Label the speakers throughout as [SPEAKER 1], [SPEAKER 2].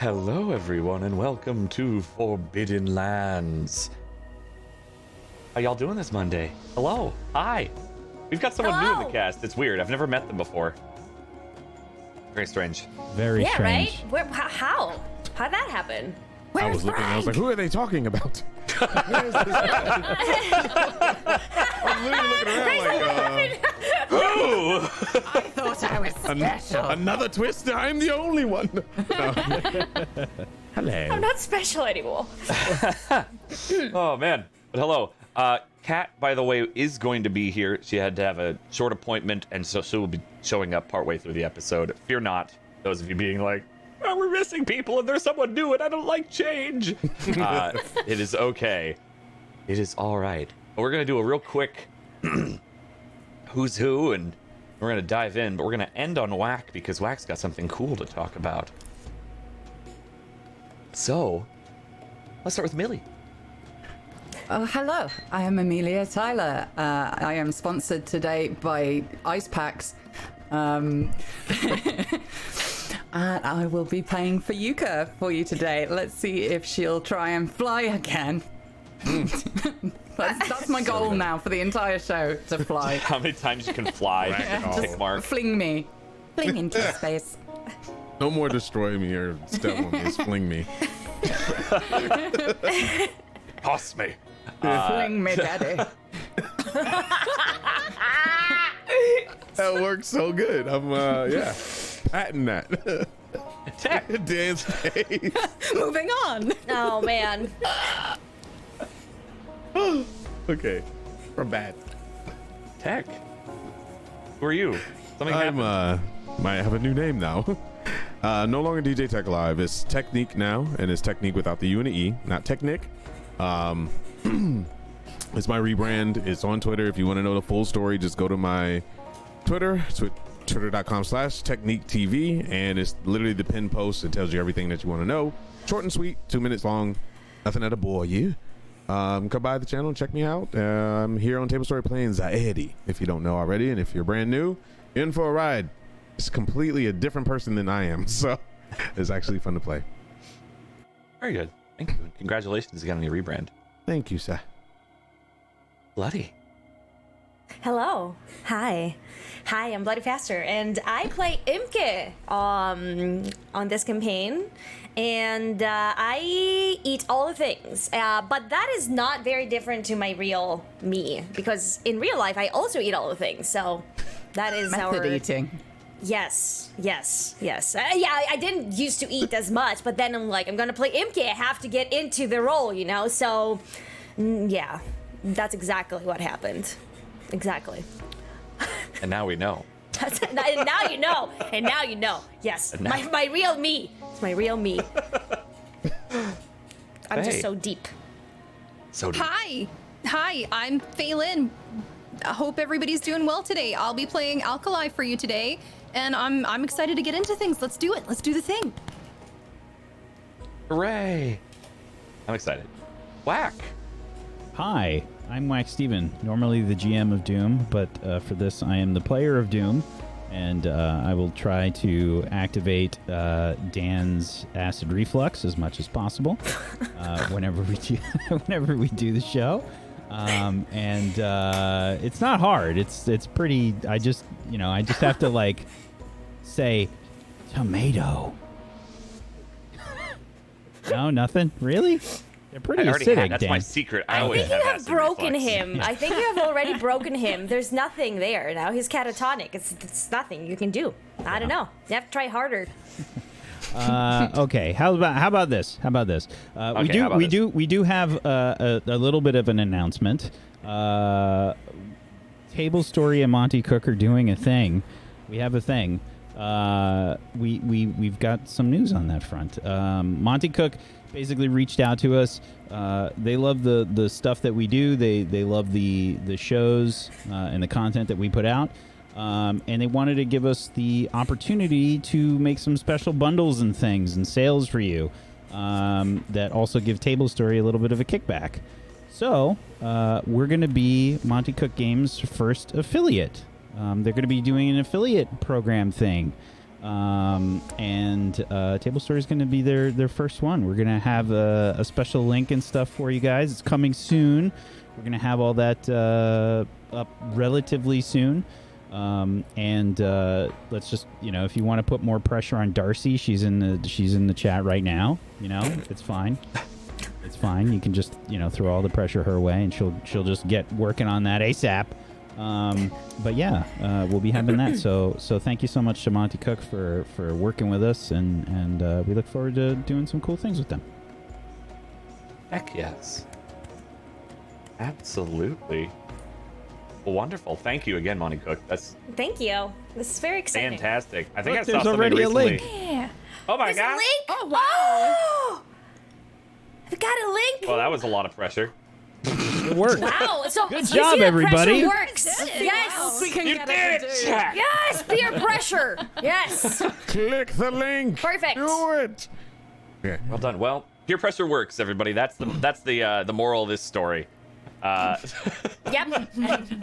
[SPEAKER 1] Hello, everyone, and welcome to Forbidden Lands. How y'all doing this Monday? Hello. Hi. We've got someone new in the cast. It's weird. I've never met them before. Very strange.
[SPEAKER 2] Very strange.
[SPEAKER 3] Yeah, right? How? How'd that happen?
[SPEAKER 4] I was looking, I was like, who are they talking about? I'm literally looking around like,
[SPEAKER 1] Ooh!
[SPEAKER 5] I thought I was special.
[SPEAKER 4] Another twist? I'm the only one. No. Hello.
[SPEAKER 3] I'm not special anymore.
[SPEAKER 1] Oh, man. But hello. Kat, by the way, is going to be here. She had to have a short appointment, and so she will be showing up partway through the episode. Fear not, those of you being like, oh, we're missing people and there's someone new and I don't like change. It is okay. It is all right. But we're going to do a real quick who's who, and we're going to dive in, but we're going to end on Whack because Whack's got something cool to talk about. So, let's start with Millie.
[SPEAKER 5] Oh, hello. I am Amelia Tyler. I am sponsored today by Ice Packs. And I will be playing for Yuka for you today. Let's see if she'll try and fly again. That's my goal now for the entire show, to fly.
[SPEAKER 1] How many times you can fly? Tick mark.
[SPEAKER 5] Fling me. Fling into space.
[SPEAKER 4] No more destroy me or step on me. Just fling me.
[SPEAKER 1] Toss me.
[SPEAKER 5] Fling me, daddy.
[SPEAKER 4] That works so good. I'm, yeah. Patting that. Dance face.
[SPEAKER 3] Moving on. Oh, man.
[SPEAKER 4] Okay. We're bad.
[SPEAKER 1] Tech. Who are you? Something
[SPEAKER 4] I'm,
[SPEAKER 1] happened.
[SPEAKER 4] might have a new name now. No longer DJ Tech Live. It's Technique now, and it's Technique without the U and the E, not Technic. It's my rebrand. It's on Twitter. If you want to know the full story, just go to my Twitter. It's twitter.com/TechniqueTV, and it's literally the pinned post. It tells you everything that you want to know. Short and sweet, 2 minutes long. Nothing that'll bore you. Come by the channel and check me out. I'm here on Tablestory playing Zaedi, if you don't know already, and if you're brand new, you're in for a ride. It's completely a different person than I am, so it's actually fun to play.
[SPEAKER 1] Very good. Thank you. Congratulations again on your rebrand.
[SPEAKER 4] Thank you, sir.
[SPEAKER 1] Bloody.
[SPEAKER 3] Hello. Hi, I'm Bloody Faster, and I play Imke on this campaign, and I eat all the things, but that is not very different to my real me, because in real life I also eat all the things, so that is
[SPEAKER 5] Method eating.
[SPEAKER 3] Yes. Yeah, I didn't used to eat as much, but then I'm like, I'm gonna play Imke, I have to get into the role, you know, so yeah, that's exactly what happened. Exactly.
[SPEAKER 1] And now we know.
[SPEAKER 3] And now you know. And now you know. Yes. My real me. It's my real me. I'm just so deep.
[SPEAKER 1] So deep.
[SPEAKER 6] Hi, I'm Phelan. I hope everybody's doing well today. I'll be playing Alkali for you today, and I'm excited to get into things. Let's do it. Let's do the thing.
[SPEAKER 1] Hooray. I'm excited. Whack.
[SPEAKER 2] Hi, I'm Whack Steven, normally the GM of Doom, but for this I am the player of Doom, and I will try to activate Dan's acid reflux as much as possible whenever we do the show. And it's not hard. It's pretty. I just have to like say tomato. No, nothing really. They're pretty acidic.
[SPEAKER 1] That's
[SPEAKER 2] Dan.
[SPEAKER 1] my secret.
[SPEAKER 3] I think you have
[SPEAKER 1] acid
[SPEAKER 3] broken
[SPEAKER 1] reflux.
[SPEAKER 3] him. I think you have already broken him. There's nothing there now. He's catatonic. It's nothing you can do. I don't know. You have to try harder.
[SPEAKER 2] Okay. How about this? We do have a little bit of an announcement. Tablestory and Monty Cook are doing a thing. We have a thing. We've got some news on that front. Monty Cook basically reached out to us. They love the stuff that we do. They love the shows and the content that we put out. And they wanted to give us the opportunity to make some special bundles and things and sales for you that also give Tablestory a little bit of a kickback. So we're going to be Monty Cook Games' first affiliate. They're going to be doing an affiliate program thing. And Tablestory is going to be their first one. We're going to have a special link and stuff for you guys. It's coming soon. We're going to have all that up relatively soon. Let's just, if you want to put more pressure on Darcy, she's in the chat right now. It's fine. It's fine. You can just, throw all the pressure her way, and she'll just get working on that ASAP. But yeah, we'll be having that. So thank you so much to Monty Cook for working with us, and we look forward to doing some cool things with them.
[SPEAKER 1] Heck yes. Absolutely. Well, wonderful. Thank you again, Monty Cook. That's
[SPEAKER 3] Thank you. This is very exciting.
[SPEAKER 1] fantastic. I think
[SPEAKER 2] Look,
[SPEAKER 1] I saw
[SPEAKER 2] there's
[SPEAKER 1] something
[SPEAKER 2] already a
[SPEAKER 1] recently.
[SPEAKER 2] link.
[SPEAKER 3] Yeah.
[SPEAKER 1] Oh my
[SPEAKER 3] There's a
[SPEAKER 1] god.
[SPEAKER 3] link?
[SPEAKER 6] Oh, wow.
[SPEAKER 3] I've got a link.
[SPEAKER 1] Well, that was a lot of pressure.
[SPEAKER 2] It worked.
[SPEAKER 3] Wow. So
[SPEAKER 2] Good
[SPEAKER 3] you see
[SPEAKER 2] job,
[SPEAKER 3] that
[SPEAKER 2] everybody.
[SPEAKER 3] pressure works. Yes.
[SPEAKER 6] Wow.
[SPEAKER 5] We can
[SPEAKER 1] You
[SPEAKER 5] get
[SPEAKER 1] did
[SPEAKER 5] it.
[SPEAKER 1] it, chat.
[SPEAKER 3] Yes. Peer pressure. Yes.
[SPEAKER 4] Click the link.
[SPEAKER 3] Perfect.
[SPEAKER 4] Do it. Okay.
[SPEAKER 1] Well done. Well, peer pressure works, everybody. That's the moral of this story.
[SPEAKER 3] Yep.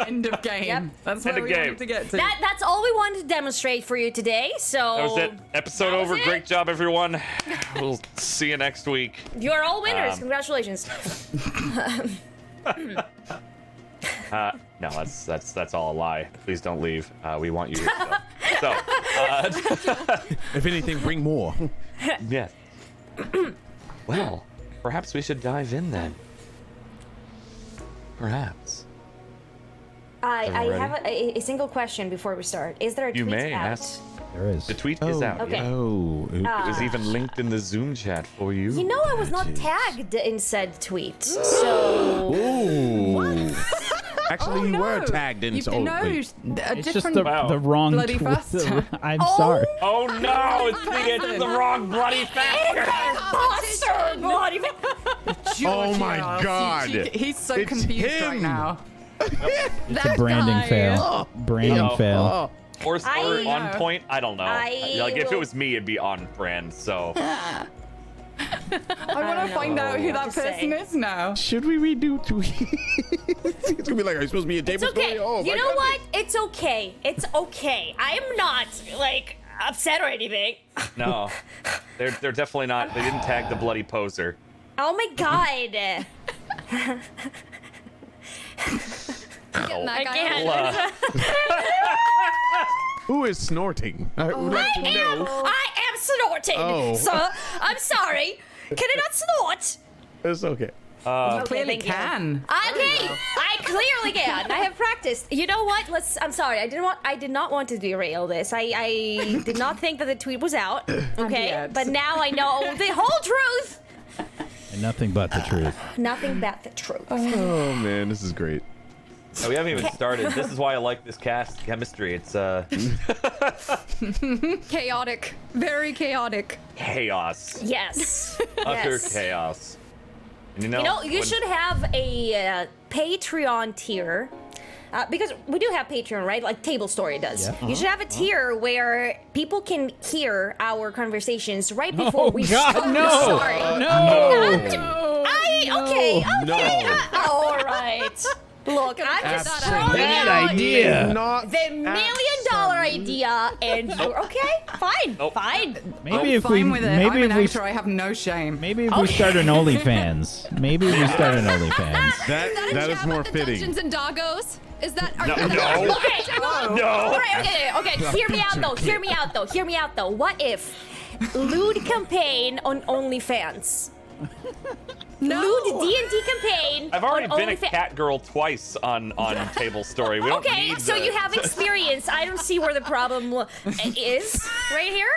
[SPEAKER 5] End of game.
[SPEAKER 3] Yep.
[SPEAKER 5] That's
[SPEAKER 1] End
[SPEAKER 5] where
[SPEAKER 1] of
[SPEAKER 5] we
[SPEAKER 1] game.
[SPEAKER 5] wanted to get to.
[SPEAKER 3] That's all we wanted to demonstrate for you today. So
[SPEAKER 1] That was it. Episode
[SPEAKER 3] That was
[SPEAKER 1] over.
[SPEAKER 3] it.
[SPEAKER 1] Great job, everyone. We'll see you next week.
[SPEAKER 3] you are all winners. Congratulations.
[SPEAKER 1] No, that's all a lie. Please don't leave. We want you here still. So,
[SPEAKER 4] If anything, bring more.
[SPEAKER 1] yes. Well, perhaps we should dive in then. Perhaps.
[SPEAKER 3] I
[SPEAKER 1] Everyone
[SPEAKER 3] have a single question before we start. Is there a
[SPEAKER 1] You
[SPEAKER 3] tweet
[SPEAKER 1] may
[SPEAKER 3] out?
[SPEAKER 1] ask.
[SPEAKER 2] There is.
[SPEAKER 1] The tweet is out.
[SPEAKER 3] Okay.
[SPEAKER 1] Yeah.
[SPEAKER 4] Oh.
[SPEAKER 1] It was even linked in the Zoom chat for you.
[SPEAKER 3] You know I was not tagged in said tweet, so
[SPEAKER 4] Ooh. Actually,
[SPEAKER 5] Oh,
[SPEAKER 4] you
[SPEAKER 5] no.
[SPEAKER 4] were tagged in.
[SPEAKER 5] You
[SPEAKER 4] so
[SPEAKER 5] know, a
[SPEAKER 2] It's just
[SPEAKER 5] different.
[SPEAKER 2] the,
[SPEAKER 1] Wow.
[SPEAKER 2] the wrong
[SPEAKER 5] Bloody
[SPEAKER 2] tweet.
[SPEAKER 5] faster.
[SPEAKER 2] I'm sorry.
[SPEAKER 1] Oh no! It's the wrong bloody faster.
[SPEAKER 3] Buster, bloody
[SPEAKER 4] Oh my
[SPEAKER 5] Georgia.
[SPEAKER 4] God.
[SPEAKER 5] He's so
[SPEAKER 4] It's
[SPEAKER 5] confused
[SPEAKER 4] him.
[SPEAKER 5] right now.
[SPEAKER 2] It's a branding fail. Branding
[SPEAKER 1] Uh-oh.
[SPEAKER 2] fail.
[SPEAKER 1] Or
[SPEAKER 3] I-
[SPEAKER 1] on point. I don't know. Like if it
[SPEAKER 3] will-
[SPEAKER 1] was me, it'd be on brand. So
[SPEAKER 5] I want
[SPEAKER 3] don't
[SPEAKER 5] to find
[SPEAKER 3] know
[SPEAKER 5] out who
[SPEAKER 3] what
[SPEAKER 5] that
[SPEAKER 3] to
[SPEAKER 5] person
[SPEAKER 3] say.
[SPEAKER 5] is now.
[SPEAKER 4] Should we redo tweets? It's gonna be like, are you supposed to be a
[SPEAKER 3] It's
[SPEAKER 4] table
[SPEAKER 3] okay.
[SPEAKER 4] story? Oh,
[SPEAKER 3] You
[SPEAKER 4] my
[SPEAKER 3] know
[SPEAKER 4] goodness.
[SPEAKER 3] what? It's okay. It's okay. I am not like upset or anything.
[SPEAKER 1] no, they're definitely not. They didn't tag the bloody poser.
[SPEAKER 3] Oh my god.
[SPEAKER 6] Getting that guy
[SPEAKER 3] Again.
[SPEAKER 6] on.
[SPEAKER 4] Who is snorting? I would like to know.
[SPEAKER 3] I am snorting,
[SPEAKER 4] Oh.
[SPEAKER 3] sir. I'm sorry. Can I not snort?
[SPEAKER 4] It's okay.
[SPEAKER 5] You clearly
[SPEAKER 3] thank you.
[SPEAKER 5] can.
[SPEAKER 3] Okay, I clearly can. I have practiced. You know what? I'm sorry. I did not want to derail this. I did not think that the tweet was out. Okay,
[SPEAKER 5] yet.
[SPEAKER 3] but now I know the whole truth.
[SPEAKER 2] And nothing but the truth.
[SPEAKER 3] Nothing but the truth.
[SPEAKER 4] Oh man, this is great.
[SPEAKER 1] No, we haven't even started. This is why I like this cast chemistry. It's
[SPEAKER 6] Chaotic. Very chaotic.
[SPEAKER 1] chaos,
[SPEAKER 3] Yes.
[SPEAKER 1] utter
[SPEAKER 3] Yes.
[SPEAKER 1] chaos. And
[SPEAKER 3] You know, you
[SPEAKER 1] when-
[SPEAKER 3] should have a Patreon tier. Because we do have Patreon, right? Like Tablestory does.
[SPEAKER 2] Yeah.
[SPEAKER 3] You should have a tier where people can hear our conversations right before we
[SPEAKER 2] God,
[SPEAKER 3] start.
[SPEAKER 2] no!
[SPEAKER 3] Sorry.
[SPEAKER 2] No!
[SPEAKER 3] Okay.
[SPEAKER 4] No.
[SPEAKER 3] All right. Look, I'm just
[SPEAKER 6] Absolutely.
[SPEAKER 3] throwing
[SPEAKER 2] Bad
[SPEAKER 3] out
[SPEAKER 2] idea.
[SPEAKER 4] Not
[SPEAKER 3] the $1 million idea, and you're okay. Fine,
[SPEAKER 1] Nope.
[SPEAKER 3] fine.
[SPEAKER 2] Maybe
[SPEAKER 5] I'm
[SPEAKER 2] if
[SPEAKER 5] fine
[SPEAKER 2] we
[SPEAKER 5] with it.
[SPEAKER 2] maybe
[SPEAKER 5] I'm an
[SPEAKER 2] if we
[SPEAKER 5] actor. I have no shame.
[SPEAKER 2] maybe if we start an OnlyFans. Maybe if we start an OnlyFans.
[SPEAKER 4] that is
[SPEAKER 6] Jab
[SPEAKER 4] more
[SPEAKER 6] at the
[SPEAKER 4] fitting.
[SPEAKER 6] Dungeons and Doggos? Is that? Are
[SPEAKER 1] No,
[SPEAKER 6] you,
[SPEAKER 1] no.
[SPEAKER 3] Okay. All
[SPEAKER 1] No.
[SPEAKER 3] right. Okay. Hear me out, though. Hear me out, though. What if lewd campaign on OnlyFans?
[SPEAKER 6] No.
[SPEAKER 3] Lewd D&D campaign.
[SPEAKER 1] I've already
[SPEAKER 3] on
[SPEAKER 1] been a
[SPEAKER 3] OnlyFans.
[SPEAKER 1] cat girl twice on Tablestory. We don't
[SPEAKER 3] Okay,
[SPEAKER 1] need
[SPEAKER 3] so
[SPEAKER 1] the-
[SPEAKER 3] you have experience. I don't see where the problem is right here.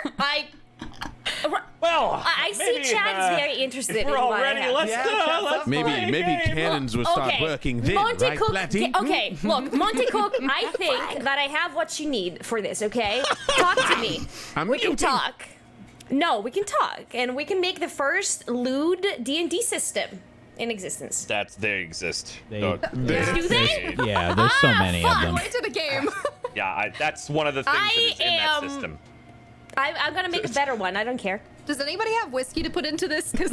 [SPEAKER 1] Well,
[SPEAKER 3] I see
[SPEAKER 1] maybe,
[SPEAKER 3] Chad is very interested
[SPEAKER 1] if
[SPEAKER 3] in
[SPEAKER 1] we're all
[SPEAKER 3] what I
[SPEAKER 1] ready,
[SPEAKER 3] have.
[SPEAKER 1] let's
[SPEAKER 5] Yeah,
[SPEAKER 1] let's
[SPEAKER 4] Maybe
[SPEAKER 1] play a
[SPEAKER 4] maybe
[SPEAKER 1] game.
[SPEAKER 4] cannons will start
[SPEAKER 3] Okay,
[SPEAKER 4] working then,
[SPEAKER 3] Monty
[SPEAKER 4] right,
[SPEAKER 3] Cook.
[SPEAKER 4] Platty?
[SPEAKER 3] Okay, look, Monty Cook. I think that I have what you need for this. Okay, talk to me.
[SPEAKER 4] I'm
[SPEAKER 3] We can
[SPEAKER 4] muting.
[SPEAKER 3] talk. No, we can talk, and we can make the first lewd D&D system in existence.
[SPEAKER 1] They exist.
[SPEAKER 2] They-
[SPEAKER 3] Do they?
[SPEAKER 2] Yeah, there's so many of them.
[SPEAKER 6] Way to the game.
[SPEAKER 1] Yeah, that's one of the things that is in that
[SPEAKER 3] am-
[SPEAKER 1] system.
[SPEAKER 3] I'm gonna make a better one. I don't care.
[SPEAKER 6] Does anybody have whiskey to put into this? Because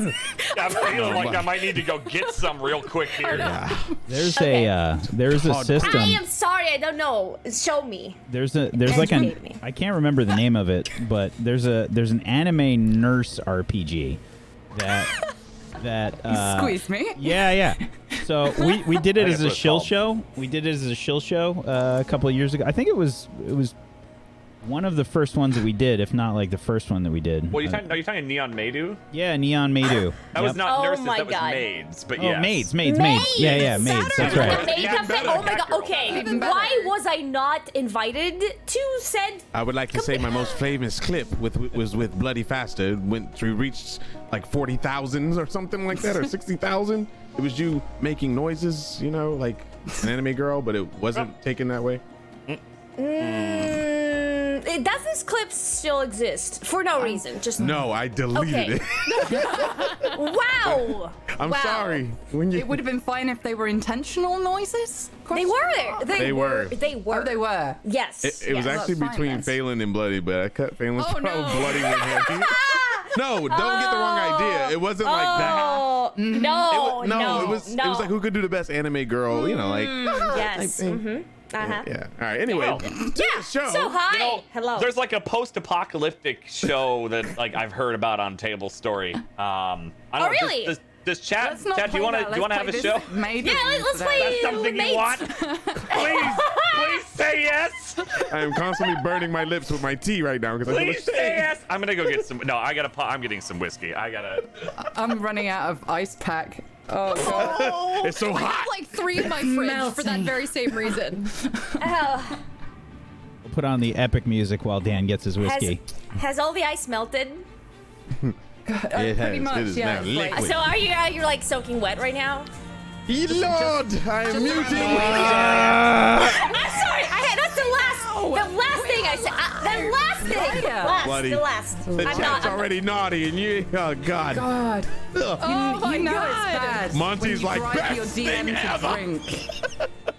[SPEAKER 1] I'm feeling like I might need to go get some real quick here.
[SPEAKER 2] There's
[SPEAKER 3] Okay.
[SPEAKER 2] there's a system.
[SPEAKER 3] I am sorry, I don't know. Show me.
[SPEAKER 2] There's like
[SPEAKER 3] Educate me.
[SPEAKER 2] I can't remember the name of it, but there's an anime nurse RPG that
[SPEAKER 5] Squeeze me.
[SPEAKER 2] Yeah. So we did it
[SPEAKER 1] I
[SPEAKER 2] as
[SPEAKER 1] think
[SPEAKER 2] a
[SPEAKER 1] that's
[SPEAKER 2] shill
[SPEAKER 1] what it's
[SPEAKER 2] show. We did it as a shill show a couple of years ago. I think it was one of the first ones that we did, if not like the first one that we did.
[SPEAKER 1] Well, are you talking Neon Maiden?
[SPEAKER 2] Yeah, Neon Meidu.
[SPEAKER 1] That was not
[SPEAKER 3] Oh
[SPEAKER 1] nurses,
[SPEAKER 3] my
[SPEAKER 1] that was
[SPEAKER 3] God.
[SPEAKER 1] maids. But
[SPEAKER 2] Oh,
[SPEAKER 1] yes.
[SPEAKER 2] maids.
[SPEAKER 3] Maids!
[SPEAKER 2] Yeah, maids. That's
[SPEAKER 3] The
[SPEAKER 2] right.
[SPEAKER 3] maid
[SPEAKER 1] Yeah,
[SPEAKER 3] cafe.
[SPEAKER 1] better,
[SPEAKER 3] Oh my god.
[SPEAKER 1] Catgirl.
[SPEAKER 3] Okay.
[SPEAKER 6] Even better.
[SPEAKER 3] Why was I not invited to said?
[SPEAKER 4] I would like to say my most famous clip was with Bloody Faster. We reached like 40,000 or something like that, or 60,000. It was you making noises, you know, like an anime girl, but it wasn't taken that way.
[SPEAKER 3] Does this clip still exist for no reason? Just
[SPEAKER 4] No, I deleted
[SPEAKER 3] Okay.
[SPEAKER 4] it.
[SPEAKER 3] wow.
[SPEAKER 4] I'm
[SPEAKER 3] Wow.
[SPEAKER 4] sorry. When you
[SPEAKER 5] It would have been fine if they were intentional noises.
[SPEAKER 3] They were.
[SPEAKER 4] They were.
[SPEAKER 3] They were.
[SPEAKER 5] Oh, they were.
[SPEAKER 3] Yes.
[SPEAKER 4] It was
[SPEAKER 3] yes.
[SPEAKER 4] actually
[SPEAKER 5] That's fine,
[SPEAKER 4] between
[SPEAKER 5] then.
[SPEAKER 4] Phelan and Bloody, but I cut Phelan's
[SPEAKER 6] Oh, no.
[SPEAKER 4] Bloody with him. No, don't get the wrong idea. It wasn't like that.
[SPEAKER 3] Oh no,
[SPEAKER 4] It
[SPEAKER 3] no,
[SPEAKER 4] no, it was like who could do the best anime girl, you know, like
[SPEAKER 3] Yes.
[SPEAKER 4] thing.
[SPEAKER 3] Mm-hmm. Uh-huh.
[SPEAKER 4] yeah. All right. Anyway,
[SPEAKER 1] Well,
[SPEAKER 4] to the show.
[SPEAKER 3] So hi.
[SPEAKER 1] You know,
[SPEAKER 3] Hello.
[SPEAKER 1] There's like a post-apocalyptic show that like I've heard about on Tablestory. I don't know,
[SPEAKER 3] really?
[SPEAKER 1] Does chat?
[SPEAKER 5] Let's not
[SPEAKER 1] Chat, do you
[SPEAKER 5] play
[SPEAKER 1] want
[SPEAKER 5] that.
[SPEAKER 1] to
[SPEAKER 5] Let's
[SPEAKER 1] have a
[SPEAKER 5] play
[SPEAKER 1] show?
[SPEAKER 5] this Maiden
[SPEAKER 3] Yeah, let's
[SPEAKER 5] today.
[SPEAKER 3] play-
[SPEAKER 1] That's something you
[SPEAKER 3] mates.
[SPEAKER 1] want? Please say yes.
[SPEAKER 4] I am constantly burning my lips with my tea right now because I'm
[SPEAKER 1] Please say yes. I'm gonna go get some. No, I'm getting some whiskey. I gotta.
[SPEAKER 5] I'm running out of ice pack. Oh god.
[SPEAKER 4] It's so
[SPEAKER 6] I have
[SPEAKER 4] hot.
[SPEAKER 6] like 3 in my fridge for that
[SPEAKER 5] Melting.
[SPEAKER 6] very same reason.
[SPEAKER 3] Oh,
[SPEAKER 2] We'll put on the epic music while Dan gets his whiskey.
[SPEAKER 3] has all the ice melted?
[SPEAKER 4] It
[SPEAKER 5] Pretty much,
[SPEAKER 4] It is
[SPEAKER 5] yeah.
[SPEAKER 4] now
[SPEAKER 5] It's like-
[SPEAKER 4] liquid.
[SPEAKER 3] So are you like soaking wet right now?
[SPEAKER 4] Lord, I am muting.
[SPEAKER 3] I'm sorry. That's the last thing I said. The last thing.
[SPEAKER 5] Yeah.
[SPEAKER 3] Last.
[SPEAKER 4] Bloody.
[SPEAKER 3] The last.
[SPEAKER 4] The
[SPEAKER 3] I'm
[SPEAKER 4] chat's
[SPEAKER 3] not.
[SPEAKER 4] already naughty, and you, oh god.
[SPEAKER 5] God.
[SPEAKER 6] Oh my
[SPEAKER 5] you know
[SPEAKER 6] God.
[SPEAKER 5] it's bad.
[SPEAKER 4] Monty's
[SPEAKER 5] when you
[SPEAKER 4] like,
[SPEAKER 5] drive your
[SPEAKER 4] "Best
[SPEAKER 5] DM
[SPEAKER 4] thing
[SPEAKER 5] to
[SPEAKER 4] ever."
[SPEAKER 5] drink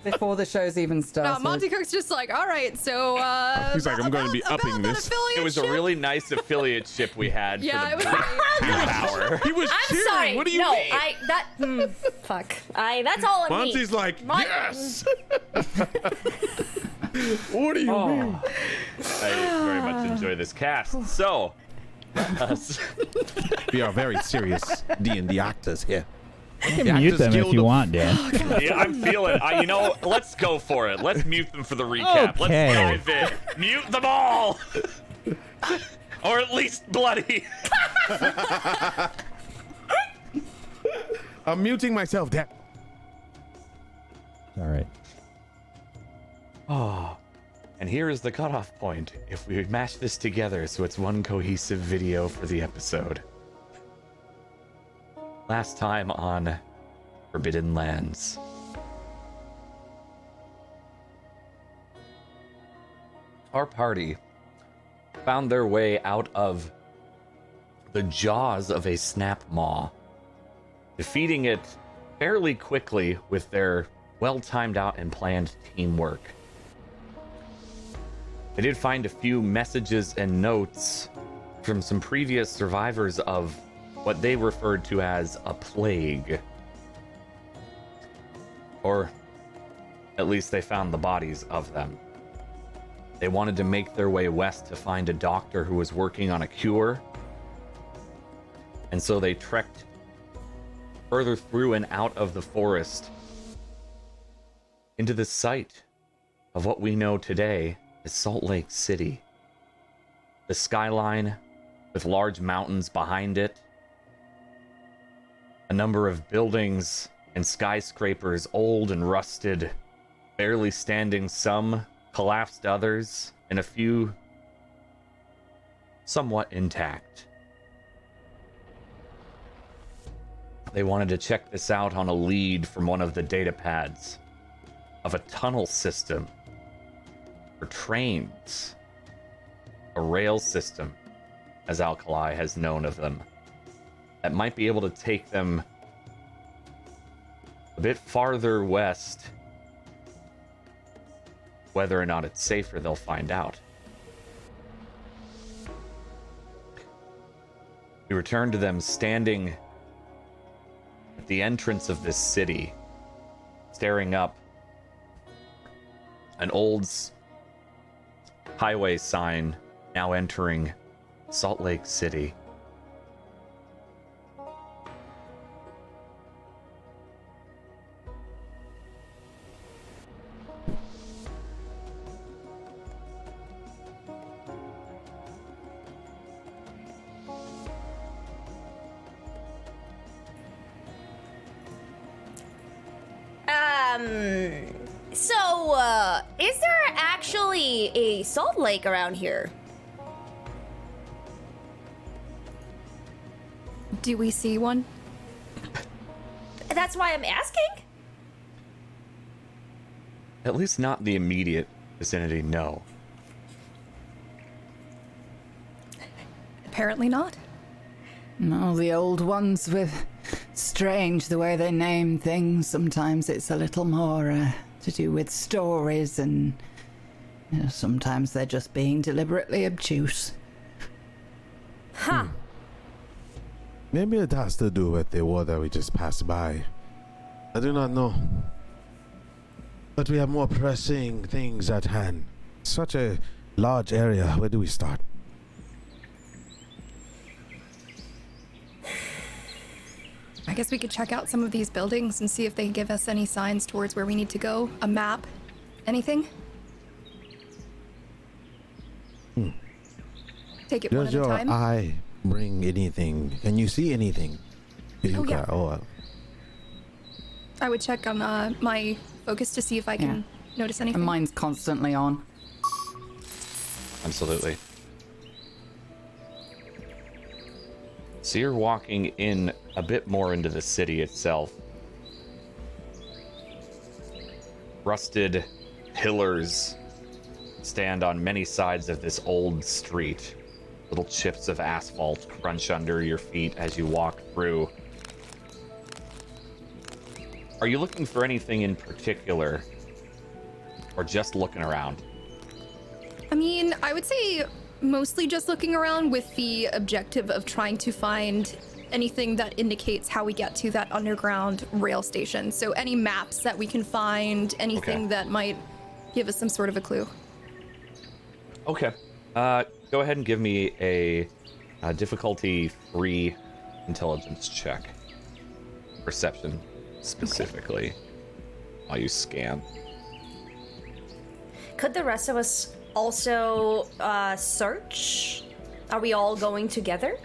[SPEAKER 5] before the show's even started.
[SPEAKER 6] Monty Cook's just like, all right, so
[SPEAKER 4] He's like, I'm gonna be upping
[SPEAKER 6] about that
[SPEAKER 4] this.
[SPEAKER 1] It was a
[SPEAKER 6] affiliate
[SPEAKER 1] really nice affiliate ship we had.
[SPEAKER 6] Yeah,
[SPEAKER 1] for
[SPEAKER 6] it was
[SPEAKER 1] the
[SPEAKER 6] great.
[SPEAKER 1] power.
[SPEAKER 4] He was
[SPEAKER 3] I'm
[SPEAKER 4] cheering.
[SPEAKER 3] sorry.
[SPEAKER 4] What do you
[SPEAKER 3] no,
[SPEAKER 4] mean?
[SPEAKER 3] fuck. That's all on me.
[SPEAKER 4] Monty's like,
[SPEAKER 3] Mon-
[SPEAKER 4] yes. What do you mean?
[SPEAKER 1] I very much enjoy this cast. So,
[SPEAKER 4] We are very serious D&D actors here.
[SPEAKER 2] You can mute them if you want, Dan.
[SPEAKER 1] yeah, I'm feeling. You know, let's go for it. Let's mute them for the recap.
[SPEAKER 2] Okay.
[SPEAKER 1] Let's dive in. Mute them all, or at least Bloody.
[SPEAKER 4] I'm muting myself, Dad.
[SPEAKER 2] All right.
[SPEAKER 1] Oh, and here is the cutoff point. If we mash this together so it's one cohesive video for the episode. Last time on Forbidden Lands. Our party found their way out of the jaws of a snap maw, defeating it fairly quickly with their well-timed out and planned teamwork. They did find a few messages and notes from some previous survivors of what they referred to as a plague. Or at least they found the bodies of them. They wanted to make their way west to find a doctor who was working on a cure. And so they trekked further through and out of the forest into the site of what we know today as Salt Lake City. The skyline with large mountains behind it. A number of buildings and skyscrapers, old and rusted, barely standing, some collapsed, others, and a few somewhat intact. They wanted to check this out on a lead from one of the data pads of a tunnel system for trains, a rail system, as Alkali has known of them, that might be able to take them a bit farther west. Whether or not it's safer, they'll find out. We return to them standing at the entrance of this city, staring up. An old highway sign now entering Salt Lake City.
[SPEAKER 3] Is there actually a salt lake around here?
[SPEAKER 6] Do we see one?
[SPEAKER 3] That's why I'm asking.
[SPEAKER 1] At least not in the immediate vicinity, no.
[SPEAKER 6] Apparently not.
[SPEAKER 5] No, the old ones were strange the way they name things. Sometimes it's a little more to do with stories, and sometimes they're just being deliberately obtuse.
[SPEAKER 3] Huh.
[SPEAKER 4] Maybe it has to do with the war that we just passed by. I do not know. But we have more pressing things at hand. Such a large area. Where do we start?
[SPEAKER 6] I guess we could check out some of these buildings and see if they give us any signs towards where we need to go. A map? Anything? Take it one
[SPEAKER 4] Does
[SPEAKER 6] at a
[SPEAKER 4] your
[SPEAKER 6] time.
[SPEAKER 4] eye bring anything? Can you see anything?
[SPEAKER 6] Oh, yeah.
[SPEAKER 4] Oh,
[SPEAKER 6] I would check on my focus to see if I can notice anything.
[SPEAKER 5] And mine's constantly on.
[SPEAKER 1] Absolutely. So you're walking in a bit more into the city itself. Rusted pillars stand on many sides of this old street. Little chips of asphalt crunch under your feet as you walk through. Are you looking for anything in particular? Or just looking around?
[SPEAKER 6] I mean, I would say mostly just looking around with the objective of trying to find anything that indicates how we get to that underground rail station. So any maps that we can find, anything that might give us some sort of a clue.
[SPEAKER 1] Okay. Go ahead and give me a difficulty 3 intelligence check. Perception, specifically, while you scan.
[SPEAKER 3] Could the rest of us also search? Are we all going together?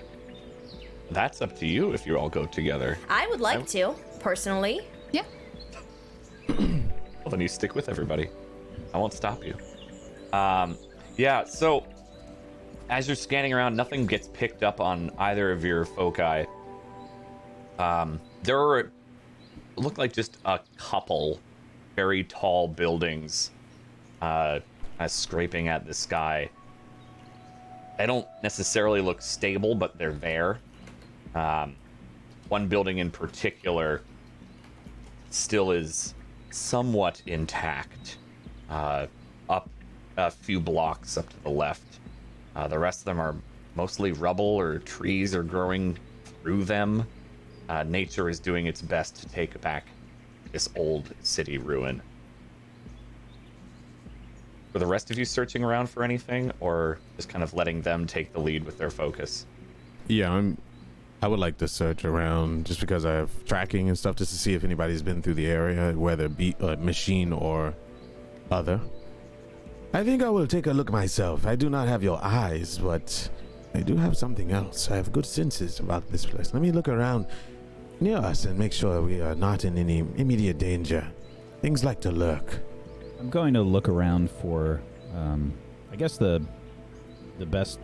[SPEAKER 1] That's up to you if you all go together.
[SPEAKER 3] I would like to, personally.
[SPEAKER 6] Yeah.
[SPEAKER 1] Well, then you stick with everybody. I won't stop you. Yeah, so as you're scanning around, nothing gets picked up on either of your foci. There look like just a couple very tall buildings scraping at the sky. They don't necessarily look stable, but they're there. One building in particular still is somewhat intact, up a few blocks up to the left. The rest of them are mostly rubble, or trees are growing through them. Nature is doing its best to take back this old city ruin. Were the rest of you searching around for anything, or just kind of letting them take the lead with their focus?
[SPEAKER 4] yeah. I would like to search around just because I have tracking and stuff, just to see if anybody's been through the area, whether it be machine or other. I think I will take a look myself. I do not have your eyes, but I do have something else. I have good senses about this place. Let me look around near us and make sure we are not in any immediate danger. Things like to lurk.
[SPEAKER 2] I'm going to look around for, I guess the best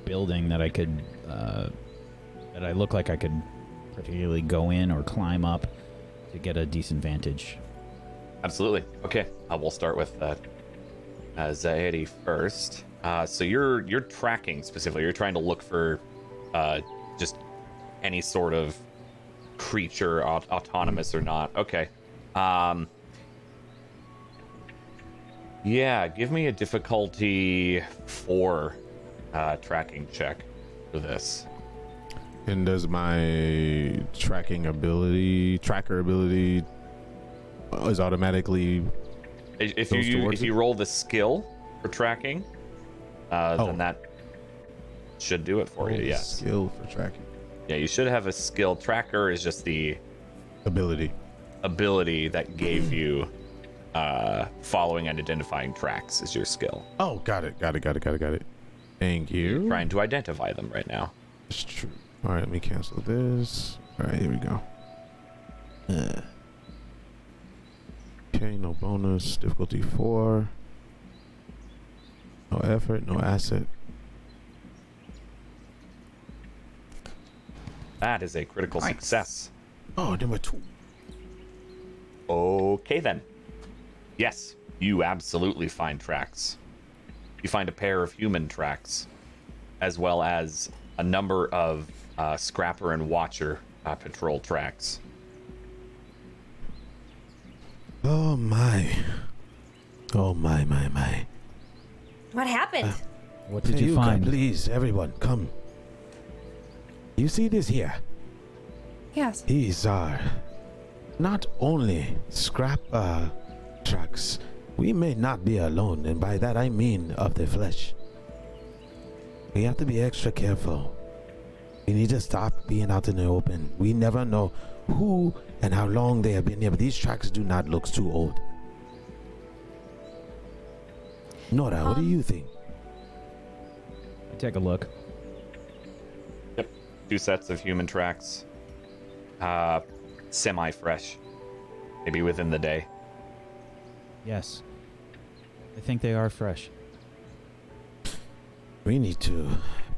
[SPEAKER 2] building that I could, that I look like I could particularly go in or climb up to get a decent vantage.
[SPEAKER 1] Absolutely. Okay, we'll start with Zaidi first. So you're tracking specifically. You're trying to look for just any sort of creature, autonomous or not. Okay. Yeah, give me a difficulty 4 tracking check for this.
[SPEAKER 4] And does my tracker ability is automatically
[SPEAKER 1] If
[SPEAKER 4] goes
[SPEAKER 1] you
[SPEAKER 4] towards
[SPEAKER 1] if you roll the skill for tracking, then that should do it for you. Yes.
[SPEAKER 4] Skill for tracking.
[SPEAKER 1] Yeah, you should have a skill. Tracker is just the
[SPEAKER 4] Ability
[SPEAKER 1] that gave you following and identifying tracks is your skill.
[SPEAKER 4] Oh, got it. Thank you.
[SPEAKER 1] Trying to identify them right now.
[SPEAKER 4] That's true. All right, let me cancel this. All right, here we go. Okay, no bonus. Difficulty 4. No effort, no asset.
[SPEAKER 1] That is a critical success.
[SPEAKER 4] Oh, number 2.
[SPEAKER 1] Okay then. Yes, you absolutely find tracks. You find a pair of human tracks, as well as a number of Scrapper and Watcher patrol tracks.
[SPEAKER 4] Oh my. My.
[SPEAKER 3] What happened?
[SPEAKER 2] What did you
[SPEAKER 4] Fayuka,
[SPEAKER 2] find?
[SPEAKER 4] Please, everyone, come. You see this here?
[SPEAKER 6] Yes.
[SPEAKER 4] These are not only scrap trucks. We may not be alone, and by that I mean of the flesh. We have to be extra careful. We need to stop being out in the open. We never know who and how long they have been here, but these tracks do not look too old. Nora, what do you think?
[SPEAKER 2] Take a look.
[SPEAKER 1] Yep, 2 sets of human tracks. Semi-fresh. Maybe within the day.
[SPEAKER 2] Yes. I think they are fresh.
[SPEAKER 4] We need to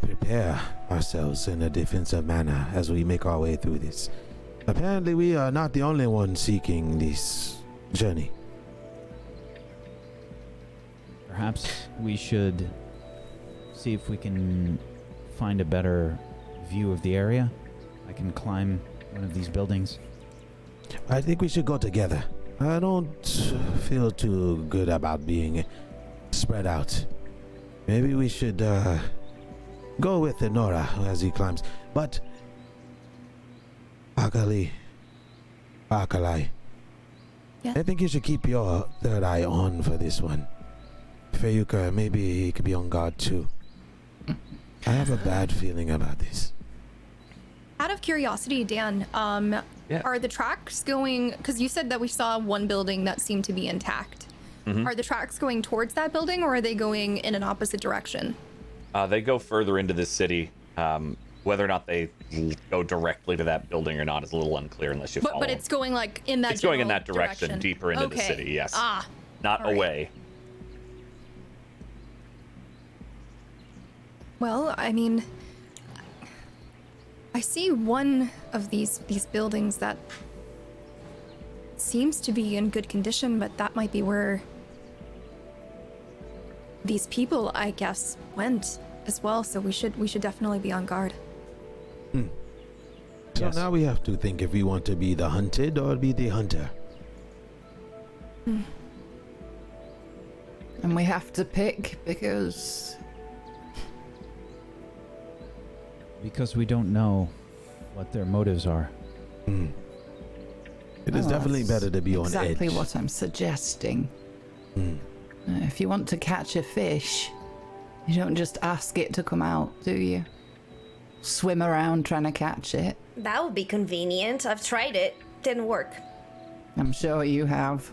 [SPEAKER 4] prepare ourselves in a defensive manner as we make our way through this. Apparently, we are not the only ones seeking this journey.
[SPEAKER 2] Perhaps we should see if we can find a better view of the area. I can climb one of these buildings.
[SPEAKER 4] I think we should go together. I don't feel too good about being spread out. Maybe we should go with Nora as he climbs. But Akali,
[SPEAKER 6] Yeah.
[SPEAKER 4] I think you should keep your third eye on for this one. Fayuka, maybe he could be on guard too. I have a bad feeling about this.
[SPEAKER 6] Out of curiosity, Dan, are the tracks going, because you said that we saw one building that seemed to be intact. Are the tracks going towards that building, or are they going in an opposite direction?
[SPEAKER 1] They go further into the city. Whether or not they go directly to that building or not is a little unclear unless you follow.
[SPEAKER 6] But it's going like in that.
[SPEAKER 1] It's going in that
[SPEAKER 6] general
[SPEAKER 1] direction, deeper into the city. Yes. Not
[SPEAKER 6] all right.
[SPEAKER 1] away.
[SPEAKER 6] Well, I mean, I see one of these buildings that seems to be in good condition, but that might be where these people, I guess, went as well. So we should definitely be on guard.
[SPEAKER 4] So
[SPEAKER 2] Yes.
[SPEAKER 4] now we have to think if we want to be the hunted or be the hunter.
[SPEAKER 5] And we have to pick because
[SPEAKER 2] We don't know what their motives are.
[SPEAKER 4] It is
[SPEAKER 5] Well,
[SPEAKER 4] definitely
[SPEAKER 5] that's
[SPEAKER 4] better to be on edge.
[SPEAKER 5] exactly what I'm suggesting. If you want to catch a fish, you don't just ask it to come out, do you? Swim around trying to catch it.
[SPEAKER 3] That would be convenient. I've tried it. Didn't work.
[SPEAKER 5] I'm sure you have.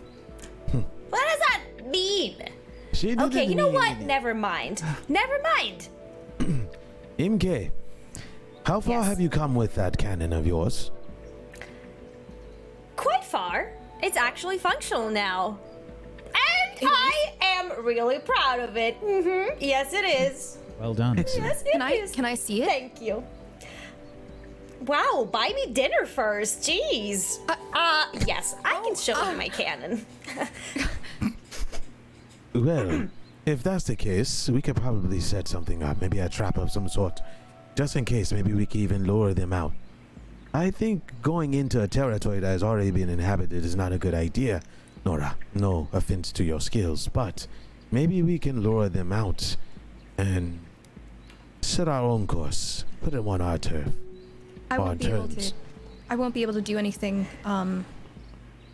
[SPEAKER 3] What does that mean?
[SPEAKER 4] She didn't
[SPEAKER 3] Okay, you know
[SPEAKER 4] mean
[SPEAKER 3] what?
[SPEAKER 4] anything.
[SPEAKER 3] Never mind. Never mind.
[SPEAKER 4] MK, how far
[SPEAKER 3] Yes.
[SPEAKER 4] have you come with that cannon of yours?
[SPEAKER 3] Quite far. It's actually functional now. And I am really proud of it. Yes, it is.
[SPEAKER 2] Well done.
[SPEAKER 3] Yes, it is.
[SPEAKER 6] Can I see it?
[SPEAKER 3] Thank you. Wow, buy me dinner first. Jeez. Yes, I can show you my cannon.
[SPEAKER 4] Well, if that's the case, we could probably set something up. Maybe a trap of some sort. Just in case, maybe we could even lure them out. I think going into a territory that has already been inhabited is not a good idea, Nora. No offense to your skills, but maybe we can lure them out and set our own course. Put them on our turf.
[SPEAKER 6] I won't be able
[SPEAKER 4] turns.
[SPEAKER 6] to. I won't be able to do anything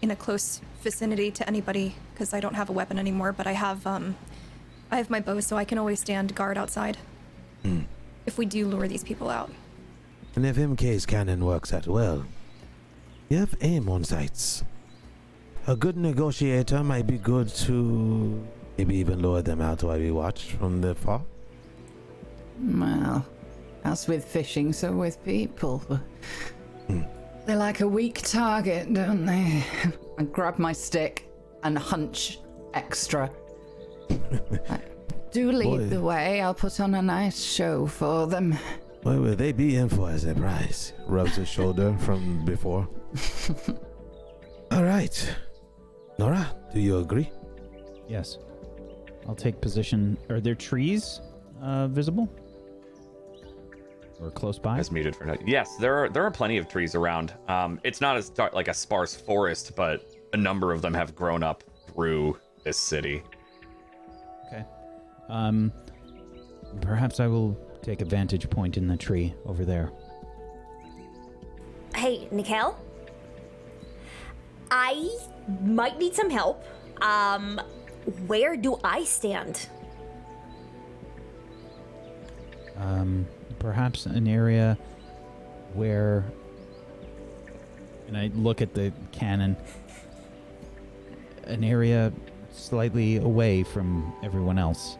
[SPEAKER 6] in a close vicinity to anybody because I don't have a weapon anymore. But I have my bow, so I can always stand guard outside if we do lure these people out.
[SPEAKER 7] And if MK's cannon works that well, you have aim on sights. A good negotiator might be good to maybe even lure them out while we watch from the far.
[SPEAKER 5] Well, as with fishing, so with people. They like a weak target, don't they? I grab my stick and hunch extra. Do lead the way. I'll put on a nice show for them.
[SPEAKER 7] What will they be in for as a prize?
[SPEAKER 4] Rubs his shoulder from before.
[SPEAKER 7] All right. Nora, do you agree?
[SPEAKER 2] Yes. I'll take position. Are there trees visible? Or close by?
[SPEAKER 1] Is muted for now. Yes, there are plenty of trees around. It's not as like a sparse forest, but a number of them have grown up through this city.
[SPEAKER 2] Okay. Perhaps I will take a vantage point in the tree over there.
[SPEAKER 3] Hey, Nikhil? I might need some help. Where do I stand?
[SPEAKER 2] Perhaps an area where, and I look at the cannon, an area slightly away from everyone else.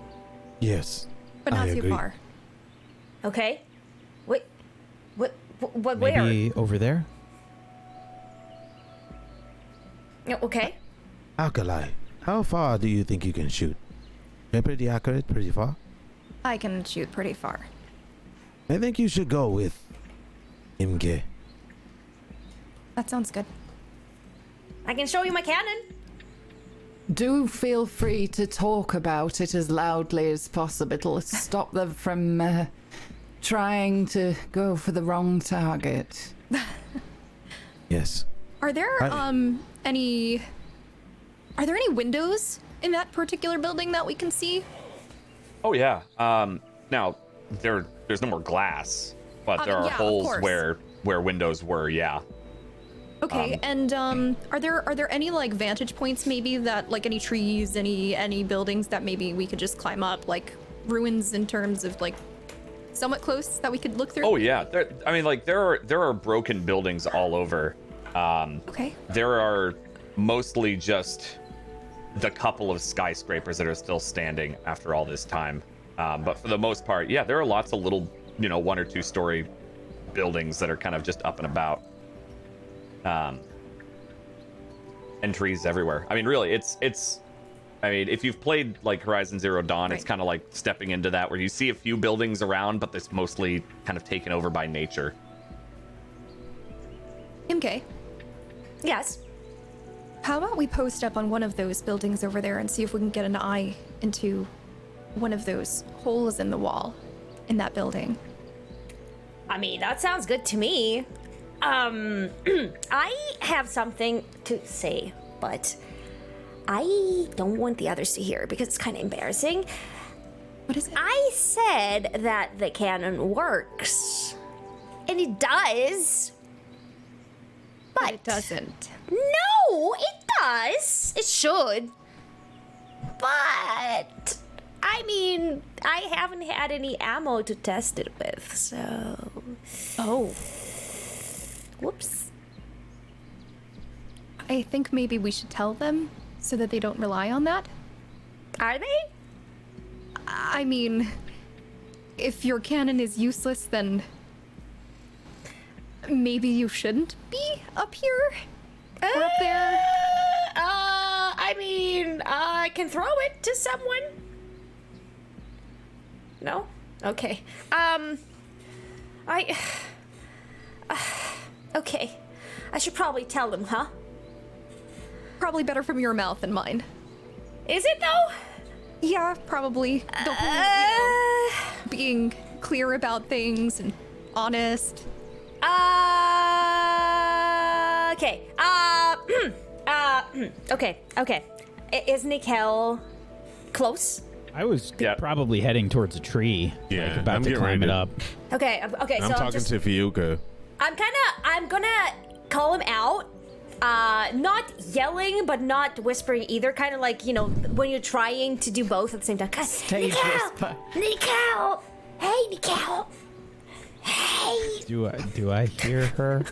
[SPEAKER 7] Yes.
[SPEAKER 6] But not
[SPEAKER 7] I
[SPEAKER 6] too
[SPEAKER 7] agree.
[SPEAKER 6] far.
[SPEAKER 3] Okay. What, where?
[SPEAKER 2] Maybe over there?
[SPEAKER 3] Okay.
[SPEAKER 7] Alkali, how far do you think you can shoot? You're pretty accurate, pretty far.
[SPEAKER 6] I can shoot pretty far.
[SPEAKER 7] I think you should go with Imge.
[SPEAKER 6] That sounds good.
[SPEAKER 3] I can show you my cannon.
[SPEAKER 5] Do feel free to talk about it as loudly as possible. It'll stop them from trying to go for the wrong target.
[SPEAKER 7] Yes.
[SPEAKER 6] Are there any windows in that particular building that we can see?
[SPEAKER 1] Oh yeah. Now there's no more glass, but there are
[SPEAKER 6] yeah, of
[SPEAKER 1] holes
[SPEAKER 6] course.
[SPEAKER 1] where windows were. Yeah.
[SPEAKER 6] Okay, and are there any like vantage points maybe that like any trees, any buildings that maybe we could just climb up, like ruins in terms of like somewhat close that we could look through?
[SPEAKER 1] Oh yeah. There are broken buildings all over.
[SPEAKER 6] Okay.
[SPEAKER 1] There are mostly just the couple of skyscrapers that are still standing after all this time. But for the most part, yeah, there are lots of little, 1 or 2 story buildings that are kind of just up and about. And trees everywhere. I mean, really, it's if you've played like Horizon Zero Dawn,
[SPEAKER 6] Right.
[SPEAKER 1] it's kind of like stepping into that where you see a few buildings around, but it's mostly kind of taken over by nature.
[SPEAKER 6] MK,
[SPEAKER 3] Yes.
[SPEAKER 6] how about we post up on one of those buildings over there and see if we can get an eye into one of those holes in the wall in that building?
[SPEAKER 3] I mean, that sounds good to me. I have something to say, but I don't want the others to hear because it's kind of embarrassing.
[SPEAKER 6] What is it?
[SPEAKER 3] I said that the cannon works, and it does. But
[SPEAKER 6] It doesn't.
[SPEAKER 3] No, it does. It should. But I mean, I haven't had any ammo to test it with, so.
[SPEAKER 6] Oh,
[SPEAKER 3] Whoops.
[SPEAKER 6] I think maybe we should tell them so that they don't rely on that.
[SPEAKER 3] Are they?
[SPEAKER 6] I mean, if your cannon is useless, then maybe you shouldn't be up here or up there.
[SPEAKER 3] I mean, I can throw it to someone. No? Okay. Okay. I should probably tell them, huh?
[SPEAKER 6] Probably better from your mouth than mine.
[SPEAKER 3] Is it though?
[SPEAKER 6] Yeah, probably. The whole, being clear about things and honest.
[SPEAKER 3] Okay. Okay. Is Nikhil close?
[SPEAKER 2] I was
[SPEAKER 1] Yeah.
[SPEAKER 2] probably heading towards a tree.
[SPEAKER 4] Yeah,
[SPEAKER 2] like about
[SPEAKER 4] I'm
[SPEAKER 2] to
[SPEAKER 4] getting
[SPEAKER 2] climb
[SPEAKER 4] ready
[SPEAKER 2] it
[SPEAKER 4] to-
[SPEAKER 2] up.
[SPEAKER 3] Okay,
[SPEAKER 4] I'm
[SPEAKER 3] so
[SPEAKER 4] talking to Fiuka.
[SPEAKER 3] I'm gonna call him out. Not yelling, but not whispering either. Kind of like, you know, when you're trying to do both at the same time.
[SPEAKER 5] Stage whisper.
[SPEAKER 3] Nikau! Hey, Nikau! Hey!
[SPEAKER 2] Do I hear her?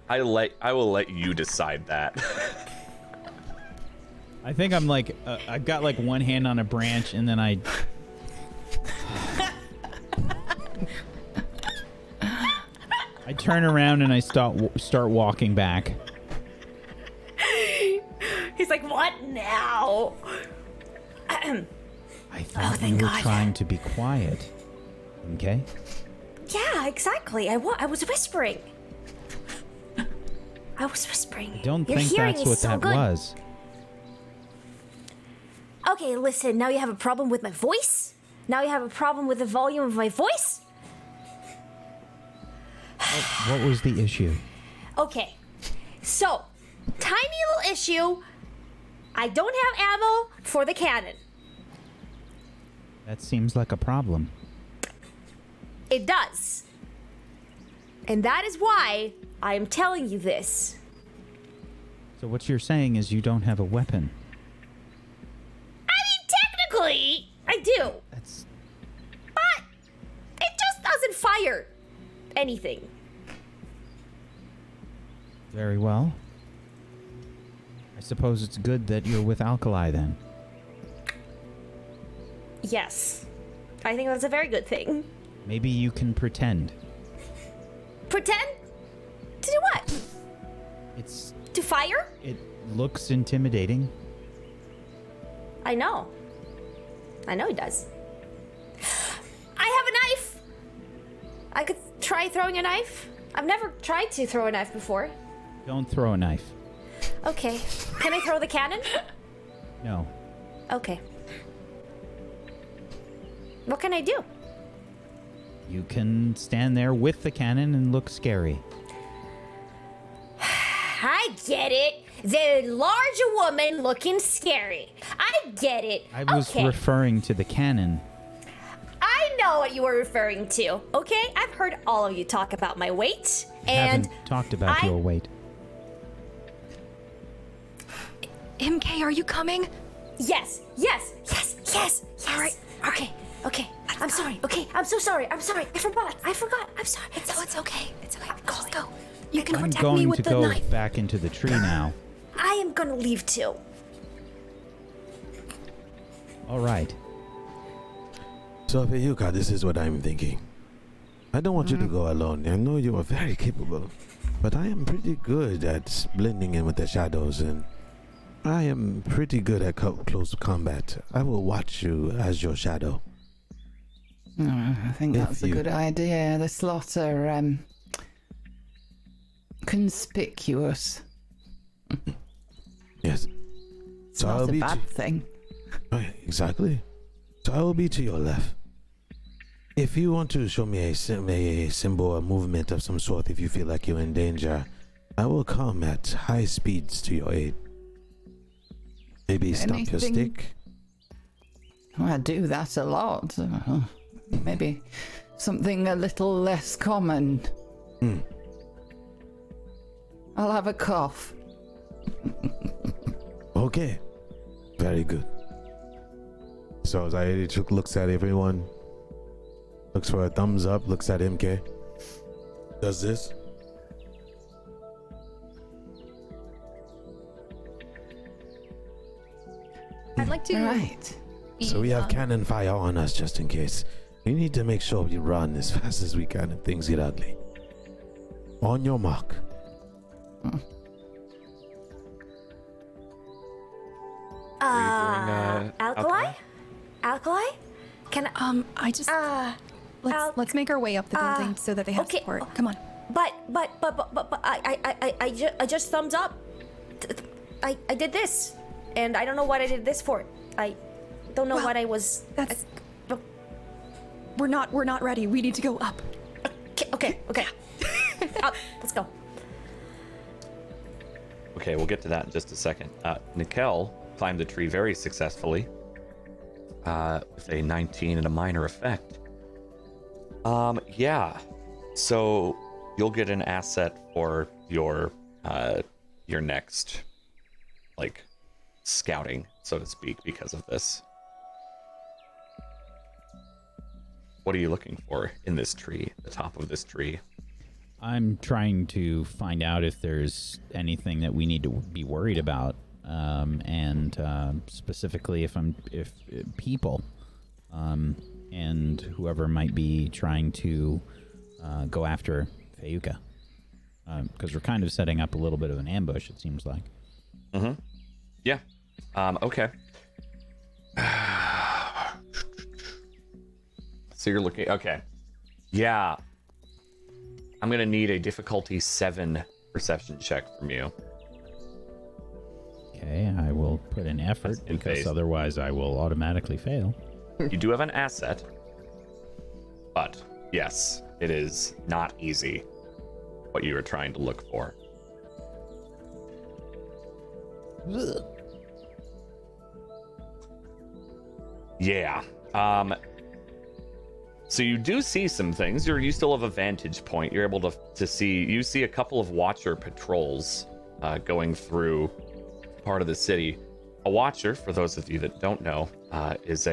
[SPEAKER 1] I will let you decide that.
[SPEAKER 2] I think I'm like I've got like one hand on a branch, and then I turn around and I start walking back.
[SPEAKER 3] He's like, what now?
[SPEAKER 2] I thought you were trying to be quiet. Okay?
[SPEAKER 3] Yeah, exactly. I was whispering. I
[SPEAKER 2] Don't
[SPEAKER 3] Your
[SPEAKER 2] think
[SPEAKER 3] hearing
[SPEAKER 2] that's
[SPEAKER 3] is
[SPEAKER 2] what
[SPEAKER 3] so
[SPEAKER 2] that
[SPEAKER 3] good.
[SPEAKER 2] was.
[SPEAKER 3] Okay, listen, now you have a problem with my voice? Now you have a problem with the volume of my voice?
[SPEAKER 2] What was the issue?
[SPEAKER 3] Okay, so, tiny little issue. I don't have ammo for the cannon.
[SPEAKER 2] That seems like a problem.
[SPEAKER 3] It does. And that is why I am telling you this.
[SPEAKER 2] So what you're saying is you don't have a weapon.
[SPEAKER 3] I mean, technically, I do.
[SPEAKER 2] That's...
[SPEAKER 3] But it just doesn't fire anything.
[SPEAKER 2] Very well. I suppose it's good that you're with Alkali then.
[SPEAKER 3] Yes. I think that's a very good thing.
[SPEAKER 2] Maybe you can pretend.
[SPEAKER 3] Pretend? To do what?
[SPEAKER 2] It's...
[SPEAKER 3] To fire?
[SPEAKER 2] It looks intimidating.
[SPEAKER 3] I know he does. I have a knife! I could try throwing a knife. I've never tried to throw a knife before.
[SPEAKER 2] Don't throw a knife.
[SPEAKER 3] Okay. Can I throw the cannon?
[SPEAKER 2] No.
[SPEAKER 3] Okay. What can I do?
[SPEAKER 2] You can stand there with the cannon and look scary.
[SPEAKER 3] I get it. The larger woman looking scary. I get it.
[SPEAKER 2] I was
[SPEAKER 3] okay.
[SPEAKER 2] referring to the cannon.
[SPEAKER 3] I know what you were referring to. Okay, I've heard all of you talk about my weight, and
[SPEAKER 2] Haven't talked about your weight.
[SPEAKER 6] MK, are you coming?
[SPEAKER 3] Yes.
[SPEAKER 6] All right.
[SPEAKER 3] Okay. I'm sorry. Okay, I'm so sorry. I'm sorry. I forgot. I'm sorry.
[SPEAKER 6] It's okay. It's okay. Just go. You can
[SPEAKER 2] I'm
[SPEAKER 6] protect
[SPEAKER 2] going
[SPEAKER 6] me
[SPEAKER 2] to
[SPEAKER 6] with the
[SPEAKER 2] go
[SPEAKER 6] knife.
[SPEAKER 2] back into the tree now.
[SPEAKER 3] I am gonna leave too.
[SPEAKER 2] All right.
[SPEAKER 7] So, Feyuka, this is what I'm thinking. I don't want you to go alone. I know you are very capable, but I am pretty good at blending in with the shadows, and I am pretty good at close combat. I will watch you as your shadow.
[SPEAKER 5] I think that's a good idea. The slot are conspicuous.
[SPEAKER 7] Yes.
[SPEAKER 5] It's not a bad thing.
[SPEAKER 7] Right, exactly. So I will be to your left. If you want to show me a symbol, a movement of some sort, if you feel like you're in danger, I will come at high speeds to your aid. Maybe stomp your stick.
[SPEAKER 5] Well, I do that a lot. Maybe something a little less common. I'll have a cough.
[SPEAKER 7] Okay. Very good. So Zaidi looks at everyone, looks for a thumbs up, looks at MK, does this.
[SPEAKER 6] I'd like to.
[SPEAKER 5] Right.
[SPEAKER 7] So we have cannon fire on us just in case. We need to make sure we run as fast as we can if things get ugly. On your mark.
[SPEAKER 3] Alkali? Alkali? Can I?
[SPEAKER 6] I just. Let's make our way up the building so that they have support. Come on.
[SPEAKER 3] But I just thumbs up. I did this, and I don't know what I did this for. I don't know what I was.
[SPEAKER 6] That's. We're not ready. We need to go up.
[SPEAKER 3] Okay. Up. Let's go.
[SPEAKER 1] Okay, we'll get to that in just a second. Nikel climbed the tree very successfully with a 19 and a minor effect. Yeah. So you'll get an asset for your next, like, scouting, so to speak, because of this. What are you looking for in this tree, the top of this tree?
[SPEAKER 2] I'm trying to find out if there's anything that we need to be worried about, and specifically if people, and whoever might be trying to go after Fayuka, because we're kind of setting up a little bit of an ambush. It seems like.
[SPEAKER 1] Mm-hmm. Yeah. Okay. So you're looking. Okay. Yeah. I'm gonna need a difficulty 7 perception check from you.
[SPEAKER 2] Okay, I will put in effort because otherwise I will automatically fail.
[SPEAKER 1] You do have an asset, but yes, it is not easy what you are trying to look for. Yeah. So you do see some things. You still have a vantage point. You're able to see. You see a couple of Watcher patrols going through part of the city. A Watcher, for those of you that don't know, is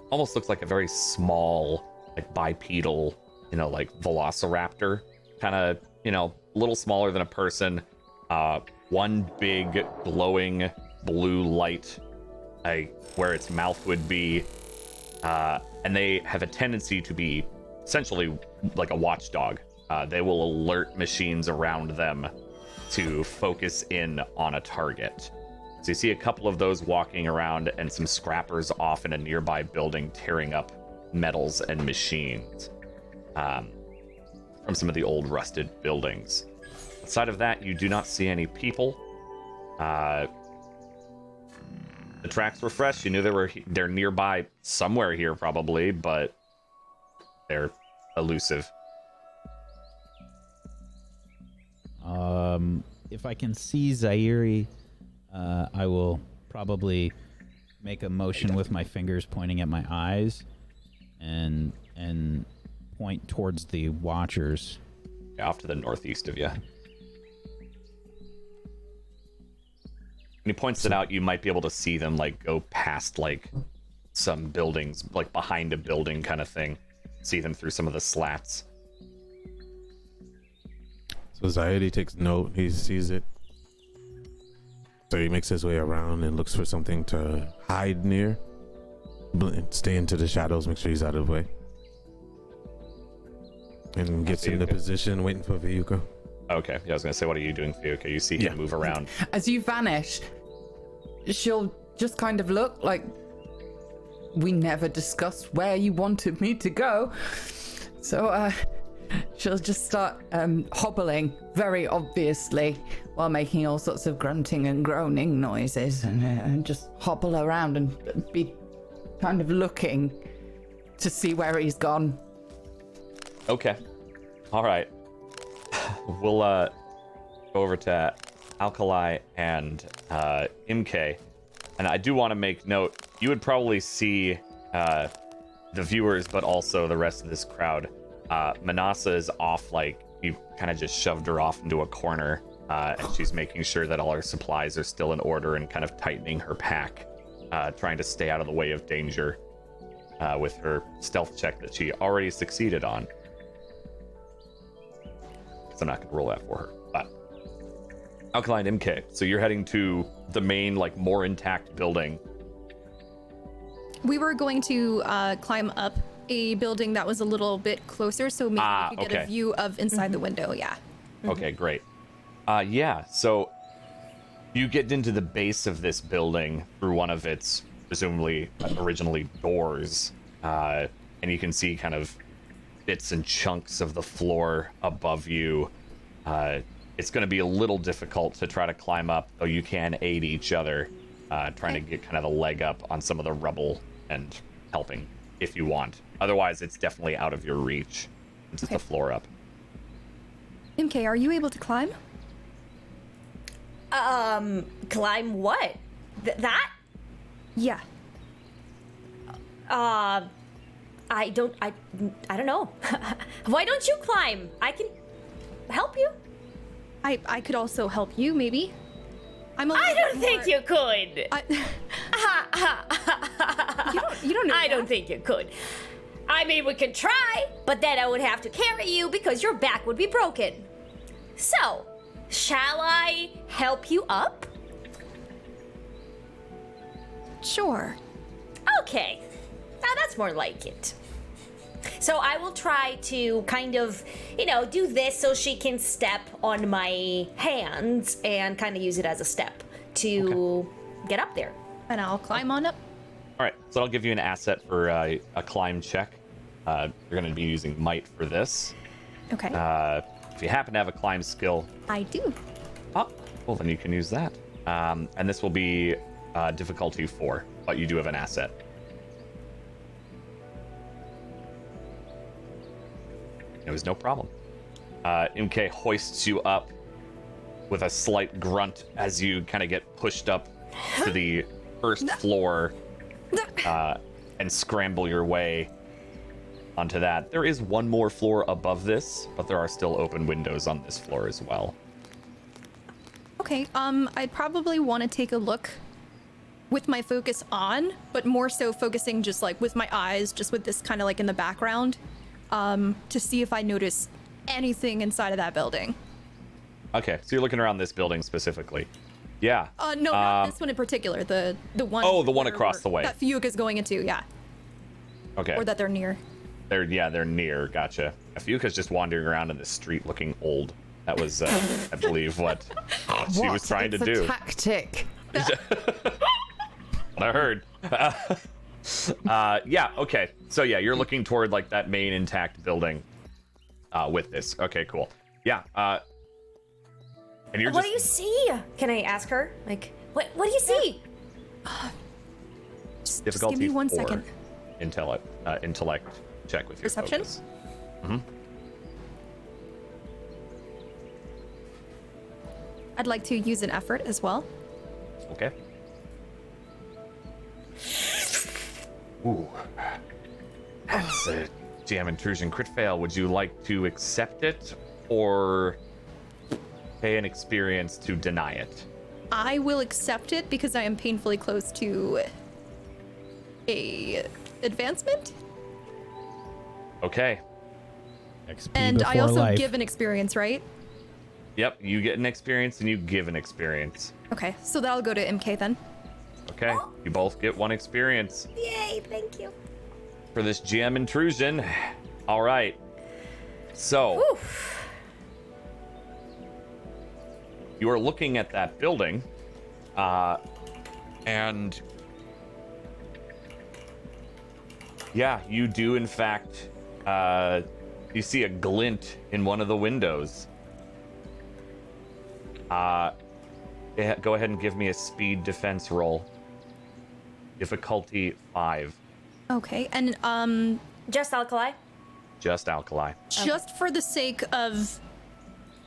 [SPEAKER 1] almost looks like a very small, like bipedal, like velociraptor, kind of, a little smaller than a person. One big glowing blue light, where its mouth would be. And they have a tendency to be essentially like a watchdog. They will alert machines around them to focus in on a target. So you see a couple of those walking around and some scrappers off in a nearby building tearing up metals and machines from some of the old rusted buildings. Outside of that, you do not see any people. The tracks were fresh. You knew they're nearby somewhere here probably, but they're elusive.
[SPEAKER 2] If I can see Zaire, I will probably make a motion with my fingers pointing at my eyes and point towards the Watchers.
[SPEAKER 1] Off to the northeast of you. When he points it out, you might be able to see them go past some buildings, behind a building kind of thing. See them through some of the slats.
[SPEAKER 4] So Zaidi takes note. He sees it. So he makes his way around and looks for something to hide near. Stay into the shadows, make sure he's out of the way. And gets into position, waiting for Vyuka.
[SPEAKER 1] Okay, yeah, I was going to say, what are you doing, Vyuka? You see him move around.
[SPEAKER 5] As you vanish, she'll just kind of look like we never discussed where you wanted me to go. So, she'll just start hobbling, very obviously, while making all sorts of grunting and groaning noises, and just hobble around and be kind of looking to see where he's gone.
[SPEAKER 1] Okay. All right. We'll go over to Alkali and MK. And I do want to make note, you would probably see the viewers, but also the rest of this crowd. Manasa is off, you kind of just shoved her off into a corner, and she's making sure that all her supplies are still in order and kind of tightening her pack, trying to stay out of the way of danger with her stealth check that she already succeeded on. So I'm not going to roll that for her. But Alkaline MK, so you're heading to the main, more intact building.
[SPEAKER 6] We were going to climb up a building that was a little bit closer, so maybe we could get a view of inside the window, yeah.
[SPEAKER 1] Okay, great. So you get into the base of this building through one of its, presumably, originally doors, and you can see kind of bits and chunks of the floor above you. It's going to be a little difficult to try to climb up, though you can aid each other, trying to get kind of a leg up on some of the rubble and helping if you want. Otherwise, it's definitely out of your reach. It's just the floor up.
[SPEAKER 6] MK, are you able to climb?
[SPEAKER 3] Climb what? That?
[SPEAKER 6] Yeah.
[SPEAKER 3] I don't know. Why don't you climb? I can help you.
[SPEAKER 6] I could also help you, maybe. I
[SPEAKER 3] don't think you could.
[SPEAKER 6] You don't know.
[SPEAKER 3] I don't think you could. I mean, we could try, but then I would have to carry you because your back would be broken. So, shall I help you up?
[SPEAKER 6] Sure.
[SPEAKER 3] Okay. Now that's more like it. So I will try to kind of, do this so she can step on my hands and kind of use it as a step to get up there.
[SPEAKER 6] And I'll climb on up.
[SPEAKER 1] All right, so I'll give you an asset for a climb check. You're going to be using might for this.
[SPEAKER 6] Okay.
[SPEAKER 1] If you happen to have a climb skill,
[SPEAKER 6] I do.
[SPEAKER 1] oh, well then you can use that. And this will be difficulty 4, but you do have an asset. It was no problem. MK hoists you up with a slight grunt as you kind of get pushed up to the first floor and scramble your way onto that. There is one more floor above this, but there are still open windows on this floor as well.
[SPEAKER 6] Okay, I'd probably want to take a look with my focus on, but more so focusing just like with my eyes, just with this kind of like in the background, to see if I notice anything inside of that building.
[SPEAKER 1] Okay, so you're looking around this building specifically. Yeah.
[SPEAKER 6] No, not this one in particular. The one.
[SPEAKER 1] Oh, the one across the way.
[SPEAKER 6] That Fiuka's going into, yeah.
[SPEAKER 1] Okay.
[SPEAKER 6] Or that they're near.
[SPEAKER 1] They're near. Gotcha. Fuka's just wandering around in the street looking old. That was, I believe, what she was trying to do.
[SPEAKER 5] Tactic.
[SPEAKER 1] What I heard. Yeah. Okay. So yeah, you're looking toward like that main intact building. With this. Okay. Cool. Yeah. And you're
[SPEAKER 3] What do you see? Can I ask her? Like, what do you see?
[SPEAKER 6] Just
[SPEAKER 1] difficulty
[SPEAKER 6] give me 1
[SPEAKER 1] 4.
[SPEAKER 6] second.
[SPEAKER 1] Intellect check with your
[SPEAKER 6] Perception?
[SPEAKER 1] focus. Mm-hmm.
[SPEAKER 6] I'd like to use an effort as well.
[SPEAKER 1] Okay. Ooh. That's a jam intrusion crit fail. Would you like to accept it or pay an experience to deny it?
[SPEAKER 6] I will accept it because I am painfully close to a advancement.
[SPEAKER 1] Okay.
[SPEAKER 2] XP
[SPEAKER 6] And I
[SPEAKER 2] before
[SPEAKER 6] also
[SPEAKER 2] life.
[SPEAKER 6] give an experience, right?
[SPEAKER 1] Yep, you get an experience and you give an experience.
[SPEAKER 6] Okay, so that'll go to MK then.
[SPEAKER 1] Okay, you both get 1 experience
[SPEAKER 3] Yay, thank you.
[SPEAKER 1] for this jam intrusion. All right. So,
[SPEAKER 3] Oof.
[SPEAKER 1] you are looking at that building, and yeah, you do in fact, you see a glint in one of the windows. Go ahead and give me a speed defense roll. Difficulty 5.
[SPEAKER 6] Okay, and
[SPEAKER 3] Just alkali?
[SPEAKER 1] Just alkali.
[SPEAKER 6] just for the sake of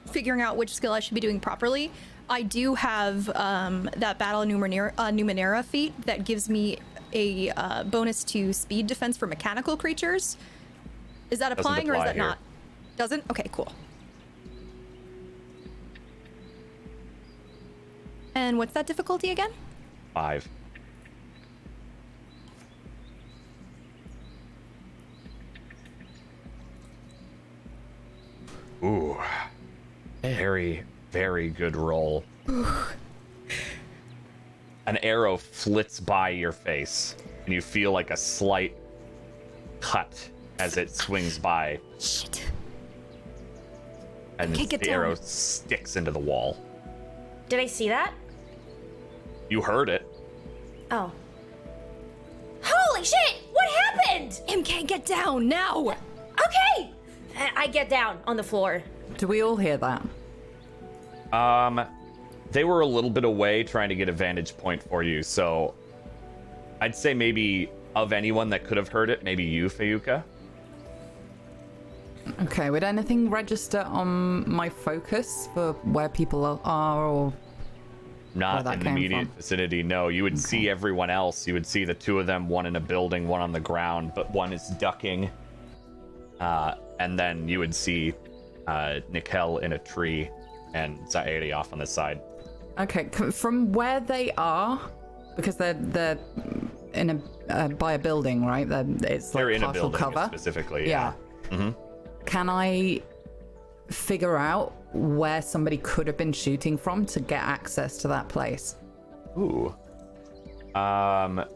[SPEAKER 6] figuring out which skill I should be doing properly, I do have that Battle Numenera feat that gives me a bonus to speed defense for mechanical creatures. Is that applying or is
[SPEAKER 1] apply
[SPEAKER 6] that
[SPEAKER 1] here.
[SPEAKER 6] not? Doesn't? Okay, cool. And what's that difficulty again?
[SPEAKER 1] 5. Ooh. Very, very good roll. An arrow flits by your face, and you feel like a slight cut as it swings by,
[SPEAKER 6] Shit.
[SPEAKER 1] and
[SPEAKER 6] Okay, get
[SPEAKER 1] the
[SPEAKER 6] down.
[SPEAKER 1] arrow sticks into the wall.
[SPEAKER 3] Did I see that?
[SPEAKER 1] You heard it.
[SPEAKER 3] Oh. Holy shit! What happened?
[SPEAKER 6] MK, get down now!
[SPEAKER 3] Okay! I get down on the floor.
[SPEAKER 5] Do we all hear that?
[SPEAKER 1] They were a little bit away trying to get a vantage point for you, so I'd say maybe of anyone that could have heard it, maybe you, Fayuka.
[SPEAKER 5] Okay, would anything register on my focus for where people are or
[SPEAKER 1] Not
[SPEAKER 5] that
[SPEAKER 1] in the
[SPEAKER 5] came
[SPEAKER 1] immediate
[SPEAKER 5] from.
[SPEAKER 1] vicinity, no. You would see everyone else. You would see the two of them, one in a building, one on the ground, but one is ducking. And then you would see Nikel in a tree and Zairi off on the side.
[SPEAKER 5] Okay, from where they are, because they're in a by a building, right? It's like
[SPEAKER 1] They're in a
[SPEAKER 5] partial
[SPEAKER 1] building
[SPEAKER 5] cover.
[SPEAKER 1] specifically.
[SPEAKER 5] Yeah.
[SPEAKER 1] Mm-hmm.
[SPEAKER 5] Can I figure out where somebody could have been shooting from to get access to that place?
[SPEAKER 1] Ooh. As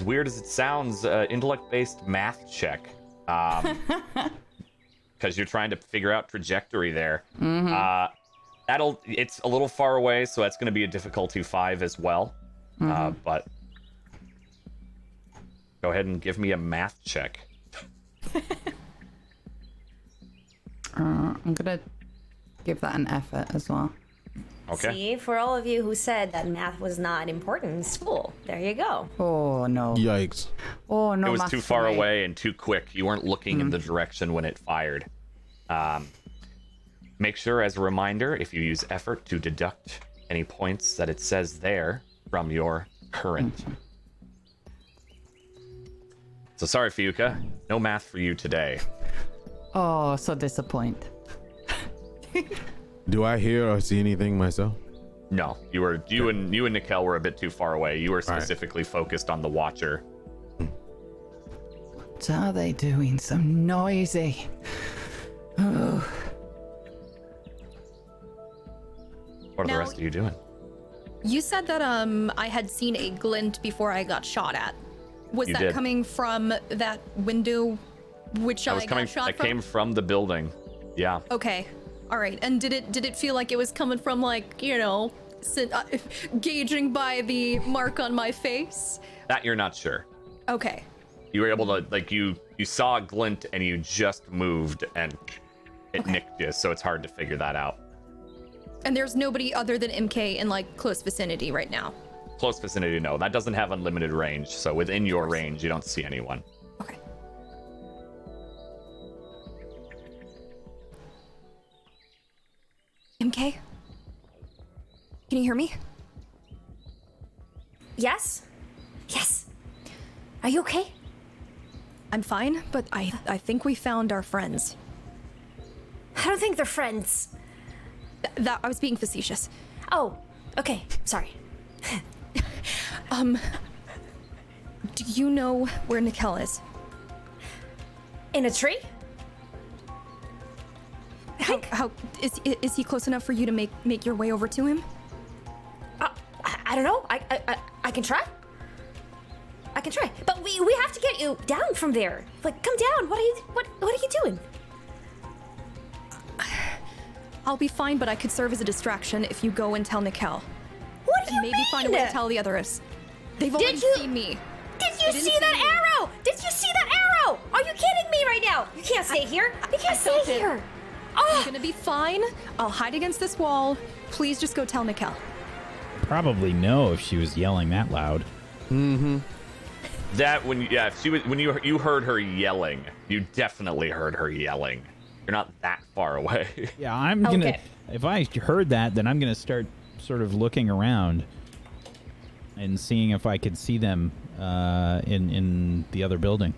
[SPEAKER 1] weird as it sounds, intellect-based math check. Because you're trying to figure out trajectory there.
[SPEAKER 5] Mm-hmm.
[SPEAKER 1] It's a little far away, so that's going to be a difficulty 5 as well. But go ahead and give me a math check.
[SPEAKER 5] I'm gonna give that an effort as well.
[SPEAKER 1] Okay.
[SPEAKER 3] See, for all of you who said that math was not important in school, there you go.
[SPEAKER 5] Oh no.
[SPEAKER 4] Yikes.
[SPEAKER 5] Oh no.
[SPEAKER 1] It was
[SPEAKER 5] math
[SPEAKER 1] too
[SPEAKER 5] for
[SPEAKER 1] far
[SPEAKER 5] me.
[SPEAKER 1] away and too quick. You weren't looking in the direction when it fired. Make sure, as a reminder, if you use effort, to deduct any points that it says there from your current. So sorry, Fiuka. No math for you today.
[SPEAKER 5] Oh, so disappointed.
[SPEAKER 4] Do I hear or see anything myself?
[SPEAKER 1] No, you and Nikel were a bit too far away. You were specifically focused on the Watcher.
[SPEAKER 5] What are they doing? So noisy. Oh.
[SPEAKER 1] What are the
[SPEAKER 6] Now-
[SPEAKER 1] rest of you doing?
[SPEAKER 6] You said that I had seen a glint before I got shot at. Was
[SPEAKER 1] You
[SPEAKER 6] that
[SPEAKER 1] did.
[SPEAKER 6] coming from that window which I got shot
[SPEAKER 1] That
[SPEAKER 6] from?
[SPEAKER 1] came from the building. Yeah.
[SPEAKER 6] Okay. All right. And did it feel like it was coming from, like, you know, gauging by the mark on my face?
[SPEAKER 1] That you're not sure.
[SPEAKER 6] Okay.
[SPEAKER 1] You were able to, like, you saw a glint and you just moved and it nicked you, so it's hard to figure that out.
[SPEAKER 6] And there's nobody other than MK in, like, close vicinity right now.
[SPEAKER 1] Close vicinity, no. That doesn't have unlimited range, so within your range, you don't see anyone.
[SPEAKER 6] Okay. MK? Can you hear me?
[SPEAKER 3] Yes? Yes. Are you okay?
[SPEAKER 6] I'm fine, but I think we found our friends.
[SPEAKER 3] I don't think they're friends.
[SPEAKER 6] That I was being facetious.
[SPEAKER 3] Oh, okay. Sorry.
[SPEAKER 6] Do you know where Nikel is?
[SPEAKER 3] In a tree?
[SPEAKER 6] How is he close enough for you to make your way over to him?
[SPEAKER 3] I don't know. I can try. I can try. But we have to get you down from there. Like, come down. What are you doing?
[SPEAKER 6] I'll be fine, but I could serve as a distraction if you go and tell Nikel.
[SPEAKER 3] What do you
[SPEAKER 6] And maybe
[SPEAKER 3] mean?
[SPEAKER 6] find a way to tell the others. They've already seen me.
[SPEAKER 3] Did you
[SPEAKER 6] They didn't
[SPEAKER 3] see that
[SPEAKER 6] see me.
[SPEAKER 3] arrow? Did you see that arrow? Are you kidding me right now? You can't stay here. You can't stay
[SPEAKER 6] felt it.
[SPEAKER 3] here.
[SPEAKER 6] I'm
[SPEAKER 3] Oh,
[SPEAKER 6] gonna be fine. I'll hide against this wall. Please just go tell Nikel.
[SPEAKER 2] Probably know if she was yelling that loud.
[SPEAKER 1] That when you heard her yelling, you definitely heard her yelling. You're not that far away.
[SPEAKER 2] Yeah, I'm gonna.
[SPEAKER 3] Okay.
[SPEAKER 2] If I heard that, then I'm gonna start sort of looking around and seeing if I could see them in the other building.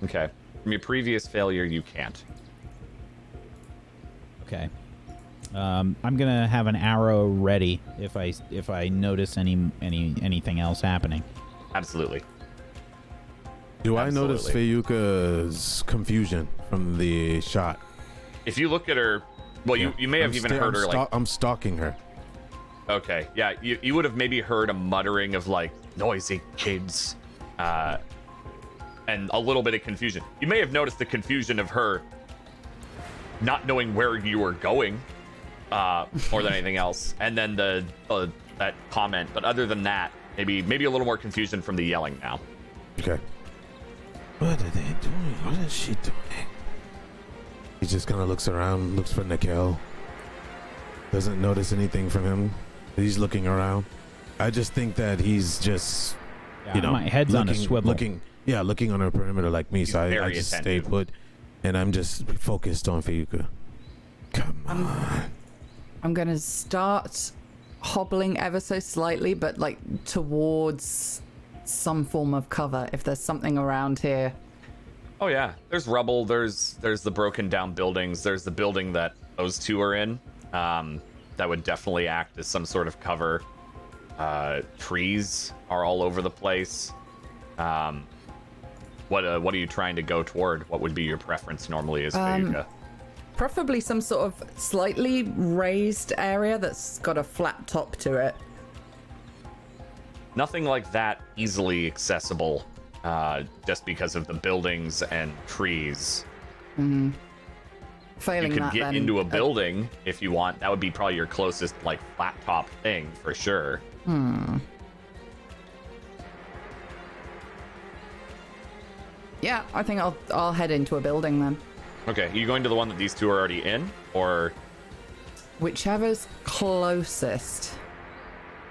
[SPEAKER 1] Okay. From your previous failure, you can't.
[SPEAKER 2] Okay. I'm gonna have an arrow ready if I notice anything else happening.
[SPEAKER 1] Absolutely.
[SPEAKER 4] Do I notice
[SPEAKER 1] Absolutely.
[SPEAKER 4] Fayuka's confusion from the shot?
[SPEAKER 1] If you look at her, well, you may have even heard her like.
[SPEAKER 4] I'm stalking her.
[SPEAKER 1] Okay, yeah, you would have maybe heard a muttering of like noisy kids, and a little bit of confusion. You may have noticed the confusion of her not knowing where you were going, more than anything else, and then that comment. But other than that, maybe a little more confusion from the yelling now.
[SPEAKER 4] Okay.
[SPEAKER 7] What are they doing? What is she doing?
[SPEAKER 4] He just kind of looks around, looks for Nikel. Doesn't notice anything from him. He's looking around. I just think that he's just,
[SPEAKER 2] Yeah, my head's on a swivel.
[SPEAKER 4] Looking on a perimeter like me.
[SPEAKER 1] He's
[SPEAKER 4] So I
[SPEAKER 1] very
[SPEAKER 4] just stay
[SPEAKER 1] attentive.
[SPEAKER 4] put, and I'm just focused on Fayuka. Come on.
[SPEAKER 5] I'm gonna start hobbling ever so slightly, but like towards some form of cover if there's something around here.
[SPEAKER 1] Oh yeah, there's rubble. There's the broken down buildings. There's the building that those two are in. That would definitely act as some sort of cover. Trees are all over the place. What are you trying to go toward? What would be your preference normally as Fayuka?
[SPEAKER 5] Preferably some sort of slightly raised area that's got a flat top to it.
[SPEAKER 1] Nothing like that easily accessible, just because of the buildings and trees.
[SPEAKER 5] Failing
[SPEAKER 1] You could
[SPEAKER 5] that,
[SPEAKER 1] get
[SPEAKER 5] then,
[SPEAKER 1] into a building if you want. That would be probably your closest, like, flat top thing for sure.
[SPEAKER 5] Yeah, I think I'll head into a building then.
[SPEAKER 1] Okay, are you going to the one that these two are already in, or
[SPEAKER 5] Whichever's closest.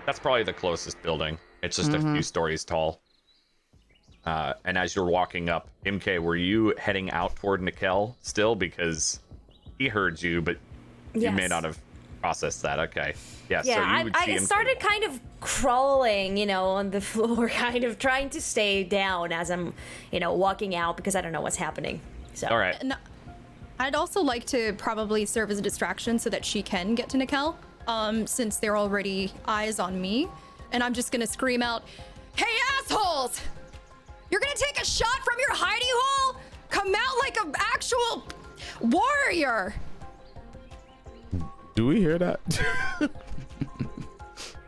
[SPEAKER 1] that's probably the closest building? It's just a few stories tall. And as you're walking up, MK, were you heading out toward Nikel still? Because he heard you, but you may
[SPEAKER 3] Yes.
[SPEAKER 1] not have processed that. Okay. Yeah, so
[SPEAKER 3] Yeah,
[SPEAKER 1] you would see
[SPEAKER 3] I
[SPEAKER 1] MK
[SPEAKER 3] started kind of crawling, on the floor, kind of trying to stay down as I'm, walking out because I don't know what's happening. So.
[SPEAKER 1] All right.
[SPEAKER 6] And I'd also like to probably serve as a distraction so that she can get to Nikel, since they're already eyes on me. And I'm just gonna scream out, "Hey, assholes! You're gonna take a shot from your hidey hole? Come out like an actual warrior!"
[SPEAKER 4] Do we hear that?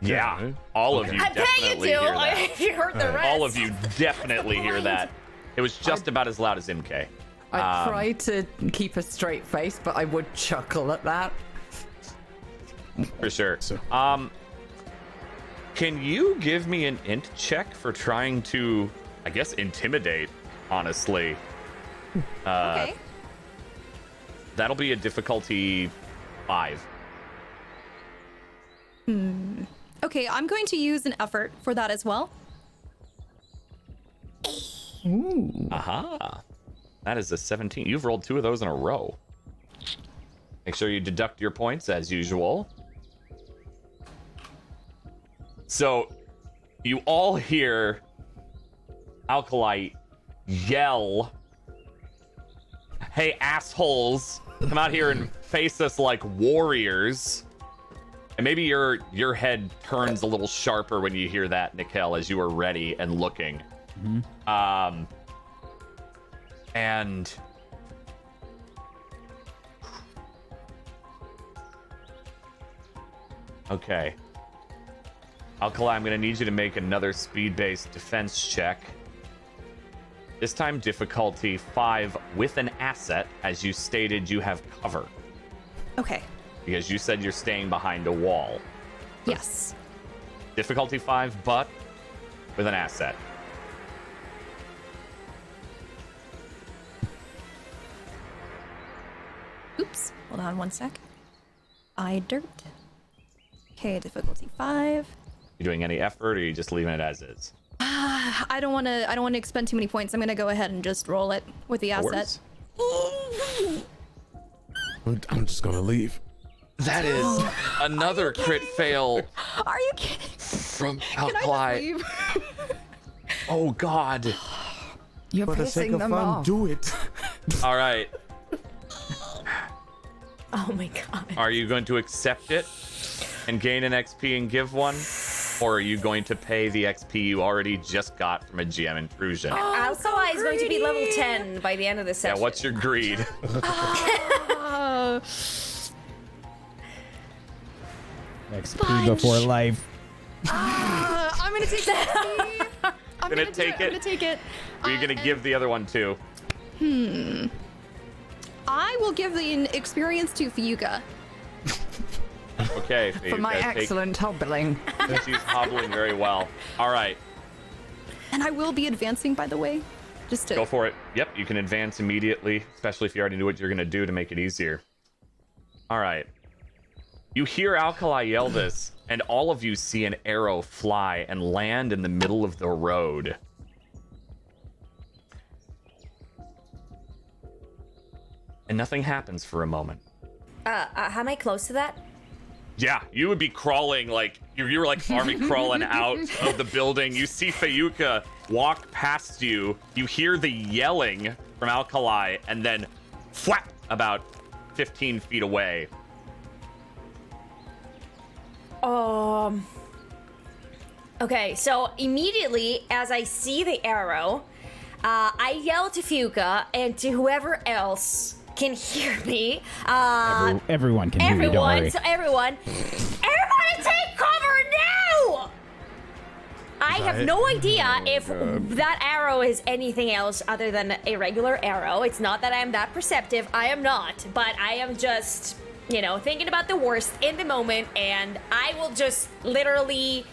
[SPEAKER 1] Yeah, all of you
[SPEAKER 3] I'm paying
[SPEAKER 1] definitely
[SPEAKER 3] you
[SPEAKER 1] hear
[SPEAKER 3] to.
[SPEAKER 1] that.
[SPEAKER 3] If you heard the rest.
[SPEAKER 1] All of you definitely hear that. It was just about as loud as MK.
[SPEAKER 5] I try to keep a straight face, but I would chuckle at that.
[SPEAKER 1] For sure. Can you give me an int check for trying to, I guess, intimidate, honestly?
[SPEAKER 6] Okay.
[SPEAKER 1] That'll be a difficulty 5.
[SPEAKER 6] Okay, I'm going to use an effort for that as well.
[SPEAKER 1] Aha. That is a 17. You've rolled 2 of those in a row. Make sure you deduct your points as usual. So, you all hear Alkali yell, "Hey, assholes, come out here and face us like warriors." And maybe your head turns a little sharper when you hear that, Nikel, as you are ready and looking. And okay. Alkali, I'm going to need you to make another speed-based defense check. This time difficulty 5 with an asset. As you stated, you have cover.
[SPEAKER 6] Okay.
[SPEAKER 1] Because you said you're staying behind a wall.
[SPEAKER 6] Yes.
[SPEAKER 1] Difficulty 5, but with an asset.
[SPEAKER 6] Oops. Hold on one sec. I dirt. Okay, difficulty 5.
[SPEAKER 1] You doing any effort, or are you just leaving it as is?
[SPEAKER 6] I don't want to expend too many points. I'm going to go ahead and just roll it with the asset.
[SPEAKER 4] I'm just gonna leave.
[SPEAKER 1] That is another crit fail
[SPEAKER 6] Are you kidding?
[SPEAKER 1] from
[SPEAKER 6] Can I just
[SPEAKER 1] Alkali.
[SPEAKER 6] leave?
[SPEAKER 1] Oh God.
[SPEAKER 5] You're
[SPEAKER 4] For the sake
[SPEAKER 5] pissing
[SPEAKER 4] of
[SPEAKER 5] them
[SPEAKER 4] fun,
[SPEAKER 5] off.
[SPEAKER 4] do it.
[SPEAKER 1] All right.
[SPEAKER 3] Oh my god.
[SPEAKER 1] Are you going to accept it and gain an XP and give one? Or are you going to pay the XP you already just got from a GM intrusion?
[SPEAKER 3] Alkali is going to be level 10 by the end of this
[SPEAKER 1] Yeah,
[SPEAKER 3] session.
[SPEAKER 1] what's your greed?
[SPEAKER 2] XP before life.
[SPEAKER 6] I'm going to take it. I'm
[SPEAKER 1] Gonna
[SPEAKER 6] gonna
[SPEAKER 1] take
[SPEAKER 6] I'm
[SPEAKER 1] it?
[SPEAKER 6] going to take it.
[SPEAKER 1] Are you going to give the other one too?
[SPEAKER 6] I will give the experience to Fayuka.
[SPEAKER 1] Okay.
[SPEAKER 5] For my excellent hobbling.
[SPEAKER 1] She's hobbling very well. All right.
[SPEAKER 6] And I will be advancing, by the way. Just to...
[SPEAKER 1] Go for it. Yep, you can advance immediately, especially if you already knew what you're going to do to make it easier. All right. You hear Alkali yell this, and all of you see an arrow fly and land in the middle of the road. And nothing happens for a moment.
[SPEAKER 3] How am I close to that?
[SPEAKER 1] Yeah, you would be crawling like you're like army crawling out of the building. You see Fayuka walk past you. You hear the yelling from Alkali, and then whap about 15 feet away.
[SPEAKER 3] Okay, so immediately as I see the arrow, I yell to Fuka and to whoever else can hear me.
[SPEAKER 2] Everyone can hear you, don't worry.
[SPEAKER 3] Everyone take cover now! I have no idea if that arrow is anything else other than a regular arrow. It's not that I am that perceptive. I am not, but I am just, thinking about the worst in the moment, and I will just literally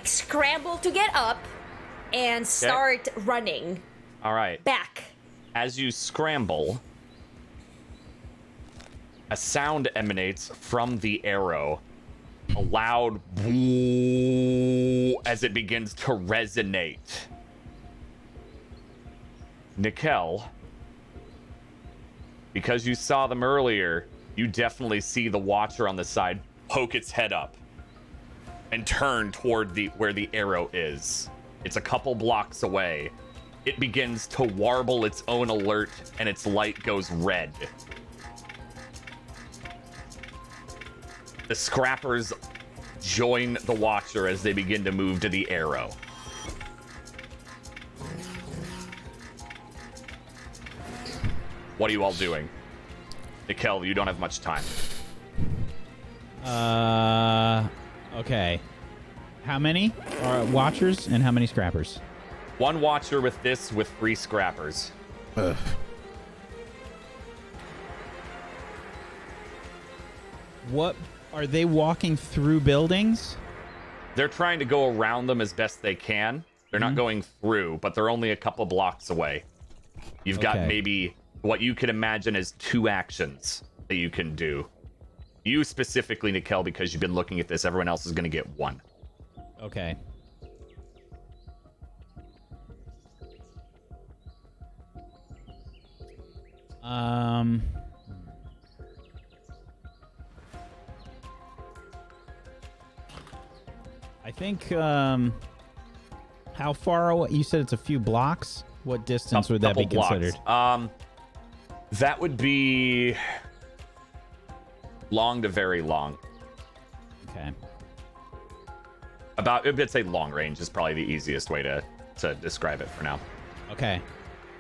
[SPEAKER 3] scramble to get up and start running.
[SPEAKER 1] All right.
[SPEAKER 3] Back.
[SPEAKER 1] As you scramble, a sound emanates from the arrow. A loud boo as it begins to resonate. Nikel, because you saw them earlier, you definitely see the Watcher on the side poke its head up and turn toward where the arrow is. It's a couple blocks away. It begins to warble its own alert, and its light goes red. The Scrappers join the Watcher as they begin to move to the arrow. What are you all doing? Nikel, you don't have much time.
[SPEAKER 2] Okay. How many are Watchers and how many Scrappers?
[SPEAKER 1] One Watcher with 3 Scrappers.
[SPEAKER 4] Ugh.
[SPEAKER 2] What are they walking through buildings?
[SPEAKER 1] They're trying to go around them as best they can. They're not going through, but they're only a couple blocks away. You've got maybe what you could imagine as 2 actions that you can do. You specifically, Nikel, because you've been looking at this. Everyone else is going to get 1.
[SPEAKER 2] Okay. I think, how far away? You said it's a few blocks? What distance would that be considered?
[SPEAKER 1] That would be long to very long.
[SPEAKER 2] Okay.
[SPEAKER 1] I'd say long range is probably the easiest way to describe it for now.
[SPEAKER 2] Okay.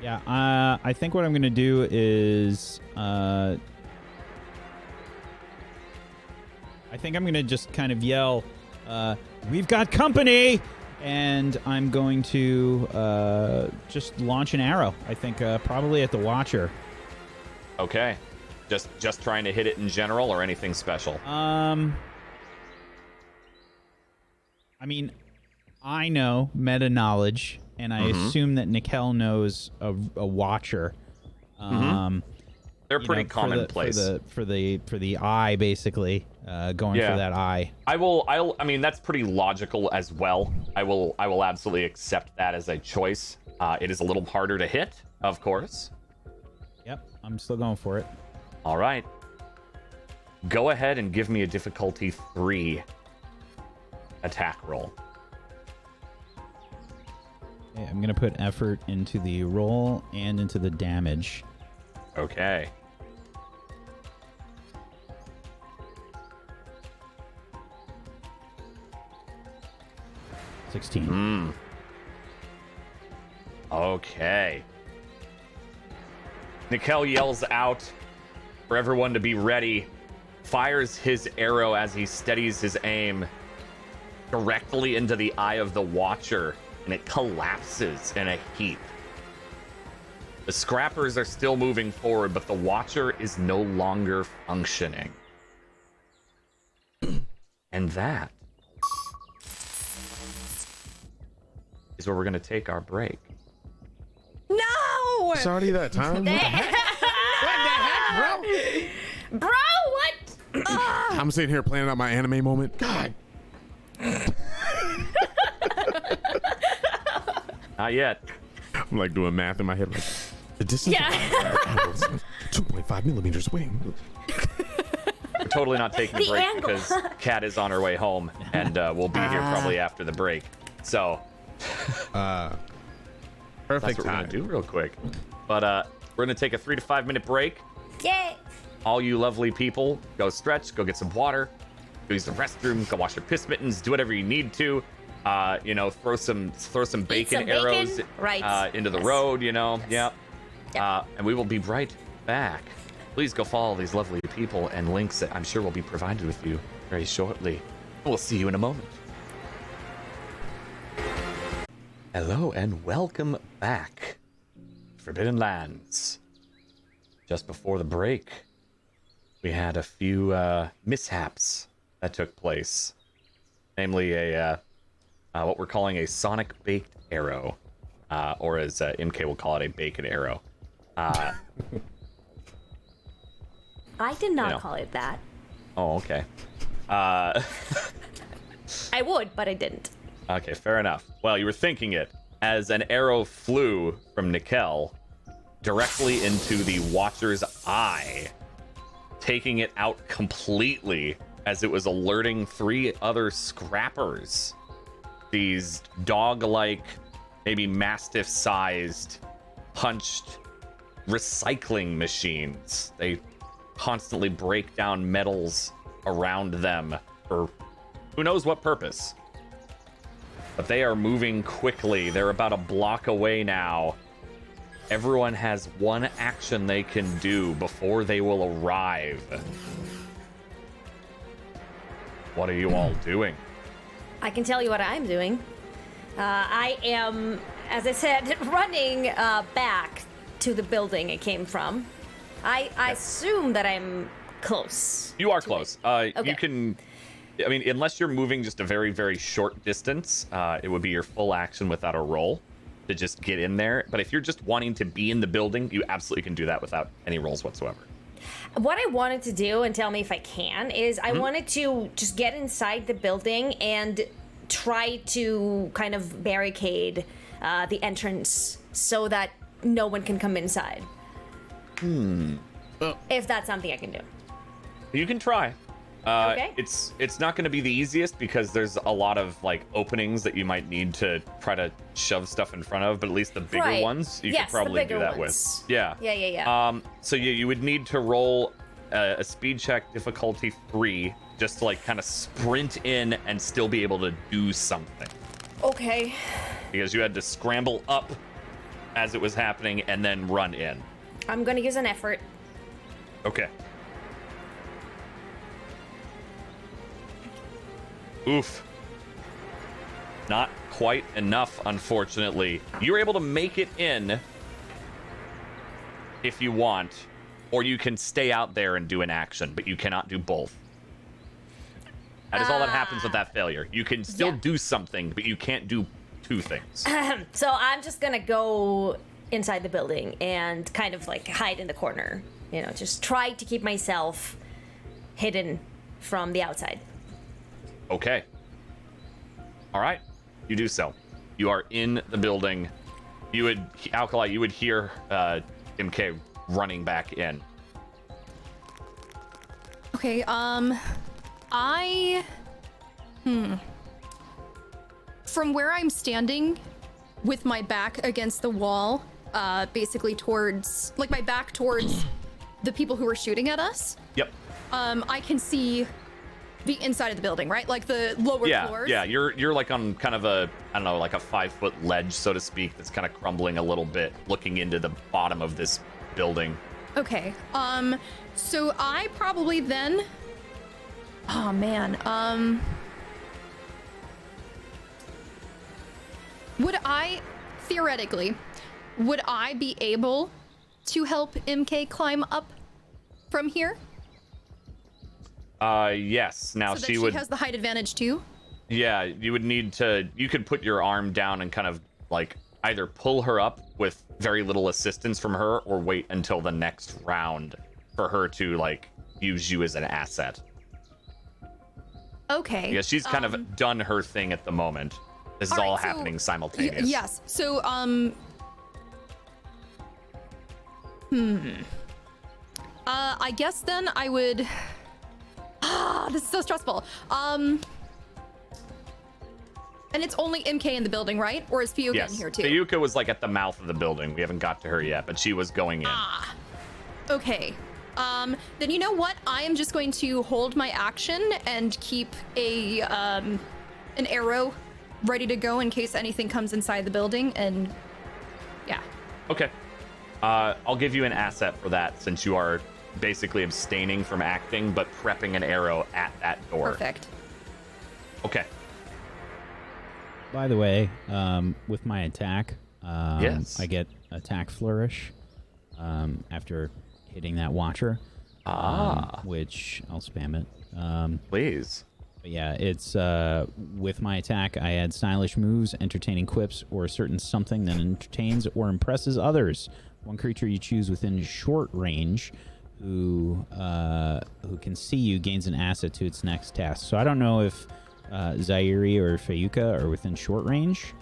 [SPEAKER 2] Yeah, I think what I'm going to do is... I think I'm going to just kind of yell, we've got company! And I'm going to just launch an arrow. I think probably at the Watcher.
[SPEAKER 1] Okay. Just trying to hit it in general or anything special?
[SPEAKER 2] I mean, I know meta knowledge, and I assume that Nikel knows a Watcher.
[SPEAKER 1] They're pretty commonplace.
[SPEAKER 2] For the eye, basically, going for that eye.
[SPEAKER 1] I mean, that's pretty logical as well. I will absolutely accept that as a choice. It is a little harder to hit, of course.
[SPEAKER 2] Yep, I'm still going for it.
[SPEAKER 1] All right. Go ahead and give me a difficulty 3 attack roll.
[SPEAKER 2] Okay, I'm going to put effort into the roll and into the damage.
[SPEAKER 1] Okay.
[SPEAKER 2] $16.
[SPEAKER 1] Okay. Nikel yells out for everyone to be ready, fires his arrow as he steadies his aim directly into the eye of the Watcher, and it collapses in a heap. The Scrappers are still moving forward, but the Watcher is no longer functioning. And that is where we're going to take our break.
[SPEAKER 3] No!
[SPEAKER 4] It's already that time. What the heck? What the heck, bro?
[SPEAKER 3] Bro, what?
[SPEAKER 4] I'm sitting here planning out my anime moment. God.
[SPEAKER 1] Not yet.
[SPEAKER 4] I'm like doing math in my head. Like, the distance.
[SPEAKER 3] Yeah.
[SPEAKER 4] 2.5 millimeters away.
[SPEAKER 1] totally not taking a
[SPEAKER 3] The
[SPEAKER 1] break
[SPEAKER 3] angle.
[SPEAKER 1] because Kat is on her way home, and we'll be here probably after the break. So
[SPEAKER 4] Perfect
[SPEAKER 1] that's what we're
[SPEAKER 4] time.
[SPEAKER 1] gonna do real quick. But we're gonna take a 3 to 5 minute break.
[SPEAKER 3] Yay!
[SPEAKER 1] All you lovely people, go stretch, go get some water, go use the restroom, go wash your piss mittens, do whatever you need to. Throw some bacon
[SPEAKER 3] some
[SPEAKER 1] arrows
[SPEAKER 3] bacon. Right.
[SPEAKER 1] into the
[SPEAKER 3] Yes.
[SPEAKER 1] road. Yep.
[SPEAKER 3] Yep.
[SPEAKER 1] And we will be right back. Please go follow these lovely people and links that I'm sure will be provided with you very shortly. We'll see you in a moment. Hello and welcome back, Forbidden Lands. Just before the break, we had a few mishaps that took place, namely a what we're calling a sonic baked arrow, or as MK will call it, a bacon arrow.
[SPEAKER 3] I did not
[SPEAKER 1] You know.
[SPEAKER 3] call it that.
[SPEAKER 1] Oh, okay.
[SPEAKER 3] I would, but I didn't.
[SPEAKER 1] Okay, fair enough. Well, you were thinking it as an arrow flew from Nickel directly into the Watcher's eye, taking it out completely as it was alerting 3 other scrappers. These dog-like, maybe mastiff-sized, punched recycling machines. They constantly break down metals around them for who knows what purpose. But they are moving quickly. They're about a block away now. Everyone has one action they can do before they will arrive. What are you all doing?
[SPEAKER 3] I can tell you what I'm doing. I am, as I said, running back to the building it came from. I assume that I'm close.
[SPEAKER 1] You are
[SPEAKER 3] to
[SPEAKER 1] close.
[SPEAKER 3] it. Okay.
[SPEAKER 1] You can, I mean, unless you're moving just a very, very short distance, it would be your full action without a roll to just get in there. But if you're just wanting to be in the building, you absolutely can do that without any rolls whatsoever.
[SPEAKER 3] What I wanted to do, and tell me if I can, is I wanted to just get inside the building and try to kind of barricade the entrance so that no one can come inside. If that's something I can do.
[SPEAKER 1] You can try.
[SPEAKER 3] Okay.
[SPEAKER 1] It's not going to be the easiest because there's a lot of like openings that you might need to try to shove stuff in front of, but at least the bigger
[SPEAKER 3] Right.
[SPEAKER 1] ones you
[SPEAKER 3] Yes,
[SPEAKER 1] could probably
[SPEAKER 3] the bigger
[SPEAKER 1] do that
[SPEAKER 3] ones.
[SPEAKER 1] with. Yeah.
[SPEAKER 3] Yeah.
[SPEAKER 1] So you would need to roll a speed check difficulty 3 just to like kind of sprint in and still be able to do something,
[SPEAKER 3] Okay.
[SPEAKER 1] because you had to scramble up as it was happening and then run in.
[SPEAKER 3] I'm gonna use an effort.
[SPEAKER 1] Okay. Oof. Not quite enough, unfortunately. You were able to make it in if you want, or you can stay out there and do an action, but you cannot do both. That is all that happens with that failure. You can still
[SPEAKER 3] Yeah.
[SPEAKER 1] do something, but you can't do 2 things.
[SPEAKER 3] So I'm just gonna go inside the building and kind of like hide in the corner. You know, just try to keep myself hidden from the outside.
[SPEAKER 1] Okay. All right. You do so. You are in the building. You would, Alkali, you would hear MK running back in.
[SPEAKER 6] Okay, From where I'm standing, with my back against the wall, basically towards, like my back towards the people who were shooting at us,
[SPEAKER 1] Yep.
[SPEAKER 6] I can see the inside of the building, right? Like the lower floors?
[SPEAKER 1] Yeah, you're like on kind of a, I don't know, like a 5-foot ledge, so to speak, that's kind of crumbling a little bit, looking into the bottom of this building.
[SPEAKER 6] Okay, so I probably then... Oh, man, would I, theoretically, would I be able to help MK climb up from here?
[SPEAKER 1] Yes. Now
[SPEAKER 6] So that
[SPEAKER 1] she
[SPEAKER 6] she
[SPEAKER 1] would,
[SPEAKER 6] has the height advantage too?
[SPEAKER 1] yeah, you would need to, you could put your arm down and kind of like either pull her up with very little assistance from her or wait until the next round for her to like use you as an asset.
[SPEAKER 6] Okay.
[SPEAKER 1] Yeah, she's kind of done her thing at the moment. This is
[SPEAKER 6] all
[SPEAKER 1] all
[SPEAKER 6] right, so-
[SPEAKER 1] happening simultaneous.
[SPEAKER 6] Yes. So, I guess then I would... God, this is so stressful. And it's only MK in the building, right? Or is Fiuka in here too?
[SPEAKER 1] Fiuka was like at the mouth of the building. We haven't got to her yet, but she was going in.
[SPEAKER 6] Okay. Then you know what? I am just going to hold my action and keep an arrow ready to go in case anything comes inside the building, and yeah.
[SPEAKER 1] Okay. I'll give you an asset for that, since you are basically abstaining from acting, but prepping an arrow at that door.
[SPEAKER 6] Perfect.
[SPEAKER 1] Okay.
[SPEAKER 2] By the way, with my attack,
[SPEAKER 1] yes.
[SPEAKER 2] I get attack flourish after hitting that watcher. Which I'll spam it.
[SPEAKER 1] Please.
[SPEAKER 2] But yeah, it's with my attack, I add stylish moves, entertaining quips, or a certain something that entertains or impresses others. One creature you choose within short range who can see you gains an asset to its next task. So I don't know if Zairi or Fiuka are within short range.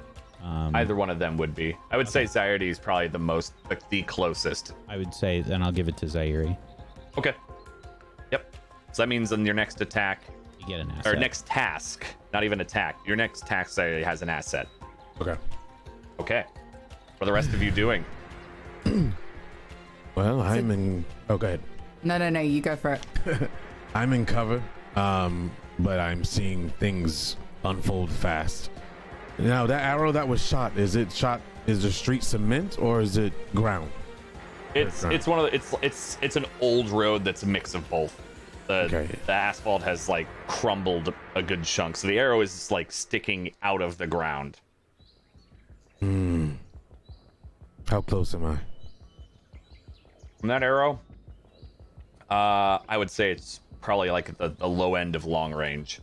[SPEAKER 1] Either one of them would be. I would say Zairi is probably the closest.
[SPEAKER 2] I would say then I'll give it to Zairi.
[SPEAKER 1] Okay. Yep. So that means on your next attack,
[SPEAKER 2] You get an asset.
[SPEAKER 1] or next task, not even attack. Your next task Zairi has an asset.
[SPEAKER 4] Okay.
[SPEAKER 1] Okay. What are the rest of you doing?
[SPEAKER 4] Well, I'm in. Oh, go ahead.
[SPEAKER 5] No, you go for it.
[SPEAKER 4] I'm in cover, but I'm seeing things unfold fast. Now, that arrow that was shot, is the street cement or is it ground?
[SPEAKER 1] It's one of the it's an old road that's a mix of both. The asphalt has like crumbled a good chunk, so the arrow is like sticking out of the ground.
[SPEAKER 4] How close am I?
[SPEAKER 1] From that arrow, I would say it's probably like at the low end of long range.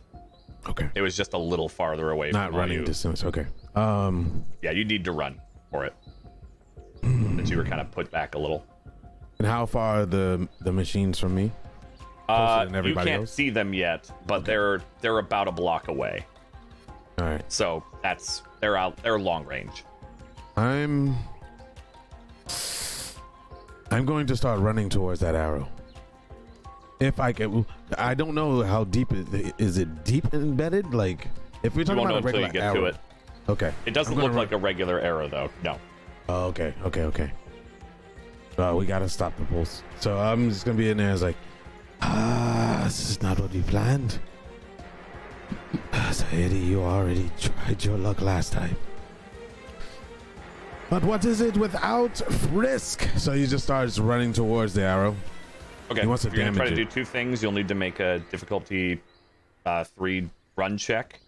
[SPEAKER 4] Okay.
[SPEAKER 1] It was just a little farther away.
[SPEAKER 4] Not
[SPEAKER 1] from
[SPEAKER 4] running
[SPEAKER 1] you.
[SPEAKER 4] distance. Okay.
[SPEAKER 1] Yeah, you need to run for it. Since you were kind of put back a little.
[SPEAKER 4] And how far are the machines from me? Closer than
[SPEAKER 1] You
[SPEAKER 4] everybody
[SPEAKER 1] can't
[SPEAKER 4] else?
[SPEAKER 1] see them yet, but they're about a block away.
[SPEAKER 4] All right.
[SPEAKER 1] So they're long range.
[SPEAKER 4] I'm going to start running towards that arrow. If I can, I don't know how deep is it deep embedded? Like, if we're
[SPEAKER 1] You
[SPEAKER 4] talking
[SPEAKER 1] won't know
[SPEAKER 4] about a
[SPEAKER 1] until you
[SPEAKER 4] regular
[SPEAKER 1] get
[SPEAKER 4] arrow.
[SPEAKER 1] to it.
[SPEAKER 4] Okay.
[SPEAKER 1] It doesn't look like a regular arrow, though. No.
[SPEAKER 4] Oh, okay. We gotta stop the pulse. So I'm just gonna be in there. It's like, this is not what we planned. So Eddie, you already tried your luck last time. But what is it without risk? So he just starts running towards the arrow.
[SPEAKER 1] Okay.
[SPEAKER 4] He wants to
[SPEAKER 1] if you're gonna try
[SPEAKER 4] damage
[SPEAKER 1] to
[SPEAKER 4] it.
[SPEAKER 1] do two things, you'll need to make a difficulty 3 run check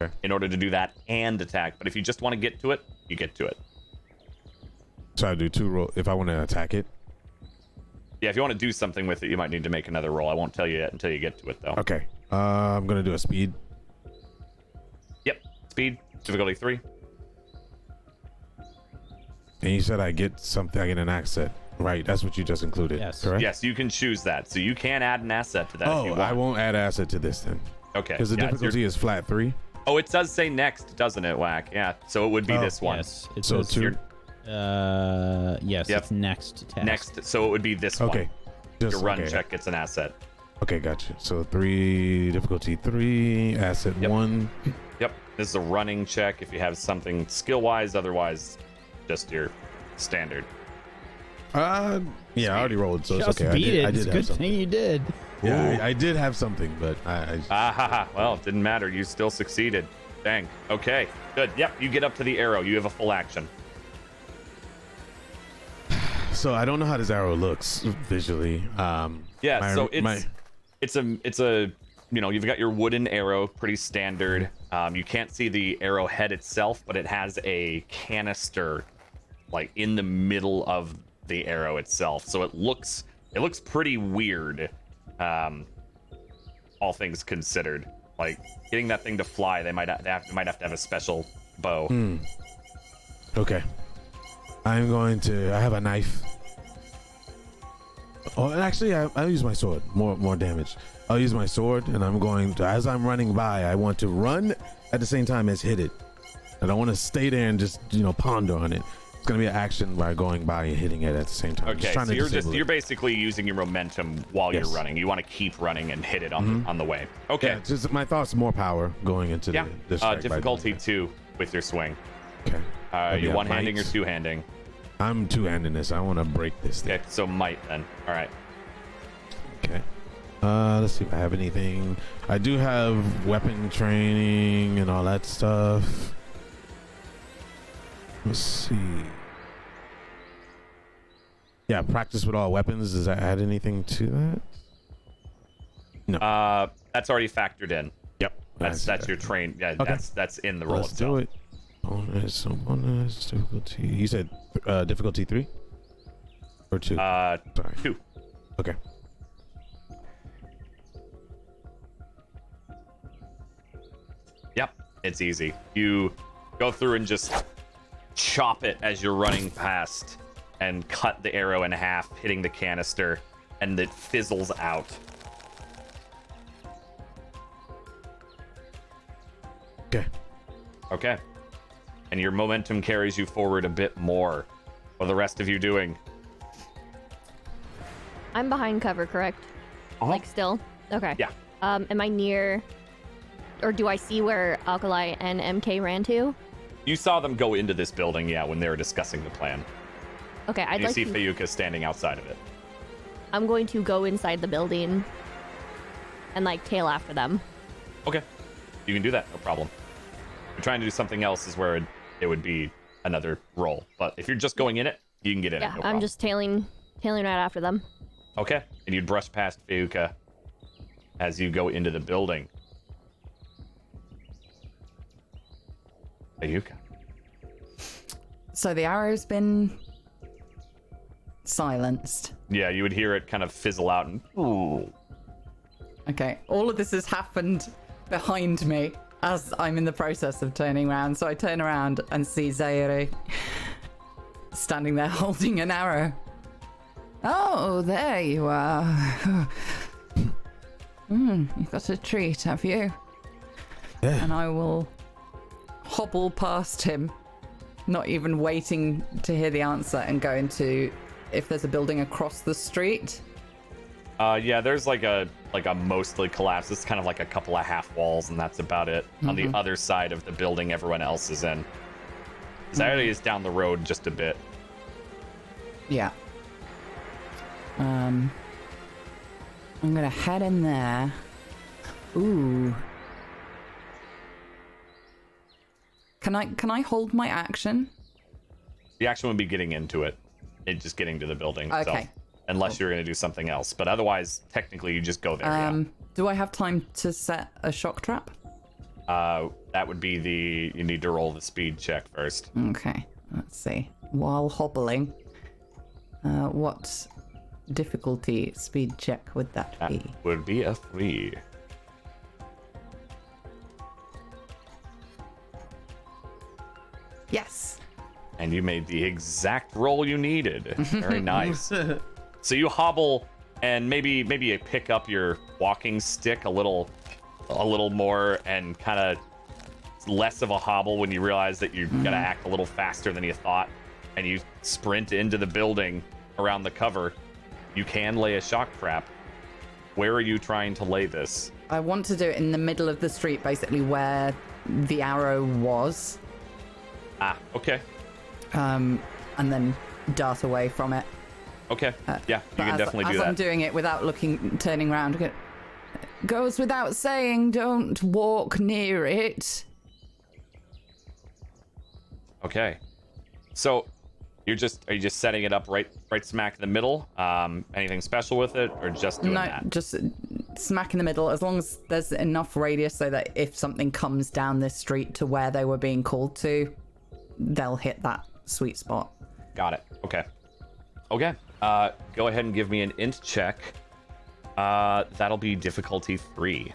[SPEAKER 4] Okay.
[SPEAKER 1] in order to do that and attack. But if you just want to get to it, you get to it.
[SPEAKER 4] So I do 2 roll if I want to attack it.
[SPEAKER 1] Yeah, if you want to do something with it, you might need to make another roll. I won't tell you yet until you get to it, though.
[SPEAKER 4] Okay. I'm gonna do a speed.
[SPEAKER 1] Yep. Speed, difficulty 3.
[SPEAKER 4] And you said I get something. I get an asset. Right. That's what you just included.
[SPEAKER 2] Yes.
[SPEAKER 4] Correct.
[SPEAKER 1] Yes, you can choose that. So you can add an asset to that if you
[SPEAKER 4] Oh,
[SPEAKER 1] want.
[SPEAKER 4] I won't add asset to this then.
[SPEAKER 1] Okay.
[SPEAKER 4] Because the
[SPEAKER 1] yeah, it's
[SPEAKER 4] difficulty is flat 3.
[SPEAKER 1] Oh, it does say next, doesn't it, Whack? Yeah. So it would be this one.
[SPEAKER 2] Yes. It
[SPEAKER 4] So
[SPEAKER 2] says
[SPEAKER 4] 2.
[SPEAKER 2] yes,
[SPEAKER 1] Yep.
[SPEAKER 2] it's next task.
[SPEAKER 1] Next. So it would be this one.
[SPEAKER 4] Okay.
[SPEAKER 1] Your run
[SPEAKER 4] okay.
[SPEAKER 1] check gets an asset.
[SPEAKER 4] Okay, gotcha. So 3 difficulty 3 asset
[SPEAKER 1] Yep.
[SPEAKER 4] 1.
[SPEAKER 1] Yep. This is a running check if you have something skill-wise. Otherwise, just your standard.
[SPEAKER 4] Yeah, I already rolled, so
[SPEAKER 2] Just
[SPEAKER 4] it's okay.
[SPEAKER 2] beat it.
[SPEAKER 4] I
[SPEAKER 2] It's
[SPEAKER 4] did
[SPEAKER 2] a
[SPEAKER 4] have
[SPEAKER 2] good
[SPEAKER 4] something.
[SPEAKER 2] thing you did.
[SPEAKER 4] Yeah, I did have something, but I
[SPEAKER 1] Ah ha ha. Well, it didn't matter. You still succeeded. Dang. Okay. Good. Yep. You get up to the arrow. You have a full action.
[SPEAKER 4] so I don't know how this arrow looks visually.
[SPEAKER 1] Yeah. So it's a you've got your wooden arrow, pretty standard. You can't see the arrowhead itself, but it has a canister like in the middle of the arrow itself. So it looks pretty weird. All things considered, like getting that thing to fly, they might have to have a special bow.
[SPEAKER 4] Okay. I have a knife. Oh, actually, I'll use my sword. More damage. I'll use my sword, and I'm going to, as I'm running by, I want to run at the same time as hit it. I don't want to stay there and just, ponder on it. gonna be an action by going by and hitting it at the same time.
[SPEAKER 1] Okay, so you're basically using your momentum while
[SPEAKER 4] Yes.
[SPEAKER 1] you're running. You want to keep running and hit it on the way. Okay.
[SPEAKER 4] Yeah, just my thoughts, more power going into the strike by
[SPEAKER 1] difficulty
[SPEAKER 4] doing
[SPEAKER 1] 2 with your swing.
[SPEAKER 4] that. Okay.
[SPEAKER 1] You
[SPEAKER 4] Yeah,
[SPEAKER 1] one-handing or
[SPEAKER 4] might.
[SPEAKER 1] two-handing?
[SPEAKER 4] I'm two-handing this. I want to break this thing.
[SPEAKER 1] Okay, so might then. All right.
[SPEAKER 4] Okay. Let's see if I have anything. I do have weapon training and all that stuff. Let's see. Yeah, practice with all weapons. Does that add anything to that? No.
[SPEAKER 1] That's already factored in.
[SPEAKER 4] Yep.
[SPEAKER 1] That's your train. Yeah,
[SPEAKER 4] Okay.
[SPEAKER 1] that's in the roll
[SPEAKER 4] Let's
[SPEAKER 1] itself.
[SPEAKER 4] do it. Bonus difficulty. You said difficulty 3 or 2? Sorry.
[SPEAKER 1] 2.
[SPEAKER 4] Okay.
[SPEAKER 1] Yep, it's easy. You go through and just chop it as you're running past and cut the arrow in half, hitting the canister, and it fizzles out.
[SPEAKER 4] Okay.
[SPEAKER 1] Okay. And your momentum carries you forward a bit more. What are the rest of you doing?
[SPEAKER 8] I'm behind cover, correct? Like still? Okay.
[SPEAKER 1] Yeah.
[SPEAKER 8] Am I near, or do I see where Alkali and MK ran to?
[SPEAKER 1] You saw them go into this building, yeah, when they were discussing the plan.
[SPEAKER 8] Okay, I'd
[SPEAKER 1] And you
[SPEAKER 8] like
[SPEAKER 1] see
[SPEAKER 8] to.
[SPEAKER 1] Fayuka standing outside of it.
[SPEAKER 8] I'm going to go inside the building and like tail after them.
[SPEAKER 1] Okay. You can do that, no problem. If you're trying to do something else is where it would be another roll. But if you're just going in it, you can get in
[SPEAKER 8] Yeah,
[SPEAKER 1] it, no
[SPEAKER 8] I'm
[SPEAKER 1] problem.
[SPEAKER 8] just tailing right after them.
[SPEAKER 1] Okay. And you'd brush past Fayuka as you go into the building. Fayuka.
[SPEAKER 5] So the arrow's been silenced.
[SPEAKER 1] Yeah, you would hear it kind of fizzle out and ooh.
[SPEAKER 5] Okay, all of this has happened behind me as I'm in the process of turning around. So I turn around and see Zaire standing there holding an arrow. Oh, there you are. You've got a treat, have you?
[SPEAKER 7] Yeah.
[SPEAKER 5] And I will hobble past him, not even waiting to hear the answer, and go into if there's a building across the street.
[SPEAKER 1] Yeah, there's like a mostly collapsed. It's kind of like a couple of half walls, and that's about it. On the other side of the building, everyone else is in. Zaire is down the road just a bit.
[SPEAKER 5] Yeah. I'm gonna head in there. Ooh. Can I hold my action?
[SPEAKER 1] The action would be getting into it. Just getting to the building itself.
[SPEAKER 5] Okay.
[SPEAKER 1] Unless you're going to do something else. But otherwise, technically, you just go there. Yeah.
[SPEAKER 5] Do I have time to set a shock trap?
[SPEAKER 1] That would be you need to roll the speed check first.
[SPEAKER 5] Okay, let's see. While hobbling, what difficulty speed check would that
[SPEAKER 1] That
[SPEAKER 5] be?
[SPEAKER 1] would be a 3.
[SPEAKER 5] Yes.
[SPEAKER 1] And you made the exact roll you needed. Very nice. So you hobble and maybe you pick up your walking stick a little more and kind of less of a hobble when you realize that you gotta act a little faster than you thought, and you sprint into the building around the cover. You can lay a shock trap. Where are you trying to lay this?
[SPEAKER 5] I want to do it in the middle of the street, basically where the arrow was,
[SPEAKER 1] Okay.
[SPEAKER 5] and then dart away from it.
[SPEAKER 1] Okay. Yeah, you
[SPEAKER 5] But
[SPEAKER 1] can definitely do
[SPEAKER 5] as
[SPEAKER 1] that.
[SPEAKER 5] I'm doing it without turning around. Goes without saying, don't walk near it.
[SPEAKER 1] Okay. So are you just setting it up right smack in the middle? Anything special with it, or just doing
[SPEAKER 5] No,
[SPEAKER 1] that?
[SPEAKER 5] just smack in the middle, as long as there's enough radius so that if something comes down this street to where they were being called to, they'll hit that sweet spot.
[SPEAKER 1] Got it. Okay. Okay. Go ahead and give me an int check. That'll be difficulty 3.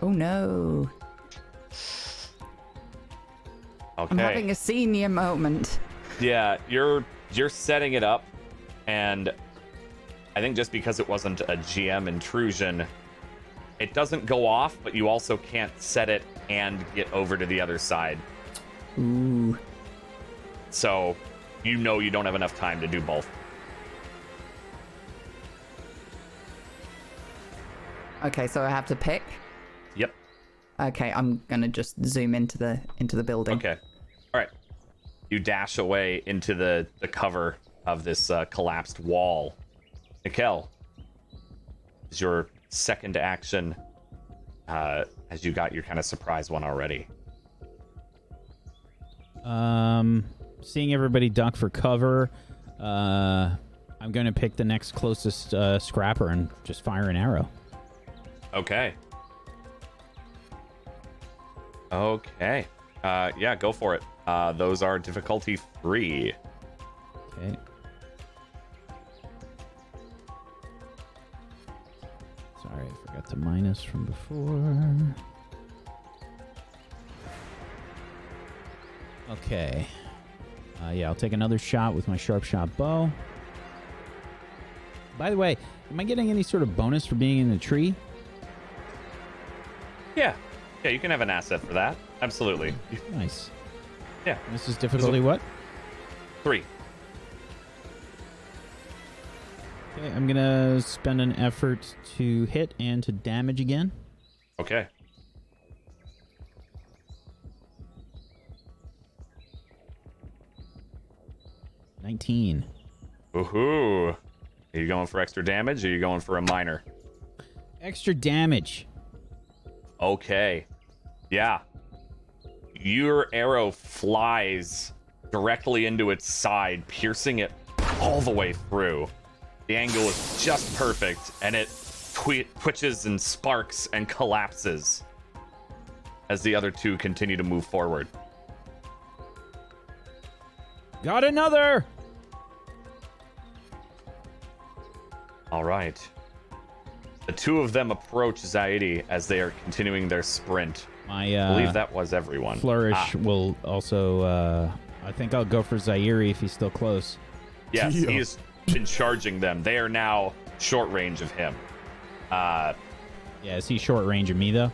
[SPEAKER 5] Oh no.
[SPEAKER 1] Okay.
[SPEAKER 5] I'm having a senior moment.
[SPEAKER 1] Yeah, you're setting it up, and I think just because it wasn't a GM intrusion, it doesn't go off, but you also can't set it and get over to the other side.
[SPEAKER 5] Ooh.
[SPEAKER 1] So, you know you don't have enough time to do both.
[SPEAKER 5] Okay, so I have to pick.
[SPEAKER 1] Yep.
[SPEAKER 5] Okay, I'm gonna just zoom into the building.
[SPEAKER 1] Okay. All right. You dash away into the cover of this collapsed wall. Mikkel, is your second action as you got your kind of surprise one already?
[SPEAKER 2] Seeing everybody duck for cover, I'm going to pick the next closest scrapper and just fire an arrow.
[SPEAKER 1] Okay. Okay. Yeah, go for it. Those are difficulty 3.
[SPEAKER 2] Okay. Sorry, I forgot the minus from before. Okay. Yeah, I'll take another shot with my sharp shot bow. By the way, am I getting any sort of bonus for being in the tree?
[SPEAKER 1] Yeah. Yeah, you can have an asset for that. Absolutely.
[SPEAKER 2] Nice.
[SPEAKER 1] Yeah.
[SPEAKER 2] This is difficulty what?
[SPEAKER 1] 3.
[SPEAKER 2] Okay, I'm gonna spend an effort to hit and to damage again.
[SPEAKER 1] Okay.
[SPEAKER 2] $19.
[SPEAKER 1] Woohoo. Are you going for extra damage or are you going for a minor?
[SPEAKER 2] Extra damage.
[SPEAKER 1] Okay. Yeah. Your arrow flies directly into its side, piercing it all the way through. The angle is just perfect, and it twitches and sparks and collapses as the other two continue to move forward.
[SPEAKER 2] Got another!
[SPEAKER 1] All right. The two of them approach Zaidi as they are continuing their sprint.
[SPEAKER 2] My
[SPEAKER 1] I believe that was everyone.
[SPEAKER 2] flourish will also, I think I'll go for Zairi if he's still close.
[SPEAKER 1] Yes, he has been charging them. They are now short range of him.
[SPEAKER 2] Yeah, is he short range of me, though?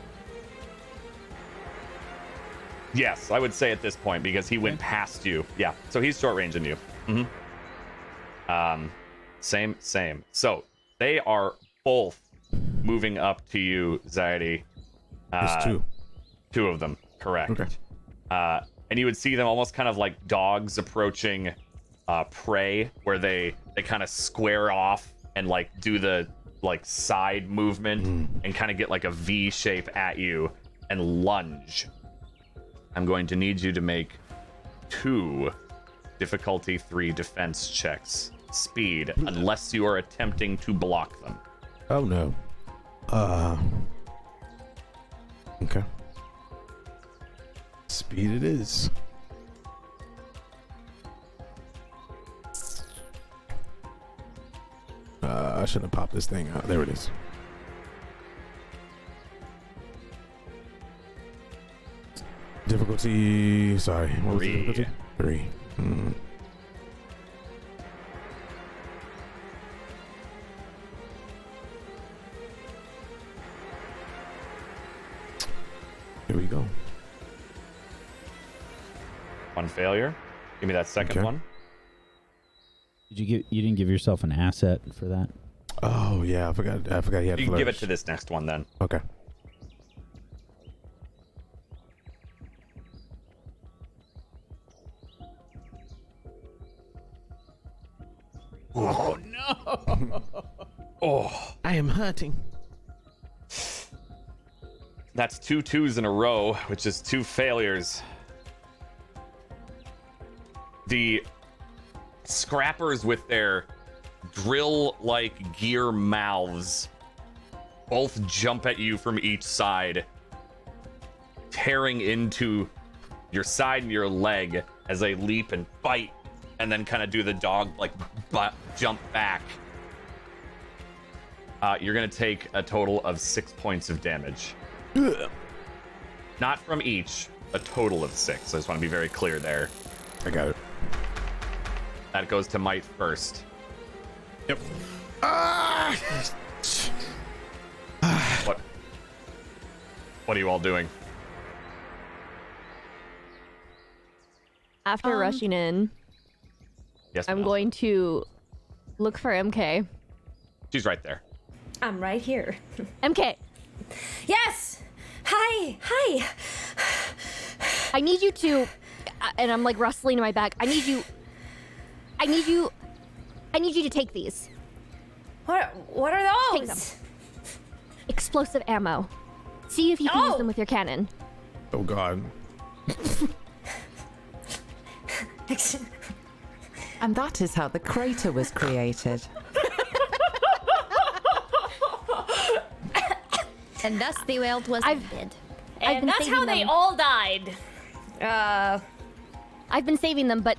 [SPEAKER 1] Yes, I would say at this point because he went past you. Yeah, so he's short range in you. Mm-hmm. Same. So they are both moving up to you, Zaidi.
[SPEAKER 4] There's 2.
[SPEAKER 1] 2 of them, correct.
[SPEAKER 4] Okay.
[SPEAKER 1] And you would see them almost kind of like dogs approaching prey, where they kind of square off and like do the like side movement and kind of get like a V shape at you and lunge. I'm going to need you to make 2 difficulty 3 defense checks. Speed, unless you are attempting to block them.
[SPEAKER 4] Oh no. Okay. Speed it is. I shouldn't have popped this thing out. There it is. Difficulty. Sorry. What was the
[SPEAKER 1] 3.
[SPEAKER 4] difficulty? 3. Here we go.
[SPEAKER 1] 1 failure. Give me that second
[SPEAKER 4] Okay.
[SPEAKER 1] one.
[SPEAKER 2] You didn't give yourself an asset for that?
[SPEAKER 4] Oh yeah, I forgot he had
[SPEAKER 1] You can give it
[SPEAKER 4] flourish.
[SPEAKER 1] to this next one then.
[SPEAKER 4] Okay.
[SPEAKER 2] Oh no!
[SPEAKER 1] Oh,
[SPEAKER 7] I am hurting.
[SPEAKER 1] that's 2 2s in a row, which is 2 failures. The scrappers with their drill-like gear mouths both jump at you from each side, tearing into your side and your leg as they leap and bite, and then kind of do the dog like jump back. You're gonna take a total of 6 points of damage. Not from each, a total of 6. I just want to be very clear there.
[SPEAKER 4] I got it.
[SPEAKER 1] That goes to Might first.
[SPEAKER 4] Yep.
[SPEAKER 1] What? What are you all doing?
[SPEAKER 8] After rushing in,
[SPEAKER 1] Yes,
[SPEAKER 8] I'm
[SPEAKER 1] ma'am.
[SPEAKER 8] going to look for MK.
[SPEAKER 1] She's right there.
[SPEAKER 3] I'm right here.
[SPEAKER 8] MK,
[SPEAKER 3] Yes! Hi! Hi!
[SPEAKER 8] I need you to, and I'm like rustling in my bag. I need you to take these.
[SPEAKER 3] What are
[SPEAKER 8] Take
[SPEAKER 3] those?
[SPEAKER 8] them. Explosive ammo. See if you can use them with your cannon.
[SPEAKER 4] Oh God.
[SPEAKER 5] And that is how the crater was created.
[SPEAKER 6] And thus the world was ended.
[SPEAKER 8] I've
[SPEAKER 3] And
[SPEAKER 8] been
[SPEAKER 3] that's
[SPEAKER 8] saving
[SPEAKER 3] how they
[SPEAKER 8] them.
[SPEAKER 3] all died.
[SPEAKER 8] I've been saving them, but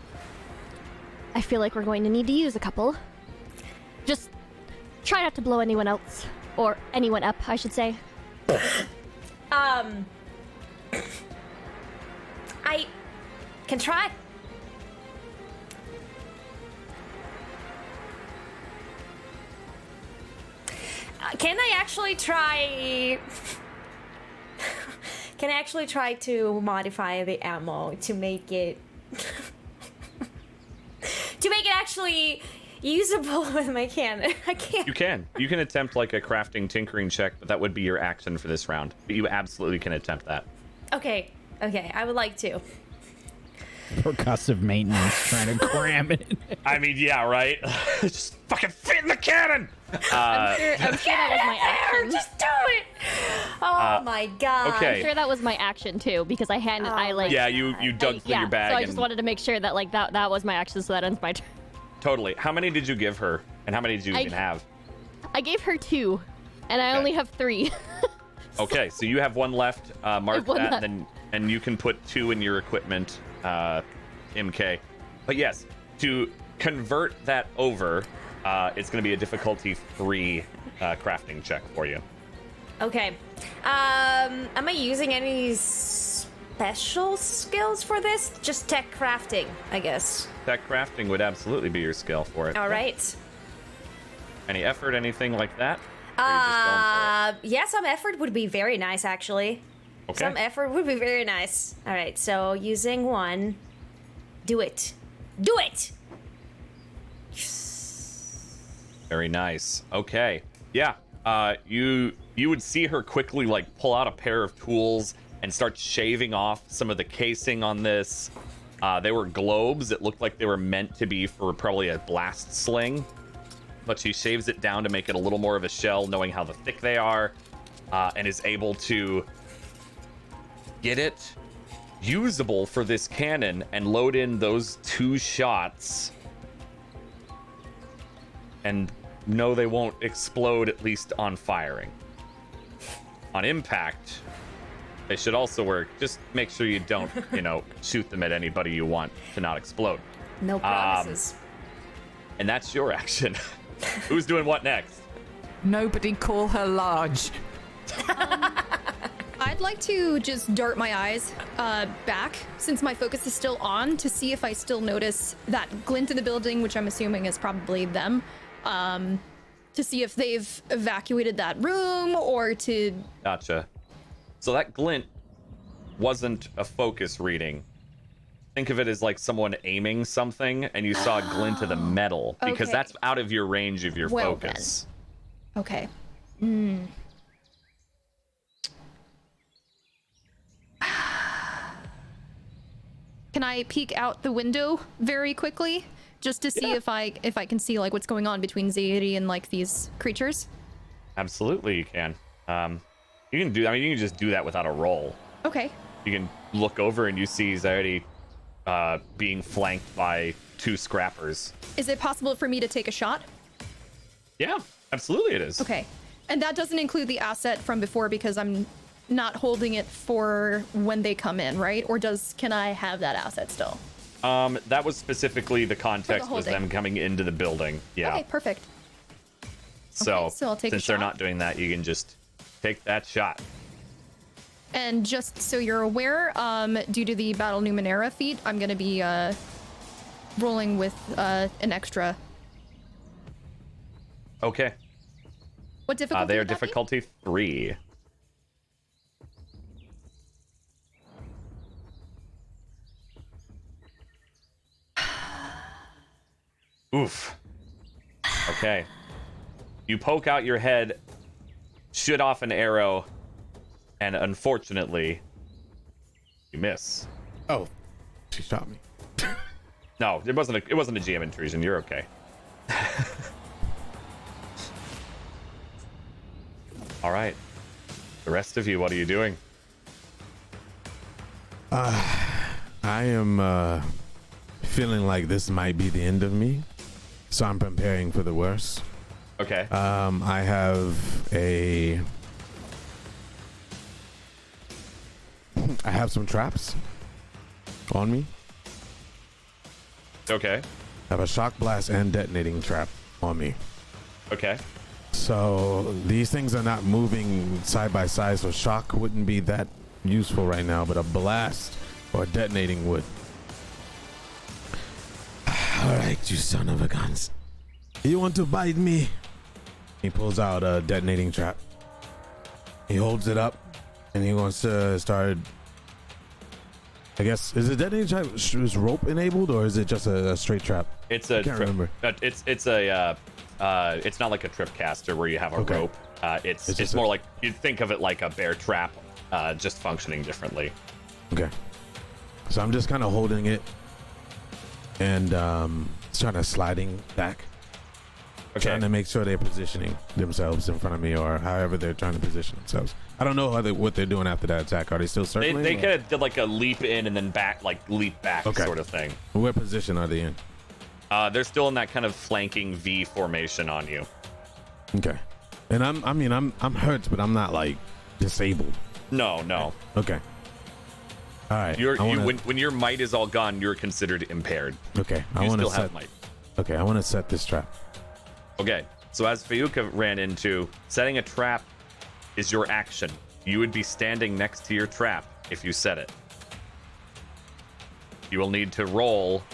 [SPEAKER 8] I feel like we're going to need to use a couple. Just try not to blow anyone else. Or anyone up, I should say.
[SPEAKER 3] I can try. Can I actually try? Can I actually try to modify the ammo to make it actually usable with my cannon? I can't.
[SPEAKER 1] You can. You can attempt like a crafting tinkering check, but that would be your action for this round. But you absolutely can attempt that.
[SPEAKER 3] Okay, I would like to.
[SPEAKER 2] Percussive maintenance trying to cram it in.
[SPEAKER 1] I mean, yeah, right? Just fucking fit in the cannon!
[SPEAKER 8] I'm sure that was my action.
[SPEAKER 3] Just do it! Oh my god.
[SPEAKER 1] okay.
[SPEAKER 8] I'm sure that was my action too, because I
[SPEAKER 1] Yeah, you dug through your bag
[SPEAKER 8] So I
[SPEAKER 1] and
[SPEAKER 8] just wanted to make sure that like that was my action, so that ends my turn.
[SPEAKER 1] totally. How many did you give her? And how many did you even have?
[SPEAKER 8] I gave her 2, and I
[SPEAKER 1] Okay.
[SPEAKER 8] only have 3.
[SPEAKER 1] Okay, so you have one left. Mark
[SPEAKER 8] one
[SPEAKER 1] that,
[SPEAKER 8] left.
[SPEAKER 1] and you can put 2 in your equipment, MK. But yes, to convert that over, it's going to be a difficulty 3 crafting check for you.
[SPEAKER 3] Okay. Am I using any special skills for this? Just tech crafting, I guess.
[SPEAKER 1] Tech crafting would absolutely be your skill for it.
[SPEAKER 3] All right.
[SPEAKER 1] Any effort, anything like that? Or are you just going for
[SPEAKER 3] Yeah, some effort would be very nice, actually.
[SPEAKER 1] it? Okay.
[SPEAKER 3] Some effort would be very nice. All right, so using 1. Do it. Do it!
[SPEAKER 1] Very nice. Okay. Yeah. You would see her quickly like pull out a pair of tools and start shaving off some of the casing on this. They were globes. It looked like they were meant to be for probably a blast sling, but she shaves it down to make it a little more of a shell, knowing how thick they are, and is able to get it usable for this cannon and load in those 2 shots. And no, they won't explode, at least on firing. On impact, they should also work. Just make sure you don't, shoot them at anybody you want to not explode.
[SPEAKER 3] No promises.
[SPEAKER 1] And that's your action. Who's doing what next?
[SPEAKER 5] Nobody call her large.
[SPEAKER 6] I'd like to just dart my eyes back, since my focus is still on, to see if I still notice that glint in the building, which I'm assuming is probably them. To see if they've evacuated that room or to...
[SPEAKER 1] Gotcha. So that glint wasn't a focus reading. Think of it as like someone aiming something and you saw a glint of the metal, because
[SPEAKER 6] Okay.
[SPEAKER 1] that's out of your range of your
[SPEAKER 6] Well,
[SPEAKER 1] focus.
[SPEAKER 6] Okay. Can I peek out the window very quickly, just to see if I can see like what's going on between Zairi and like these creatures?
[SPEAKER 1] Absolutely, you can. You can do. I mean, you can just do that without a roll.
[SPEAKER 6] Okay.
[SPEAKER 1] You can look over and you see Zairi being flanked by 2 scrappers.
[SPEAKER 6] Is it possible for me to take a shot?
[SPEAKER 1] Yeah, absolutely, it is.
[SPEAKER 6] Okay. And that doesn't include the asset from before because I'm not holding it for when they come in, right? Or can I have that asset still?
[SPEAKER 1] That was specifically the context was
[SPEAKER 6] holding.
[SPEAKER 1] them coming into the building. Yeah.
[SPEAKER 6] Okay, perfect.
[SPEAKER 1] So,
[SPEAKER 6] Okay, so I'll take a
[SPEAKER 1] since they're
[SPEAKER 6] shot.
[SPEAKER 1] not doing that, you can just take that shot.
[SPEAKER 6] And just so you're aware, due to the Battle Numenera feat, I'm going to be rolling with an extra
[SPEAKER 1] Okay.
[SPEAKER 6] What difficulty?
[SPEAKER 1] They are
[SPEAKER 6] would that be?
[SPEAKER 1] difficulty 3. Oof. Okay. You poke out your head, shoot off an arrow, and unfortunately, you miss.
[SPEAKER 4] Oh, she shot me.
[SPEAKER 1] No, it wasn't a GM intrusion. You're okay. All right. The rest of you, what are you doing?
[SPEAKER 4] I am feeling like this might be the end of me, so I'm preparing for the worst.
[SPEAKER 1] Okay.
[SPEAKER 4] I have some traps on me.
[SPEAKER 1] Okay.
[SPEAKER 4] I have a shock blast and detonating trap on me.
[SPEAKER 1] Okay.
[SPEAKER 4] So these things are not moving side by side, so shock wouldn't be that useful right now, but a blast or detonating would. All right, you son of a guns. You want to bite me? He pulls out a detonating trap. He holds it up, and he wants to start. I guess, is the detonating trap is rope enabled, or is it just a straight trap?
[SPEAKER 1] It's a
[SPEAKER 4] I can't remember.
[SPEAKER 1] It's not like a trip caster where you have a
[SPEAKER 4] Okay.
[SPEAKER 1] rope. It's
[SPEAKER 4] just
[SPEAKER 1] more like you'd think of it like a bear trap, just functioning differently.
[SPEAKER 4] Okay. So I'm just kind of holding it and trying to sliding back.
[SPEAKER 1] Okay.
[SPEAKER 4] Trying to make sure they're positioning themselves in front of me, or however they're trying to position themselves. I don't know what they're doing after that attack. Are they still circling?
[SPEAKER 1] They kind of did like a leap in and then back, like leap back
[SPEAKER 4] Okay.
[SPEAKER 1] sort of thing.
[SPEAKER 4] What position are they in?
[SPEAKER 1] They're still in that kind of flanking V formation on you.
[SPEAKER 4] Okay. And I'm hurt, but I'm not like disabled.
[SPEAKER 1] No.
[SPEAKER 4] Okay. All right.
[SPEAKER 1] When your might is all gone, you're considered impaired.
[SPEAKER 4] Okay.
[SPEAKER 1] You still have might.
[SPEAKER 4] Okay. I want to set this trap.
[SPEAKER 1] Okay, so as Fayuka ran into, setting a trap is your action. You would be standing next to your trap if you set it. You will need to roll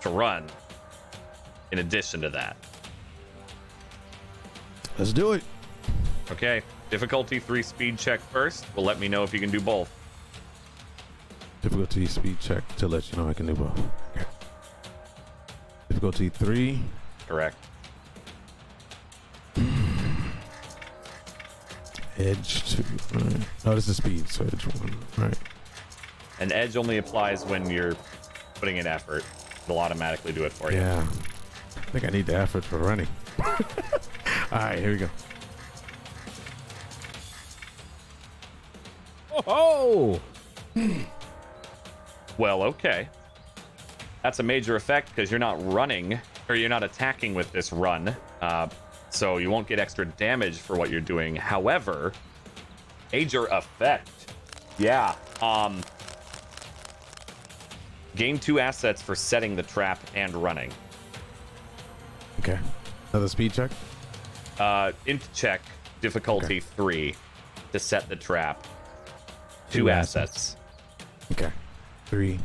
[SPEAKER 1] to run in addition to that.
[SPEAKER 4] Let's do it.
[SPEAKER 1] Okay, difficulty 3 speed check first. Will let me know if you can do both.
[SPEAKER 4] Difficulty speed check to let you know I can do both. Okay. Difficulty 3.
[SPEAKER 1] Correct.
[SPEAKER 4] Edge 2. Right. Oh, this is speed, so edge 1. Right.
[SPEAKER 1] And edge only applies when you're putting in effort. It'll automatically do it for you.
[SPEAKER 4] Yeah. I think I need the effort for running. All right, here we go.
[SPEAKER 2] Oh!
[SPEAKER 1] Well, okay. That's a major effect because you're not running, or you're not attacking with this run. So you won't get extra damage for what you're doing. However, major effect. Yeah. Gain 2 assets for setting the trap and running.
[SPEAKER 4] Okay. Another speed check?
[SPEAKER 1] Int check, difficulty 3 to set the trap. 2
[SPEAKER 2] 2
[SPEAKER 1] assets.
[SPEAKER 4] Okay. 3.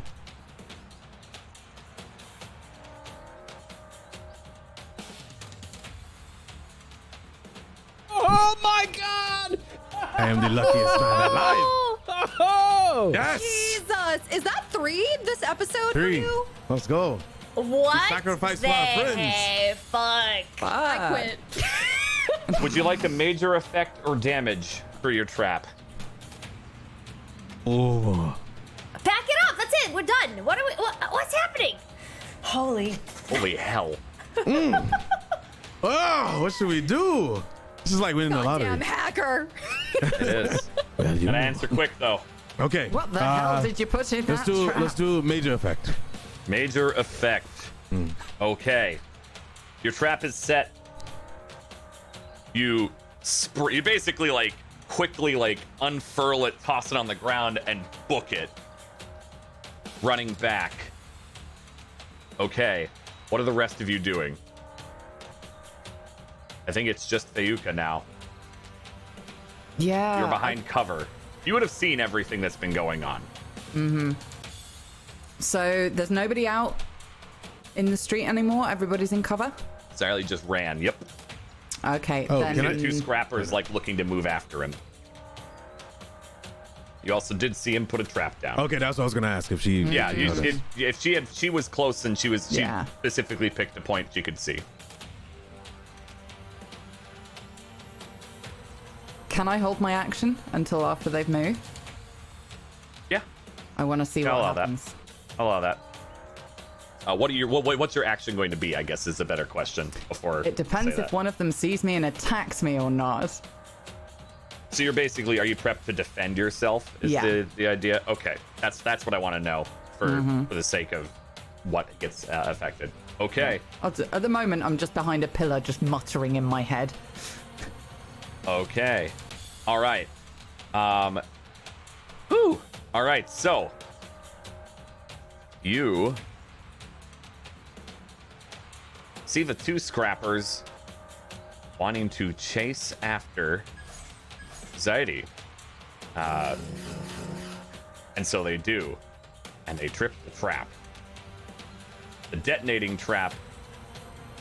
[SPEAKER 2] Oh my god!
[SPEAKER 4] I am the luckiest man alive.
[SPEAKER 2] Oh!
[SPEAKER 4] Yes.
[SPEAKER 6] Jesus, is that 3 this episode
[SPEAKER 4] 3.
[SPEAKER 6] for you?
[SPEAKER 4] Let's go.
[SPEAKER 3] What?
[SPEAKER 4] sacrificed for our friends.
[SPEAKER 3] Fuck.
[SPEAKER 6] I quit.
[SPEAKER 1] Would you like a major effect or damage for your trap?
[SPEAKER 4] Oh.
[SPEAKER 3] Pack it up. That's it. We're done. What's happening? Holy.
[SPEAKER 1] Holy hell.
[SPEAKER 4] Oh, what should we do? This is like winning the lottery.
[SPEAKER 6] Goddamn hacker.
[SPEAKER 1] It is.
[SPEAKER 4] Well, you
[SPEAKER 1] Gotta
[SPEAKER 4] know.
[SPEAKER 1] answer quick, though.
[SPEAKER 4] Okay.
[SPEAKER 5] What the hell did you put in
[SPEAKER 4] Let's
[SPEAKER 5] that
[SPEAKER 4] do
[SPEAKER 5] trap?
[SPEAKER 4] let's do major effect.
[SPEAKER 1] Major effect. Okay. Your trap is set. You basically like quickly like unfurl it, toss it on the ground, and book it. Running back. Okay. What are the rest of you doing? I think it's just Fayuka now.
[SPEAKER 5] Yeah.
[SPEAKER 1] You're behind cover. You would have seen everything that's been going on.
[SPEAKER 5] So there's nobody out in the street anymore. Everybody's in cover.
[SPEAKER 1] Sally just ran. Yep.
[SPEAKER 5] Okay,
[SPEAKER 4] Oh,
[SPEAKER 5] then...
[SPEAKER 4] can
[SPEAKER 1] The two scrappers like looking to move after him. You also did see him put a trap down.
[SPEAKER 4] Okay, that's what I was gonna ask if she.
[SPEAKER 1] Yeah,
[SPEAKER 4] noticed.
[SPEAKER 1] if she was close and she
[SPEAKER 5] Yeah.
[SPEAKER 1] specifically picked a point she could see.
[SPEAKER 5] Can I hold my action until after they've moved?
[SPEAKER 1] Yeah,
[SPEAKER 5] I want to see
[SPEAKER 1] I'll
[SPEAKER 5] what
[SPEAKER 1] allow that.
[SPEAKER 5] happens.
[SPEAKER 1] I'll allow that. What's your action going to be? I guess is a better question. Before
[SPEAKER 5] It depends
[SPEAKER 1] say
[SPEAKER 5] if
[SPEAKER 1] that.
[SPEAKER 5] one of them sees me and attacks me or not.
[SPEAKER 1] So you're basically, are you prepped to defend yourself? Is
[SPEAKER 5] Yeah.
[SPEAKER 1] the idea? Okay, that's what I want to know for the sake of what gets affected. Okay.
[SPEAKER 5] At the moment, I'm just behind a pillar, just muttering in my head.
[SPEAKER 1] Okay. All right. Whew. All right. So you see the two scrappers wanting to chase after Zaidi. And so they do. And they trip the trap. The detonating trap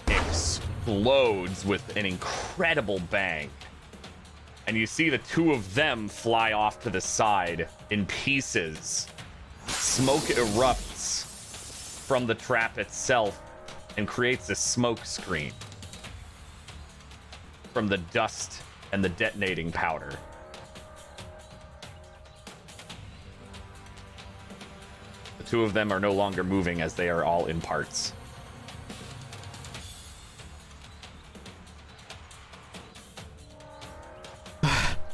[SPEAKER 1] explodes with an incredible bang. And you see the two of them fly off to the side in pieces. Smoke erupts from the trap itself and creates a smoke screen from the dust and the detonating powder. The two of them are no longer moving as they are all in parts.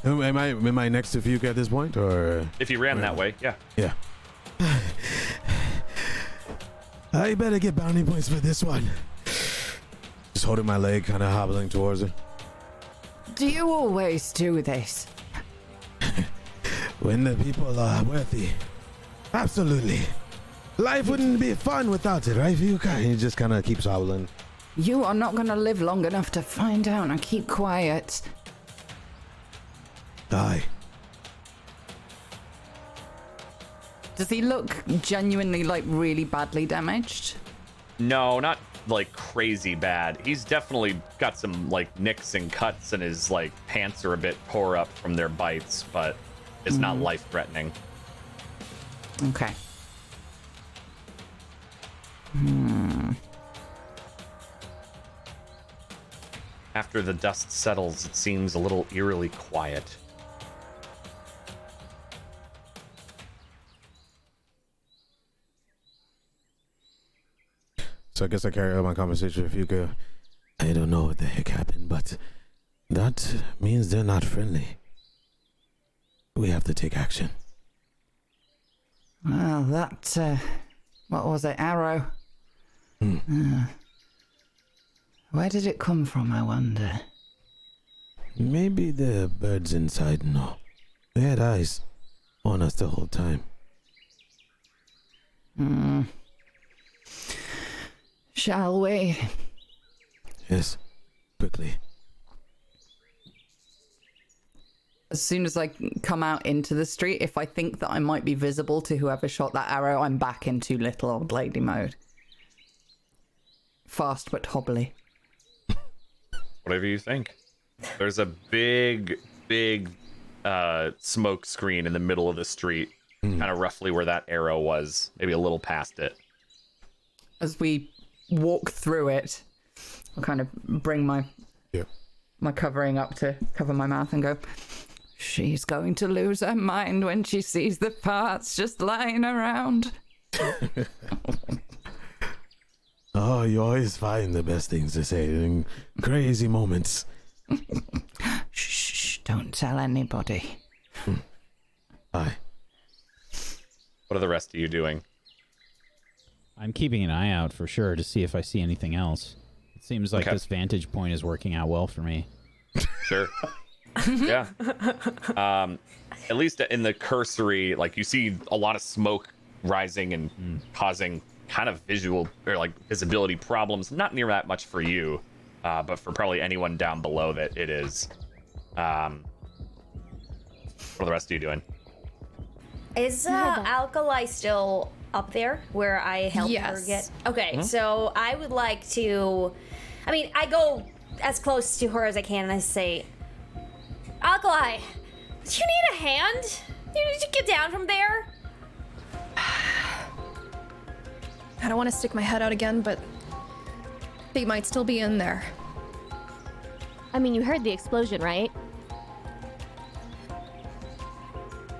[SPEAKER 4] Am I next to Fuka at this point, or?
[SPEAKER 1] If you ran that way, yeah.
[SPEAKER 4] Yeah. I better get bounty points for this one. Just holding my leg, kind of hobbling towards her.
[SPEAKER 5] Do you always do this?
[SPEAKER 7] When the people are worthy. Absolutely. Life wouldn't be fun without it, right, Fuka?
[SPEAKER 4] He just kind of keeps hobbling.
[SPEAKER 5] You are not going to live long enough to find out. Now keep quiet.
[SPEAKER 7] Die.
[SPEAKER 5] Does he look genuinely, like, really badly damaged?
[SPEAKER 1] No, not like crazy bad. He's definitely got some like nicks and cuts, and his like pants are a bit tore up from their bites, but it's not life threatening.
[SPEAKER 5] Okay.
[SPEAKER 1] After the dust settles, it seems a little eerily quiet.
[SPEAKER 4] So I guess I carry on my conversation with Fuka.
[SPEAKER 7] I don't know what the heck happened, but that means they're not friendly. We have to take action.
[SPEAKER 5] Well, that, what was it, arrow? Where did it come from, I wonder?
[SPEAKER 7] Maybe the birds inside know. They had eyes on us the whole time.
[SPEAKER 5] Shall we?
[SPEAKER 7] Yes, quickly.
[SPEAKER 5] As soon as I come out into the street, if I think that I might be visible to whoever shot that arrow, I'm back into little old lady mode. Fast but hobbly.
[SPEAKER 1] Whatever you think. There's a big smoke screen in the middle of the street, kind of roughly where that arrow was, maybe a little past it.
[SPEAKER 5] As we walk through it, I'll kind of bring my covering up to cover my mouth and go, she's going to lose her mind when she sees the parts just lying around.
[SPEAKER 7] Oh, you always find the best things to say in crazy moments.
[SPEAKER 5] Shh, don't tell anybody.
[SPEAKER 7] Aye.
[SPEAKER 1] What are the rest of you doing?
[SPEAKER 2] I'm keeping an eye out for sure to see if I see anything else. It seems like
[SPEAKER 1] Okay.
[SPEAKER 2] this vantage point is working out well for me.
[SPEAKER 1] Sure. Yeah. At least in the cursory, like you see a lot of smoke rising and causing kind of visual or like visibility problems. Not near that much for you, but for probably anyone down below that it is. What are the rest of you doing?
[SPEAKER 3] Is Alkali still up there where I helped her
[SPEAKER 6] Yes.
[SPEAKER 3] get? Okay, so I would like to. I mean, I go as close to her as I can, and I say, Alkali, do you need a hand? Did you get down from there?
[SPEAKER 6] I don't want to stick my head out again, but they might still be in there.
[SPEAKER 8] I mean, you heard the explosion, right?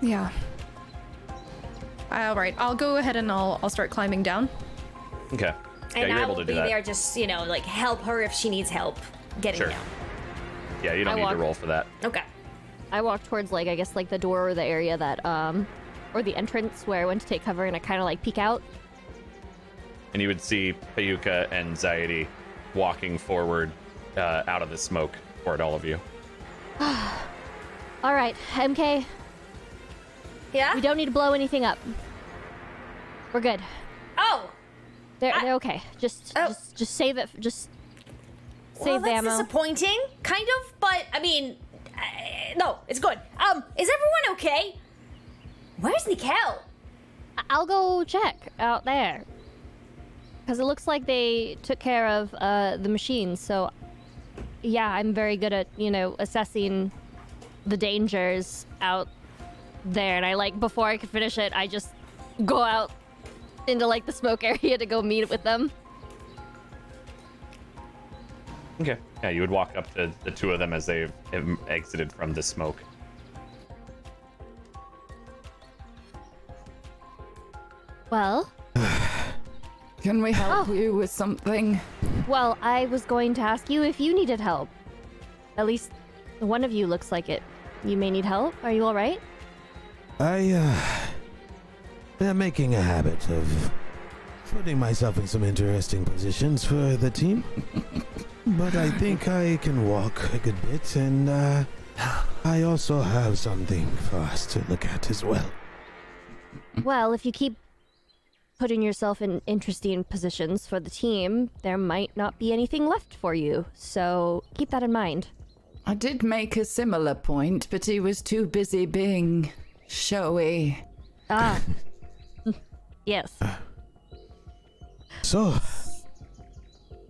[SPEAKER 6] Yeah. All right, I'll go ahead and I'll start climbing down.
[SPEAKER 1] Okay. Yeah,
[SPEAKER 3] And
[SPEAKER 1] you're
[SPEAKER 3] I
[SPEAKER 1] able
[SPEAKER 3] will
[SPEAKER 1] to
[SPEAKER 3] be
[SPEAKER 1] do that.
[SPEAKER 3] there, just like help her if she needs help getting
[SPEAKER 1] Sure.
[SPEAKER 3] down.
[SPEAKER 1] Yeah, you don't
[SPEAKER 8] I
[SPEAKER 1] need to
[SPEAKER 8] walk-
[SPEAKER 1] roll for that.
[SPEAKER 3] Okay.
[SPEAKER 8] I walked towards, like, I guess, like, the door or the area that, or the entrance where I went to take cover, and I kind of, like, peek out.
[SPEAKER 1] And you would see Payuka and Zaidi walking forward out of the smoke toward all of you.
[SPEAKER 8] All right, MK,
[SPEAKER 3] Yeah?
[SPEAKER 8] we don't need to blow anything up. We're good.
[SPEAKER 3] Oh!
[SPEAKER 8] They're okay. Just save it. Just
[SPEAKER 3] Well,
[SPEAKER 8] save the
[SPEAKER 3] that's
[SPEAKER 8] ammo.
[SPEAKER 3] disappointing, kind of, but, I mean, no, it's good. Is everyone okay? Where's Nikel?
[SPEAKER 8] I'll go check out there. Because it looks like they took care of the machines, so yeah, I'm very good at, assessing the dangers out there. And I, like, before I could finish it, I just go out into, like, the smoke area to go meet with them.
[SPEAKER 1] Okay. Yeah, you would walk up to the two of them as they've exited from the smoke.
[SPEAKER 8] Well,
[SPEAKER 5] Can we help you with something?
[SPEAKER 8] well, I was going to ask you if you needed help. At least one of you looks like it. You may need help. Are you all right?
[SPEAKER 7] I am making a habit of putting myself in some interesting positions for the team. But I think I can walk a good bit, and I also have something for us to look at as well.
[SPEAKER 8] Well, if you keep putting yourself in interesting positions for the team, there might not be anything left for you. So keep that in mind.
[SPEAKER 5] I did make a similar point, but he was too busy being showy.
[SPEAKER 8] Ah. Yes.
[SPEAKER 7] So,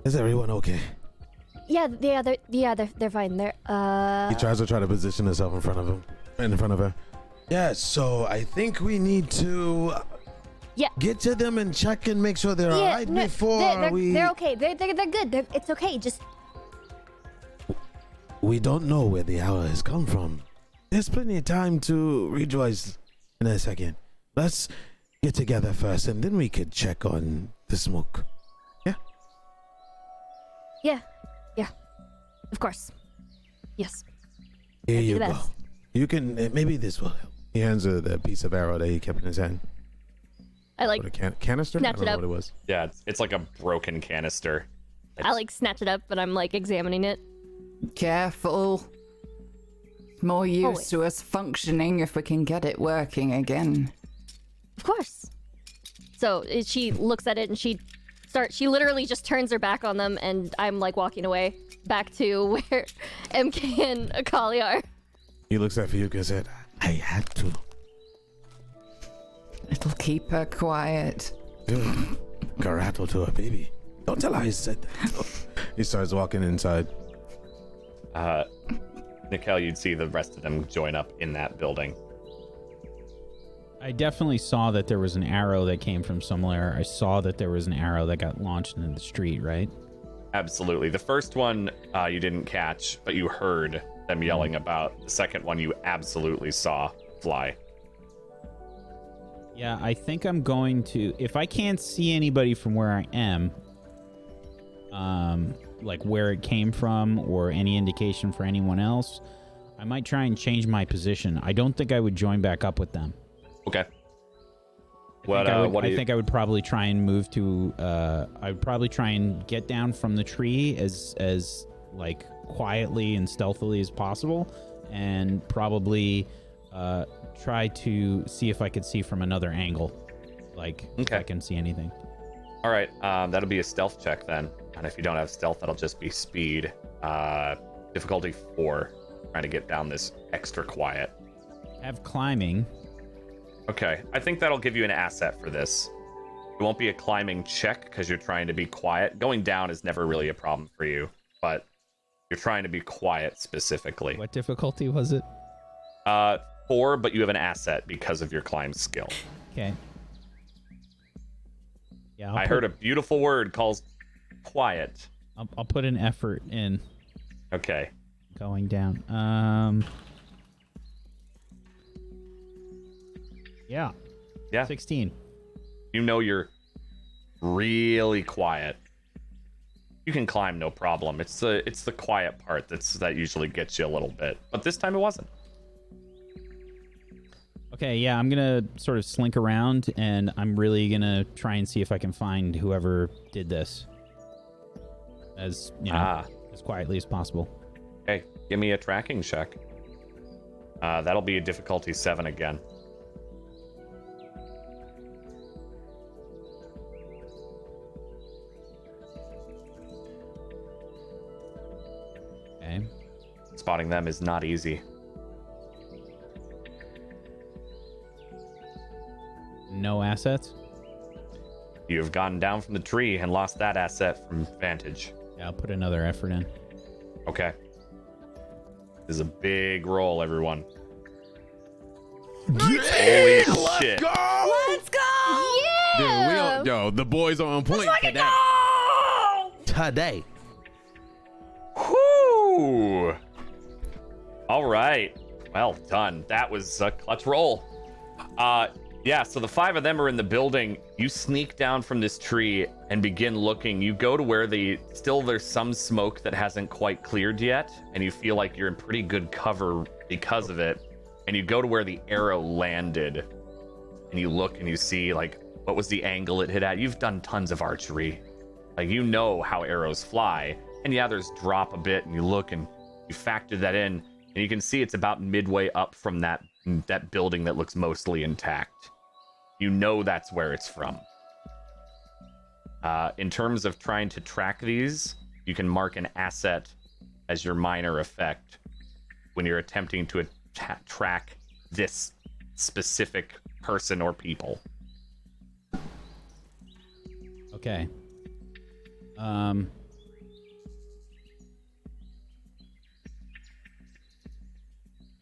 [SPEAKER 7] is everyone okay?
[SPEAKER 8] Yeah, they're fine. They're
[SPEAKER 4] He tries to position himself in front of her.
[SPEAKER 7] Yeah, so I think we need to
[SPEAKER 8] Yeah.
[SPEAKER 7] get to them and check and make sure they're
[SPEAKER 8] yeah,
[SPEAKER 7] alright
[SPEAKER 8] no,
[SPEAKER 7] before
[SPEAKER 8] they're okay. They're good. It's okay. Just
[SPEAKER 7] We don't know where the hour has come from. There's plenty of time to rejoice in a second. Let's get together first, and then we could check on the smoke.
[SPEAKER 8] yeah. Of course. Yes.
[SPEAKER 7] Here
[SPEAKER 8] do
[SPEAKER 7] you
[SPEAKER 8] the
[SPEAKER 7] go.
[SPEAKER 8] best.
[SPEAKER 7] You can, maybe this will help.
[SPEAKER 4] He hands her the piece of arrow that he kept in his hand.
[SPEAKER 8] I like
[SPEAKER 4] What, a canister?
[SPEAKER 8] snatch
[SPEAKER 4] I don't
[SPEAKER 8] it
[SPEAKER 4] know
[SPEAKER 8] up.
[SPEAKER 4] what it was.
[SPEAKER 1] Yeah, it's like a broken canister.
[SPEAKER 8] I like snatch it up, but I'm like examining it.
[SPEAKER 5] Careful. More use
[SPEAKER 8] Always.
[SPEAKER 5] to us functioning if we can get it working again.
[SPEAKER 8] Of course. So she looks at it and she literally just turns her back on them, and I'm like walking away back to where MK and Akali are.
[SPEAKER 4] He looks at Fuyuka and said,
[SPEAKER 7] I had to.
[SPEAKER 5] It'll keep her quiet.
[SPEAKER 7] Rattle to a baby. Don't tell her I said that.
[SPEAKER 4] he starts walking inside.
[SPEAKER 1] Nikel, you'd see the rest of them join up in that building.
[SPEAKER 2] I definitely saw that there was an arrow that came from somewhere. I saw that there was an arrow that got launched into the street, right?
[SPEAKER 1] Absolutely. The first one you didn't catch, but you heard them yelling about. The second one you absolutely saw fly.
[SPEAKER 2] Yeah, I think I'm going to... If I can't see anybody from where I am, like where it came from or any indication for anyone else, I might try and change my position. I don't think I would join back up with them.
[SPEAKER 1] Okay.
[SPEAKER 2] I think I would probably try and move to. I would probably try and get down from the tree as like quietly and stealthily as possible, and probably try to see if I could see from another angle, like if
[SPEAKER 1] Okay.
[SPEAKER 2] I can see anything.
[SPEAKER 1] All right. That'll be a stealth check then. And if you don't have stealth, that'll just be speed. Difficulty 4. Trying to get down this extra quiet.
[SPEAKER 2] Have climbing.
[SPEAKER 1] Okay, I think that'll give you an asset for this. It won't be a climbing check because you're trying to be quiet. Going down is never really a problem for you, but You're trying to be quiet specifically.
[SPEAKER 2] What difficulty was it?
[SPEAKER 1] 4, but you have an asset because of your climb skill.
[SPEAKER 2] Okay. Yeah,
[SPEAKER 1] I heard a beautiful word called quiet.
[SPEAKER 2] I'll put an effort in.
[SPEAKER 1] Okay.
[SPEAKER 2] Going down. Yeah.
[SPEAKER 1] Yeah.
[SPEAKER 2] 16.
[SPEAKER 1] You know you're really quiet. You can climb no problem. It's the quiet part that usually gets you a little bit. But this time it wasn't.
[SPEAKER 2] Okay, yeah, I'm gonna sort of slink around, and I'm really gonna try and see if I can find whoever did this. As as quietly as possible.
[SPEAKER 1] Okay, give me a tracking check. That'll be a difficulty 7 again.
[SPEAKER 2] Okay.
[SPEAKER 1] Spotting them is not easy.
[SPEAKER 2] No assets?
[SPEAKER 1] You have gone down from the tree and lost that asset from vantage.
[SPEAKER 2] Yeah, I'll put another effort in.
[SPEAKER 1] Okay. This is a big roll, everyone. Holy shit.
[SPEAKER 3] Let's go!
[SPEAKER 4] Dude, the boys are on point today.
[SPEAKER 7] Today.
[SPEAKER 1] Whoo! All right. Well done. That was a clutch roll. Yeah, so the 5 of them are in the building. You sneak down from this tree and begin looking. You go to where there's some smoke that hasn't quite cleared yet, and you feel like you're in pretty good cover because of it. And you go to where the arrow landed, and you look and you see, like, what was the angle it hit at? You've done tons of archery. Like, you know how arrows fly. And yeah, there's drop a bit, and you look and you factor that in, and you can see it's about midway up from that building that looks mostly intact. You know that's where it's from. In terms of trying to track these, you can mark an asset as your minor effect when you're attempting to track this specific person or people.
[SPEAKER 2] Okay. I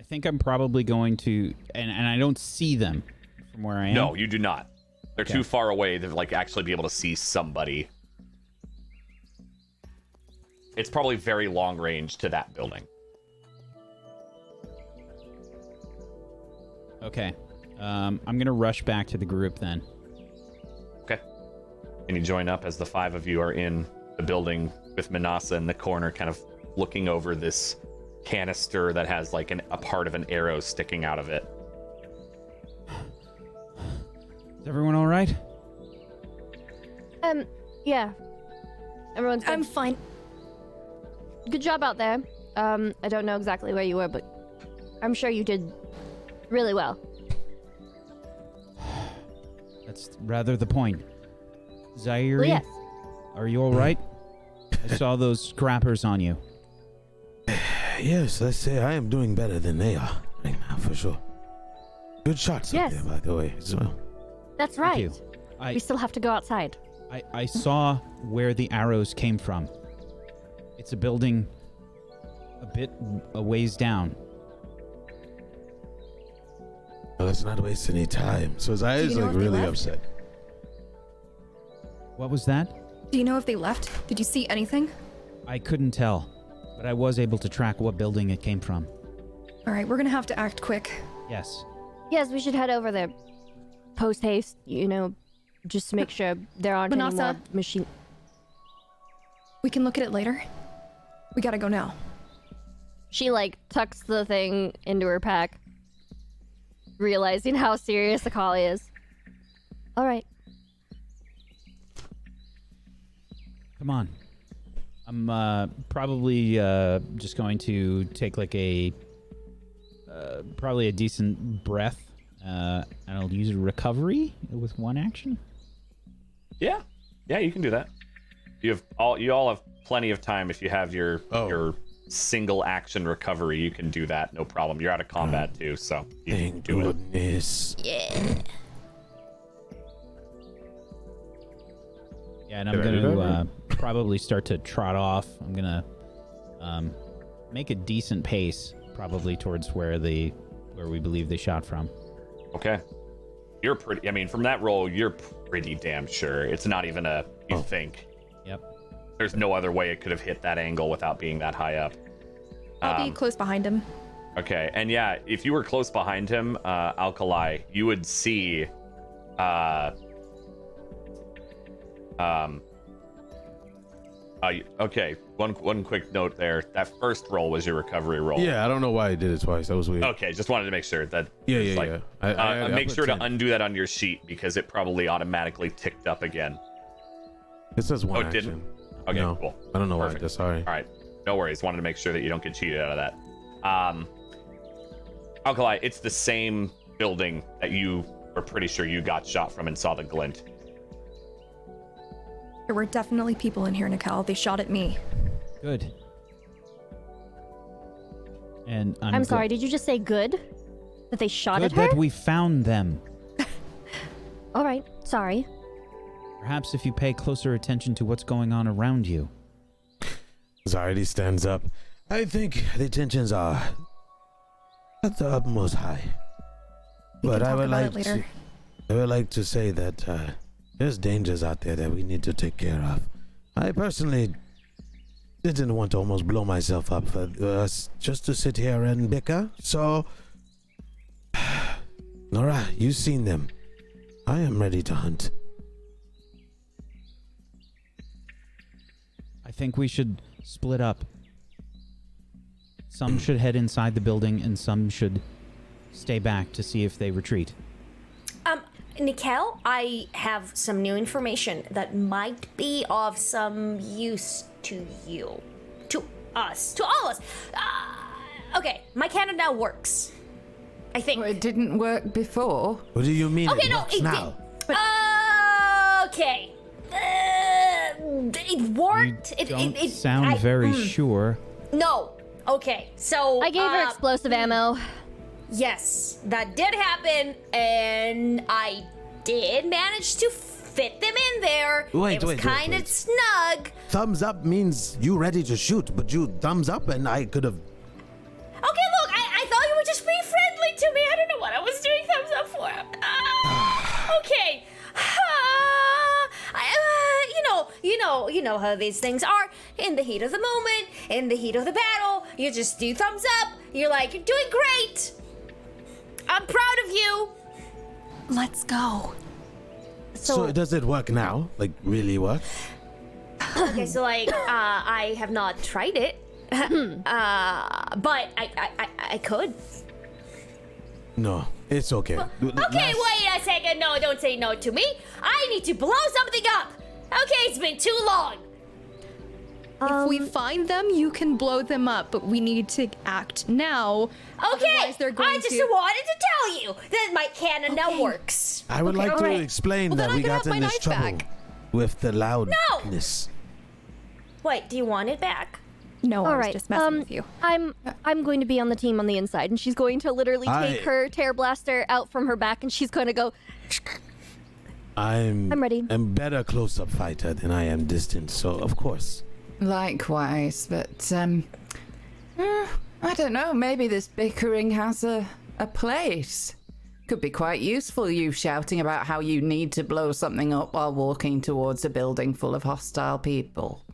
[SPEAKER 2] think I'm probably going to, and I don't see them from where I am.
[SPEAKER 1] No, you do not. They're
[SPEAKER 2] Okay.
[SPEAKER 1] too far away to like actually be able to see somebody. It's probably very long range to that building.
[SPEAKER 2] Okay. I'm gonna rush back to the group then.
[SPEAKER 1] Okay. Can you join up as the 5 of you are in the building with Manasa in the corner, kind of looking over this canister that has like a part of an arrow sticking out of it?
[SPEAKER 2] Is everyone all right?
[SPEAKER 8] Yeah. Everyone's good.
[SPEAKER 6] I'm fine.
[SPEAKER 8] Good job out there. I don't know exactly where you were, but I'm sure you did really well.
[SPEAKER 2] That's rather the point. Zaire,
[SPEAKER 8] Well, yes.
[SPEAKER 2] are you all right? I saw those scrappers on you.
[SPEAKER 7] Yes, let's say I am doing better than they are right now, for sure. Good shots
[SPEAKER 8] Yes.
[SPEAKER 7] up there, by the way, as well.
[SPEAKER 8] That's
[SPEAKER 2] Thank
[SPEAKER 8] right.
[SPEAKER 2] you.
[SPEAKER 8] We still have to go outside.
[SPEAKER 2] I saw where the arrows came from. It's a building a ways down.
[SPEAKER 7] Well, let's not waste any time.
[SPEAKER 4] So his eye
[SPEAKER 6] Do
[SPEAKER 4] is
[SPEAKER 6] you know
[SPEAKER 4] like
[SPEAKER 6] if they
[SPEAKER 4] really
[SPEAKER 6] left?
[SPEAKER 4] upset.
[SPEAKER 2] What was that?
[SPEAKER 6] Do you know if they left? Did you see anything?
[SPEAKER 2] I couldn't tell, but I was able to track what building it came from.
[SPEAKER 6] All right, we're gonna have to act quick.
[SPEAKER 2] Yes.
[SPEAKER 8] Yes, we should head over there. Post haste, just to make sure there aren't any more
[SPEAKER 6] Manasa.
[SPEAKER 8] machine.
[SPEAKER 6] We can look at it later. We gotta go now.
[SPEAKER 8] She tucks the thing into her pack, realizing how serious the call is. All right.
[SPEAKER 2] Come on. I'm probably just going to take probably a decent breath, and I'll use a recovery with one action.
[SPEAKER 1] Yeah, you can do that. You all have plenty of time if you have your single action recovery. You can do that, no problem. You're out of combat too, so you can
[SPEAKER 7] Thank
[SPEAKER 1] do it.
[SPEAKER 7] goodness.
[SPEAKER 8] Yeah.
[SPEAKER 2] Yeah, and I'm going to probably start to trot off. I'm going to make a decent pace, probably towards where we believe they shot from.
[SPEAKER 1] Okay. You're pretty. I mean, from that roll, you're pretty damn sure. It's not even a you think.
[SPEAKER 2] Yep.
[SPEAKER 1] There's no other way it could have hit that angle without being that high up.
[SPEAKER 6] I'll be close behind him.
[SPEAKER 1] Okay, and yeah, if you were close behind him, Alkali, you would see, okay, one quick note there. That first roll was your recovery roll.
[SPEAKER 4] Yeah, I don't know why I did it twice. That was weird.
[SPEAKER 1] Okay, just wanted to make sure that.
[SPEAKER 4] Yeah.
[SPEAKER 1] Make
[SPEAKER 4] put
[SPEAKER 1] sure to
[SPEAKER 4] 10.
[SPEAKER 1] undo that on your sheet because it probably automatically ticked up again.
[SPEAKER 4] It says one
[SPEAKER 1] Oh, it
[SPEAKER 4] action.
[SPEAKER 1] didn't? Okay,
[SPEAKER 4] No,
[SPEAKER 1] cool.
[SPEAKER 4] I don't know why.
[SPEAKER 1] Perfect.
[SPEAKER 4] Sorry.
[SPEAKER 1] All right, no worries. Wanted to make sure that you don't get cheated out of that. Alkali, it's the same building that you were pretty sure you got shot from and saw the glint.
[SPEAKER 6] There were definitely people in here, Nikel. They shot at me.
[SPEAKER 2] Good. And
[SPEAKER 8] I'm sorry, did you just say good? That they shot
[SPEAKER 2] Good
[SPEAKER 8] at her?
[SPEAKER 2] that we found them.
[SPEAKER 8] All right, sorry.
[SPEAKER 7] Perhaps if you pay closer attention to what's going on around you.
[SPEAKER 4] Zardy stands up.
[SPEAKER 7] I think the tensions are at the utmost high. But I would like to say that there's dangers out there that we need to take care of. I personally didn't want to almost blow myself up for us just to sit here and bicker. So, Nora, you've seen them. I am ready to hunt.
[SPEAKER 2] I think we should split up. Some should head inside the building and some should stay back to see if they retreat.
[SPEAKER 3] Nikel, I have some new information that might be of some use to you. To us. To all of us. Okay, my cannon now works. I think.
[SPEAKER 5] Well, it didn't work before.
[SPEAKER 7] What do you mean
[SPEAKER 3] Okay,
[SPEAKER 7] it
[SPEAKER 3] no,
[SPEAKER 7] works
[SPEAKER 3] it
[SPEAKER 7] now?
[SPEAKER 3] did. Okay. It worked.
[SPEAKER 2] You don't sound very sure.
[SPEAKER 3] No. Okay, so
[SPEAKER 8] I gave her explosive ammo.
[SPEAKER 3] yes, that did happen, and I did manage to fit them in there.
[SPEAKER 7] Wait,
[SPEAKER 3] it was
[SPEAKER 7] wait.
[SPEAKER 3] kind of snug.
[SPEAKER 7] Thumbs up means you ready to shoot, but you thumbs up and I could have...
[SPEAKER 3] Okay, look, I thought you were just being friendly to me. I don't know what I was doing thumbs up for. Okay. You know how these things are. In the heat of the moment, in the heat of the battle, you just do thumbs up. You're like, you're doing great. I'm proud of you.
[SPEAKER 6] Let's go.
[SPEAKER 7] So does it work now? Like, really work?
[SPEAKER 3] Okay, so like, I have not tried it, but I could.
[SPEAKER 7] No, it's okay.
[SPEAKER 3] Okay, wait a second. No, don't say no to me. I need to blow something up. Okay, it's been too long.
[SPEAKER 6] If we find them, you can blow them up, but we need to act now.
[SPEAKER 3] Okay,
[SPEAKER 6] Otherwise they're going
[SPEAKER 3] I just
[SPEAKER 6] to...
[SPEAKER 3] wanted to tell you that my cannon now works.
[SPEAKER 7] I would like to
[SPEAKER 3] alright.
[SPEAKER 7] explain
[SPEAKER 6] Well,
[SPEAKER 7] that
[SPEAKER 6] then I
[SPEAKER 7] we
[SPEAKER 6] can
[SPEAKER 7] got
[SPEAKER 6] have
[SPEAKER 7] in
[SPEAKER 6] my
[SPEAKER 7] this
[SPEAKER 6] knife
[SPEAKER 7] trouble
[SPEAKER 6] back.
[SPEAKER 7] with the loudness.
[SPEAKER 3] Wait, do you want it back?
[SPEAKER 6] No, I
[SPEAKER 8] All
[SPEAKER 6] was
[SPEAKER 8] right.
[SPEAKER 6] just messing with you.
[SPEAKER 8] I'm going to be on the team on the inside, and she's going to literally take her tear blaster out from her back, and she's going to go. I'm ready.
[SPEAKER 7] I'm better close-up fighter than I am distant, so of course.
[SPEAKER 5] Likewise, but I don't know, maybe this bickering has a place. Could be quite useful, you shouting about how you need to blow something up while walking towards a building full of hostile people.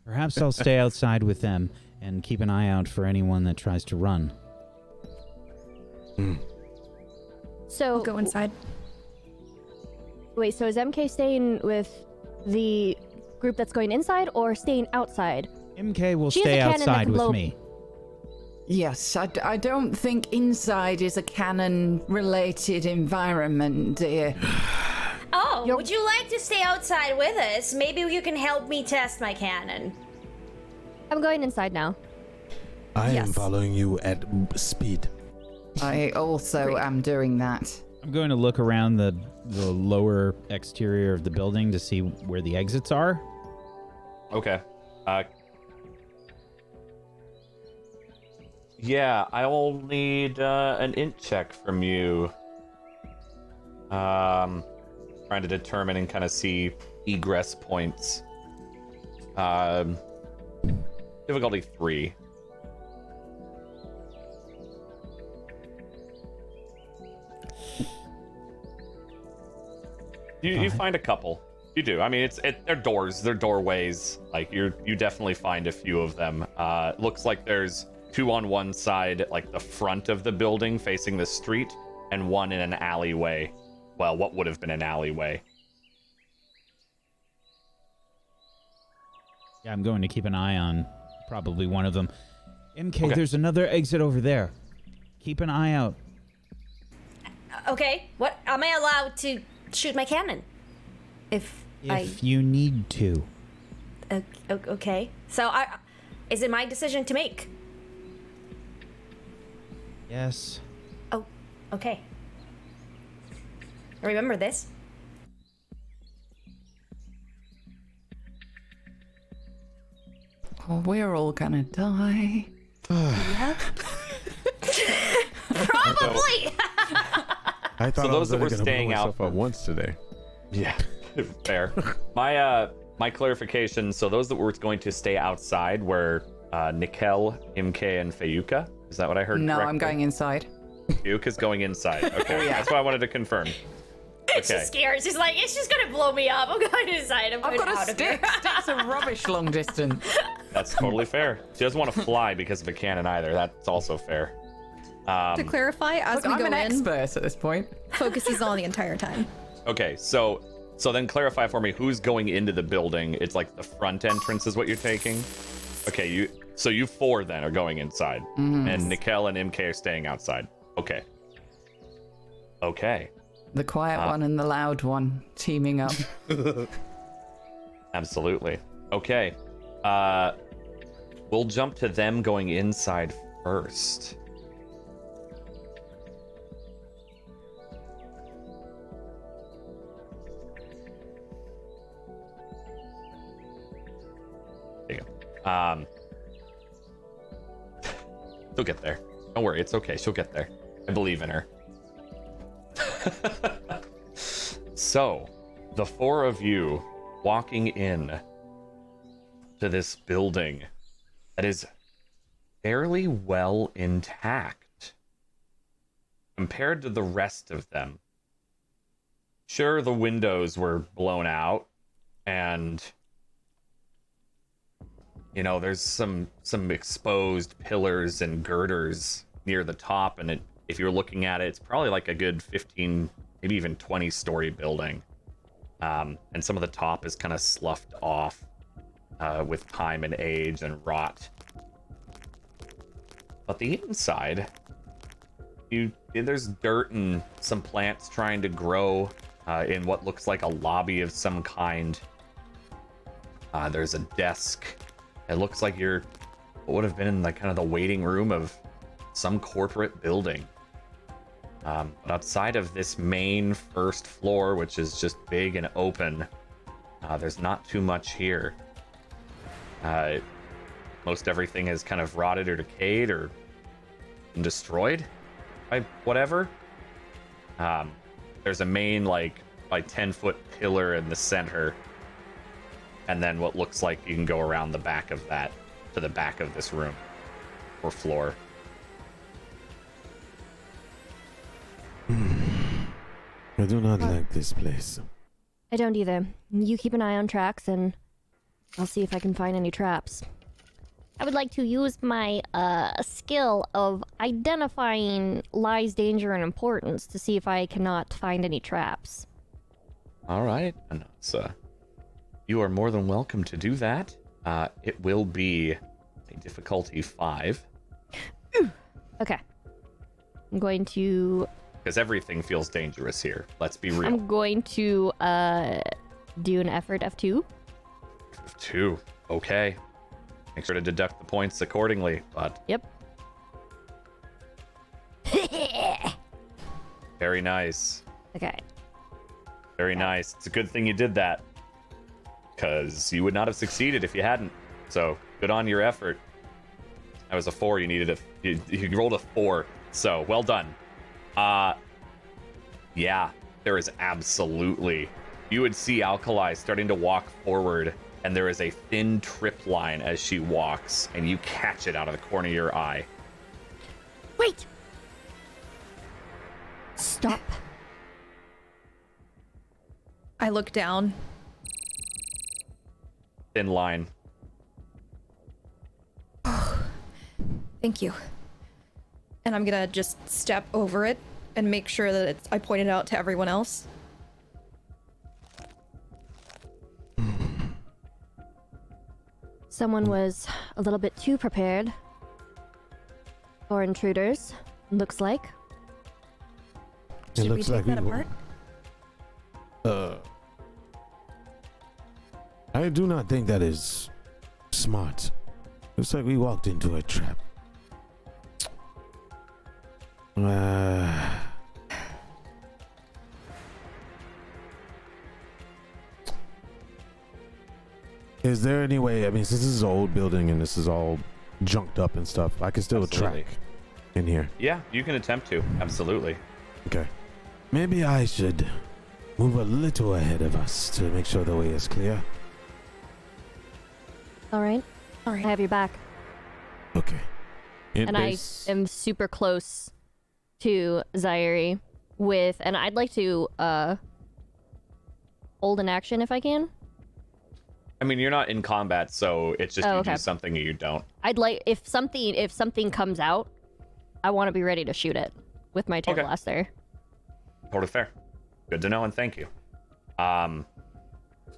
[SPEAKER 2] Perhaps I'll stay outside with them and keep an eye out for anyone that tries to run.
[SPEAKER 8] So
[SPEAKER 6] We'll go inside.
[SPEAKER 8] Wait, so is MK staying with the group that's going inside or staying outside?
[SPEAKER 2] MK will
[SPEAKER 8] She has
[SPEAKER 2] stay
[SPEAKER 8] a cannon that
[SPEAKER 2] outside
[SPEAKER 8] can
[SPEAKER 2] with
[SPEAKER 8] blow-
[SPEAKER 2] me.
[SPEAKER 5] Yes, I don't think inside is a cannon-related environment, dear.
[SPEAKER 3] Oh, would you like to stay outside with us? Maybe you can help me test my cannon.
[SPEAKER 8] I'm going inside now.
[SPEAKER 7] I am
[SPEAKER 6] Yes.
[SPEAKER 7] following you at speed.
[SPEAKER 5] I also am doing that.
[SPEAKER 2] I'm going to look around the lower exterior of the building to see where the exits are.
[SPEAKER 1] Okay. Yeah, I'll need an int check from you. Trying to determine and kind of see egress points. Difficulty 3. You find a couple. You do. I mean, they're doors. They're doorways. Like you definitely find a few of them. Looks like there's 2 on one side, like the front of the building facing the street, and 1 in an alleyway. Well, what would have been an alleyway.
[SPEAKER 2] Yeah, I'm going to keep an eye on probably one of them. MK,
[SPEAKER 1] Okay.
[SPEAKER 2] There's another exit over there. Keep an eye out.
[SPEAKER 3] Okay, what am I allowed to shoot my cannon? If
[SPEAKER 2] you need to.
[SPEAKER 3] Okay. So is it my decision to make?
[SPEAKER 2] Yes.
[SPEAKER 3] Oh, okay. Remember this.
[SPEAKER 5] Oh, we're all gonna die.
[SPEAKER 3] Probably.
[SPEAKER 4] I thought
[SPEAKER 1] So
[SPEAKER 4] I
[SPEAKER 1] those
[SPEAKER 4] was
[SPEAKER 1] that were
[SPEAKER 4] only gonna
[SPEAKER 1] staying
[SPEAKER 4] blow
[SPEAKER 1] out
[SPEAKER 4] myself up once today.
[SPEAKER 1] Yeah, fair. My clarification. So those that were going to stay outside were Nikel, Imke, and Fayuka. Is that what I heard?
[SPEAKER 5] No,
[SPEAKER 1] correctly?
[SPEAKER 5] I'm going inside.
[SPEAKER 1] Fayuka's going inside. Okay, that's what I wanted to confirm.
[SPEAKER 3] She's scared. She's like, it's just gonna blow me up. I'm going inside. I'm
[SPEAKER 5] I've
[SPEAKER 3] going
[SPEAKER 5] got
[SPEAKER 3] out
[SPEAKER 5] a
[SPEAKER 3] of here.
[SPEAKER 5] stick. Sticks are rubbish long distance.
[SPEAKER 1] That's totally fair. She doesn't want to fly because of a cannon either. That's also fair.
[SPEAKER 6] To clarify, as
[SPEAKER 5] Look,
[SPEAKER 6] we
[SPEAKER 5] I'm
[SPEAKER 6] go
[SPEAKER 5] an
[SPEAKER 6] in,
[SPEAKER 5] expert at this point.
[SPEAKER 6] focus is on the entire time.
[SPEAKER 1] Okay, so then clarify for me who's going into the building. It's like the front entrance is what you're taking. Okay, you 4 then are going inside, and Nikel and MK are staying outside. Okay.
[SPEAKER 5] The quiet one and the loud one teaming up.
[SPEAKER 1] Absolutely. Okay. We'll jump to them going inside first. There you go. She'll get there. Don't worry, it's okay. She'll get there. I believe in her. So, the 4 of you walking in to this building that is fairly well intact compared to the rest of them. Sure, the windows were blown out, and there's some exposed pillars and girders near the top, and if you're looking at it, it's probably like a good 15, maybe even 20-story building. And some of the top is kind of sloughed off with time and age and rot. But the inside, there's dirt and some plants trying to grow in what looks like a lobby of some kind. There's a desk. It looks like what would have been in the kind of the waiting room of some corporate building. But outside of this main first floor, which is just big and open, there's not too much here. Most everything is kind of rotted or decayed or been destroyed by whatever. There's a main like 10-foot pillar in the center, and then what looks like you can go around the back of that to the back of this room or floor.
[SPEAKER 7] I do not like this place.
[SPEAKER 8] I don't either. You keep an eye on tracks, and I'll see if I can find any traps. I would like to use my skill of identifying lies, danger, and importance to see if I cannot find any traps.
[SPEAKER 1] All right, and so you are more than welcome to do that. It will be a difficulty 5.
[SPEAKER 8] Okay. I'm going to...
[SPEAKER 1] Because everything feels dangerous here. Let's be real.
[SPEAKER 8] I'm going to do an effort F2.
[SPEAKER 1] 2. Okay. Make sure to deduct the points accordingly, but...
[SPEAKER 8] Yep.
[SPEAKER 1] Very nice.
[SPEAKER 8] Okay.
[SPEAKER 1] Very nice. It's a good thing you did that. Because you would not have succeeded if you hadn't. So, good on your effort. That was a 4. You needed you rolled a 4. So, well done. Yeah, there is absolutely... You would see Alkali starting to walk forward and there is a thin trip line as she walks, and you catch it out of the corner of your eye.
[SPEAKER 8] Wait! Stop.
[SPEAKER 6] I look down.
[SPEAKER 1] Thin line.
[SPEAKER 6] Thank you. And I'm gonna just step over it and make sure that I point it out to everyone else.
[SPEAKER 8] Someone was a little bit too prepared for intruders, looks like.
[SPEAKER 7] It
[SPEAKER 6] Should we
[SPEAKER 7] looks
[SPEAKER 6] take
[SPEAKER 7] like
[SPEAKER 6] that
[SPEAKER 7] we
[SPEAKER 6] apart?
[SPEAKER 7] I do not think that is smart. Looks like we walked into a trap. Is there any way, I mean, since this is an old building and this is all junked up and stuff, I can still
[SPEAKER 1] Absolutely.
[SPEAKER 7] track in here?
[SPEAKER 1] Yeah, you can attempt to. Absolutely.
[SPEAKER 7] Okay. Maybe I should move a little ahead of us to make sure the way is clear.
[SPEAKER 8] All right.
[SPEAKER 6] All right.
[SPEAKER 8] I have your back.
[SPEAKER 7] Okay.
[SPEAKER 8] And I am super close to Zaire and I'd like to hold an action if I can.
[SPEAKER 1] I mean, you're not in combat, so it's just you
[SPEAKER 8] okay.
[SPEAKER 1] do something or you don't.
[SPEAKER 8] I'd like if something comes out, I want to be ready to shoot it with my tear
[SPEAKER 1] Okay.
[SPEAKER 8] blaster.
[SPEAKER 1] Totally fair. Good to know, and thank you. All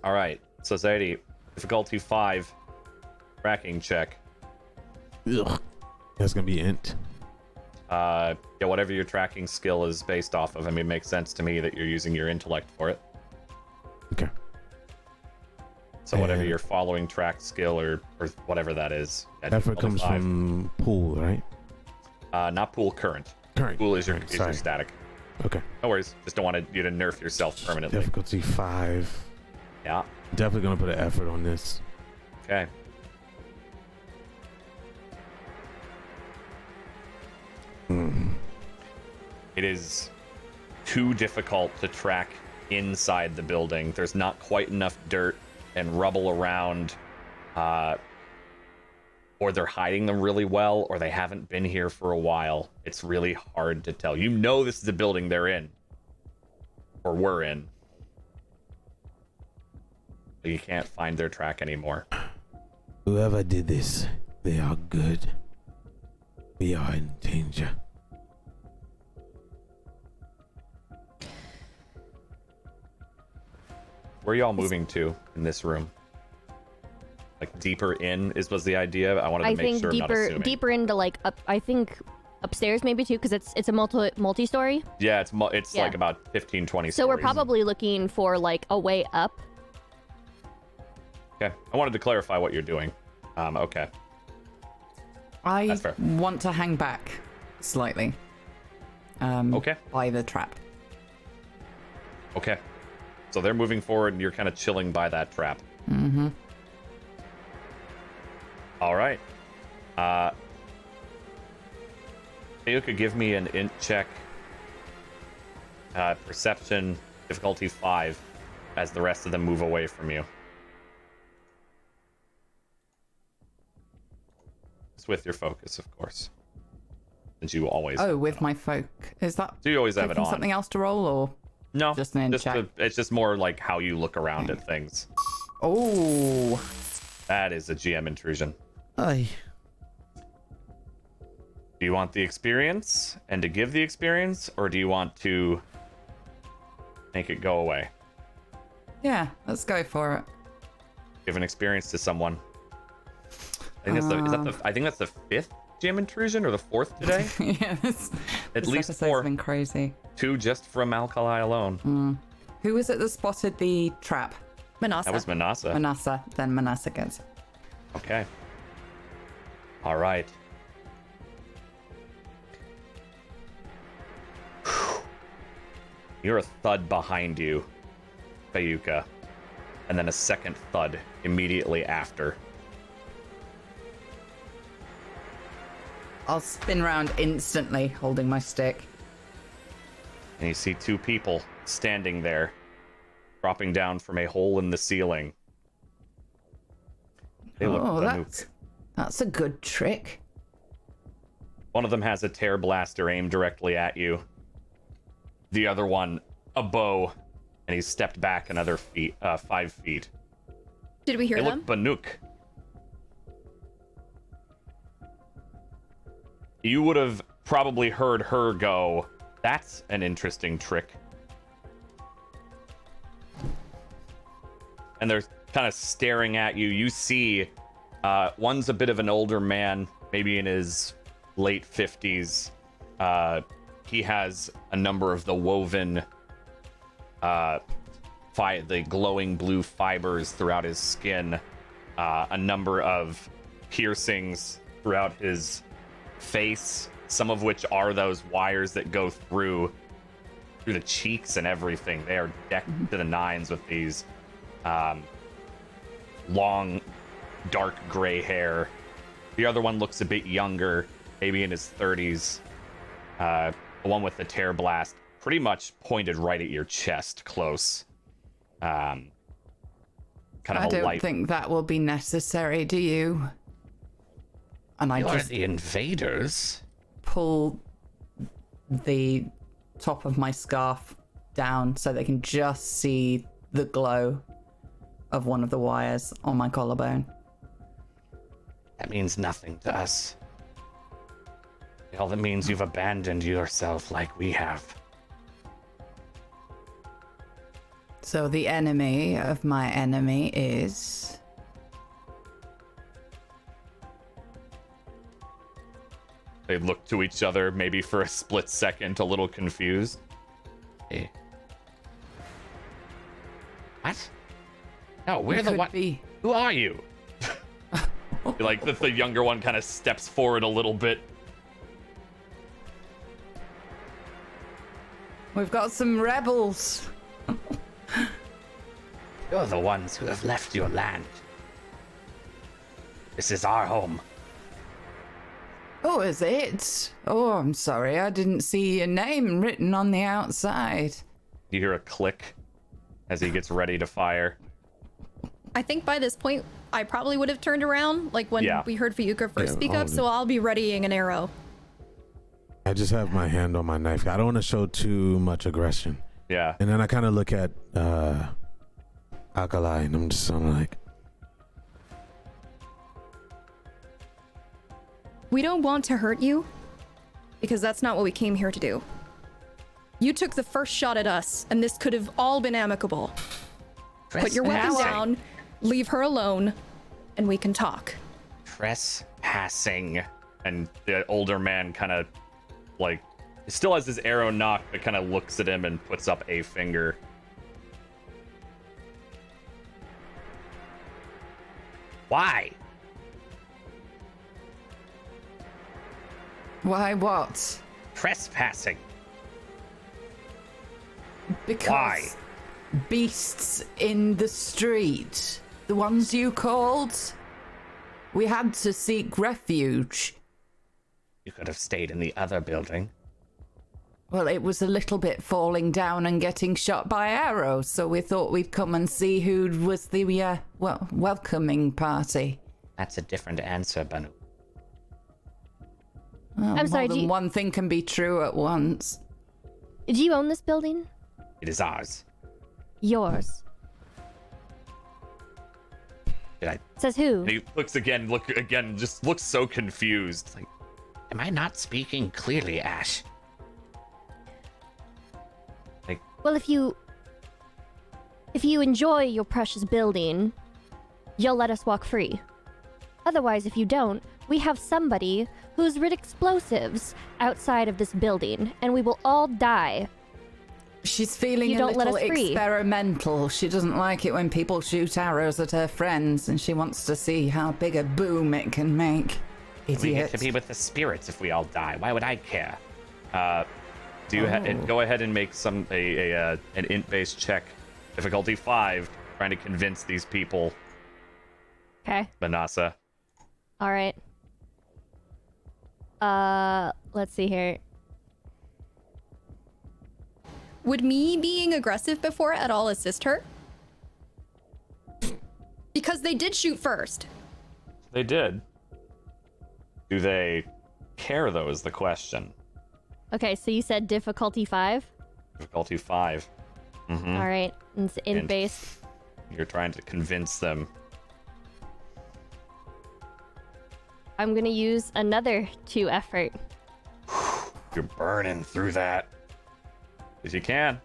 [SPEAKER 1] right. So Zadie, difficulty 5, tracking check.
[SPEAKER 7] Ugh. That's gonna be int.
[SPEAKER 1] Yeah, whatever your tracking skill is based off of. I mean, it makes sense to me that you're using your intellect for it.
[SPEAKER 7] Okay.
[SPEAKER 1] So whatever
[SPEAKER 7] And-
[SPEAKER 1] your following track skill or whatever that is. Yeah,
[SPEAKER 7] Effort
[SPEAKER 1] difficulty
[SPEAKER 7] comes
[SPEAKER 1] 5.
[SPEAKER 7] from pool, right?
[SPEAKER 1] Not pool current.
[SPEAKER 7] Current.
[SPEAKER 1] Pool is your
[SPEAKER 7] Current, sorry.
[SPEAKER 1] static.
[SPEAKER 7] Okay.
[SPEAKER 1] No worries. Just don't want you to nerf yourself permanently.
[SPEAKER 7] Difficulty 5.
[SPEAKER 1] Yeah.
[SPEAKER 7] Definitely gonna put an effort on this.
[SPEAKER 1] Okay. It is too difficult to track inside the building. There's not quite enough dirt and rubble around, or they're hiding them really well, or they haven't been here for a while. It's really hard to tell. You know this is a building they're in, or were in. But you can't find their track anymore.
[SPEAKER 7] Whoever did this, they are good. We are in danger.
[SPEAKER 1] Where are y'all moving to in this room? Like deeper in was the idea. I wanted to
[SPEAKER 8] I
[SPEAKER 1] make
[SPEAKER 8] think
[SPEAKER 1] sure I'm not assuming.
[SPEAKER 8] deeper into like up. I think upstairs maybe too, because it's a multi-story.
[SPEAKER 1] Yeah, it's
[SPEAKER 8] Yeah.
[SPEAKER 1] like about 15, 20
[SPEAKER 8] So we're
[SPEAKER 1] stories.
[SPEAKER 8] probably looking for like a way up.
[SPEAKER 1] Okay, I wanted to clarify what you're doing. Okay.
[SPEAKER 5] I
[SPEAKER 1] That's fair.
[SPEAKER 5] want to hang back slightly.
[SPEAKER 1] Okay.
[SPEAKER 5] By the trap.
[SPEAKER 1] Okay. So they're moving forward and you're kind of chilling by that trap.
[SPEAKER 5] Mm-hmm.
[SPEAKER 1] All right. You could give me an int check. Perception, difficulty 5, as the rest of them move away from you. It's with your focus, of course. Since you always.
[SPEAKER 5] Oh, with my folk. Is that
[SPEAKER 1] So you always have it
[SPEAKER 5] picking
[SPEAKER 1] on.
[SPEAKER 5] something else to roll, or
[SPEAKER 1] No,
[SPEAKER 5] just an int check?
[SPEAKER 1] it's just more like how you look around at things.
[SPEAKER 5] Oh,
[SPEAKER 1] That is a GM intrusion.
[SPEAKER 7] Aye.
[SPEAKER 1] Do you want the experience and to give the experience, or do you want to make it go away?
[SPEAKER 5] yeah. Let's go for it.
[SPEAKER 1] Give an experience to someone. I think that's the 5th GM intrusion or the 4th today.
[SPEAKER 5] yeah, this
[SPEAKER 1] least
[SPEAKER 5] episode's
[SPEAKER 1] 4.
[SPEAKER 5] been crazy.
[SPEAKER 1] 2 just from Alkali alone.
[SPEAKER 5] Who was it that spotted the trap?
[SPEAKER 6] Manasa.
[SPEAKER 1] That was Manasa.
[SPEAKER 5] Manasa. Then Manasa gets it.
[SPEAKER 1] Okay. All right. You're a thud behind you, Bayuka, and then a second thud immediately after.
[SPEAKER 5] I'll spin round instantly, holding my stick.
[SPEAKER 1] And you see 2 people standing there, dropping down from a hole in the ceiling. They look
[SPEAKER 5] that's a good trick.
[SPEAKER 1] One of them has a tear blaster aimed directly at you. The other one, a bow, and he's stepped back another 5 feet.
[SPEAKER 6] Did we hear
[SPEAKER 1] They
[SPEAKER 6] them?
[SPEAKER 1] look Banuk. You would have probably heard her go, "That's an interesting trick." And they're kind of staring at you. You see, one's a bit of an older man, maybe in his late 50s. He has a number of the woven, the glowing blue fibers throughout his skin, a number of piercings throughout his face, some of which are those wires that go through the cheeks and everything. They are decked to the nines with these long, dark gray hair. The other one looks a bit younger, maybe in his 30s. The one with the tear blast, pretty much pointed right at your chest, close. Kind of
[SPEAKER 5] I don't think that will be necessary, do you? And I
[SPEAKER 1] You're
[SPEAKER 5] just
[SPEAKER 1] the invaders.
[SPEAKER 5] pull the top of my scarf down so they can just see the glow of one of the wires on my collarbone.
[SPEAKER 1] That means nothing to us. All that means you've abandoned yourself like we have.
[SPEAKER 5] So the enemy of my enemy is...
[SPEAKER 1] They look to each other, maybe for a split second, a little confused. Hey. What? No, we're the one. Who are you? Like the younger one kind of steps forward a little bit.
[SPEAKER 5] We've got some rebels.
[SPEAKER 1] You're the ones who have left your land. This is our home.
[SPEAKER 5] Oh, is it? Oh, I'm sorry. I didn't see your name written on the outside.
[SPEAKER 1] You hear a click as he gets ready to fire.
[SPEAKER 6] I think by this point, I probably would have turned around, like when we heard Fayuka first speak up, so I'll be readying an arrow.
[SPEAKER 7] I just have my hand on my knife. I don't want to show too much aggression.
[SPEAKER 1] Yeah.
[SPEAKER 7] And then I kind of look at Alkali, and I'm like...
[SPEAKER 6] We don't want to hurt you, because that's not what we came here to do. You took the first shot at us, and this could have all been amicable. Put your weapon down, leave her alone, and we can talk.
[SPEAKER 1] Trespassing. And the older man kind of, like, still has his arrow knocked, but kind of looks at him and puts up a finger. Why?
[SPEAKER 5] Why what?
[SPEAKER 1] Trespassing.
[SPEAKER 5] Because
[SPEAKER 1] Why?
[SPEAKER 5] Beasts in the street, the ones you called, we had to seek refuge.
[SPEAKER 1] You could have stayed in the other building.
[SPEAKER 5] Well, it was a little bit falling down and getting shot by arrows, so we thought we'd come and see who was the, welcoming party.
[SPEAKER 1] That's a different answer, Banu.
[SPEAKER 5] Well,
[SPEAKER 8] I'm sorry,
[SPEAKER 5] more than one thing can be true at once.
[SPEAKER 8] Do you own this building?
[SPEAKER 1] It is ours.
[SPEAKER 8] Yours.
[SPEAKER 1] Did I?
[SPEAKER 8] Says who?
[SPEAKER 1] And he looks again, just looks so confused. Like, am I not speaking clearly, Ash? Like,
[SPEAKER 8] Well, if you enjoy your precious building, you'll let us walk free. Otherwise, if you don't, we have somebody who's rid explosives outside of this building, and we will all die.
[SPEAKER 5] She's feeling
[SPEAKER 8] You
[SPEAKER 5] a
[SPEAKER 8] don't let
[SPEAKER 5] little
[SPEAKER 8] us free.
[SPEAKER 5] experimental. She doesn't like it when people shoot arrows at her friends, and she wants to see how big a boom it can make.
[SPEAKER 1] we get
[SPEAKER 5] Idiot.
[SPEAKER 1] to be with the spirits if we all die. Why would I care? Do you go ahead and make an int-based check, difficulty 5, trying to convince these people,
[SPEAKER 8] Okay.
[SPEAKER 1] Manasa.
[SPEAKER 8] All right. Let's see here.
[SPEAKER 6] Would me being aggressive before at all assist her? Because they did shoot first.
[SPEAKER 1] they did. Do they care, though, is the question.
[SPEAKER 8] Okay, so you said difficulty 5?
[SPEAKER 1] Difficulty 5. Mm-hmm.
[SPEAKER 8] All right, it's int-based.
[SPEAKER 1] You're trying to convince them.
[SPEAKER 8] I'm gonna use another 2 effort.
[SPEAKER 1] You're burning through that. As you can.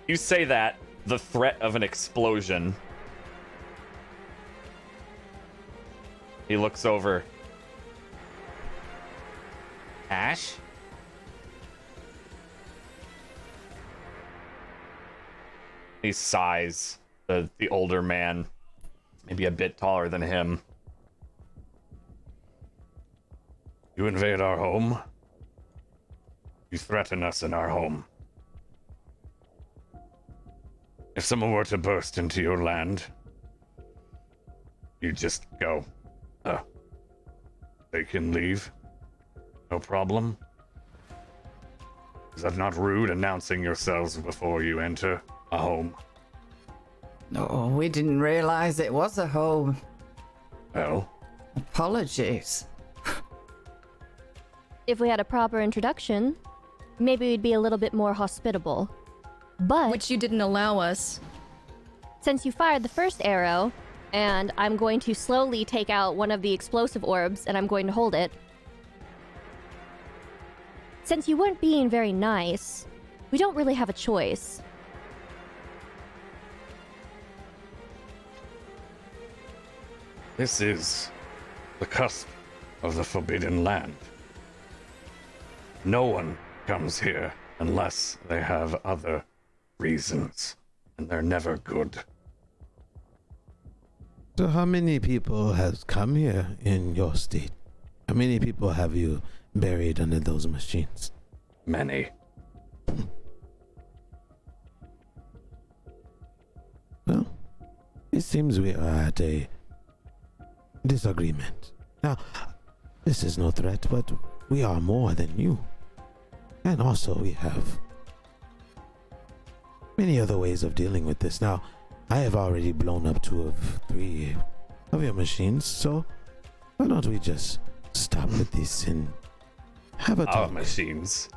[SPEAKER 1] You say that, the threat of an explosion. He looks over. Ash? He sighs. The older man, maybe a bit taller than him. You invade our home? You threaten us in our home. If someone were to burst into your land, you just go. They can leave. No problem. Is that not rude, announcing yourselves before you enter a home?
[SPEAKER 5] No, we didn't realize it was a home.
[SPEAKER 1] Well,
[SPEAKER 5] Apologies.
[SPEAKER 8] If we had a proper introduction, maybe we'd be a little bit more hospitable. But
[SPEAKER 6] Which you didn't allow us.
[SPEAKER 8] since you fired the first arrow, and I'm going to slowly take out one of the explosive orbs and I'm going to hold it. Since you weren't being very nice, we don't really have a choice.
[SPEAKER 1] this is the cusp of the Forbidden Land. No one comes here unless they have other reasons, and they're never good.
[SPEAKER 7] So how many people has come here in your state? How many people have you buried under those machines?
[SPEAKER 1] Many.
[SPEAKER 7] Well, it seems we are at a disagreement. Now, this is no threat, but we are more than you. And also we have many other ways of dealing with this. Now, I have already blown up 2 of 3 of your machines, so why don't we just stop with this and have a
[SPEAKER 1] Our
[SPEAKER 7] talk?
[SPEAKER 1] machines.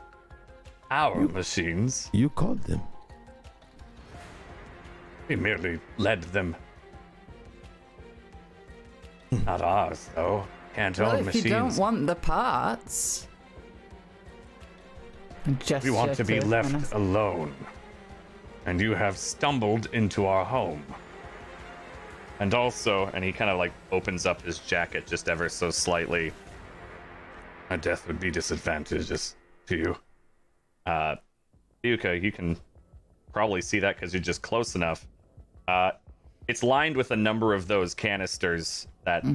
[SPEAKER 1] Our machines.
[SPEAKER 7] You called them.
[SPEAKER 1] We merely led them. Not ours, though. Can't
[SPEAKER 5] Well,
[SPEAKER 1] own
[SPEAKER 5] if
[SPEAKER 1] machines.
[SPEAKER 5] you don't want the parts...
[SPEAKER 1] We want to be left
[SPEAKER 5] Manus.
[SPEAKER 1] alone. And you have stumbled into our home. And also, and he kind of like opens up his jacket just ever so slightly. My death would be disadvantageous to you. Yuka, you can probably see that because you're just close enough. It's lined with a number of those canisters that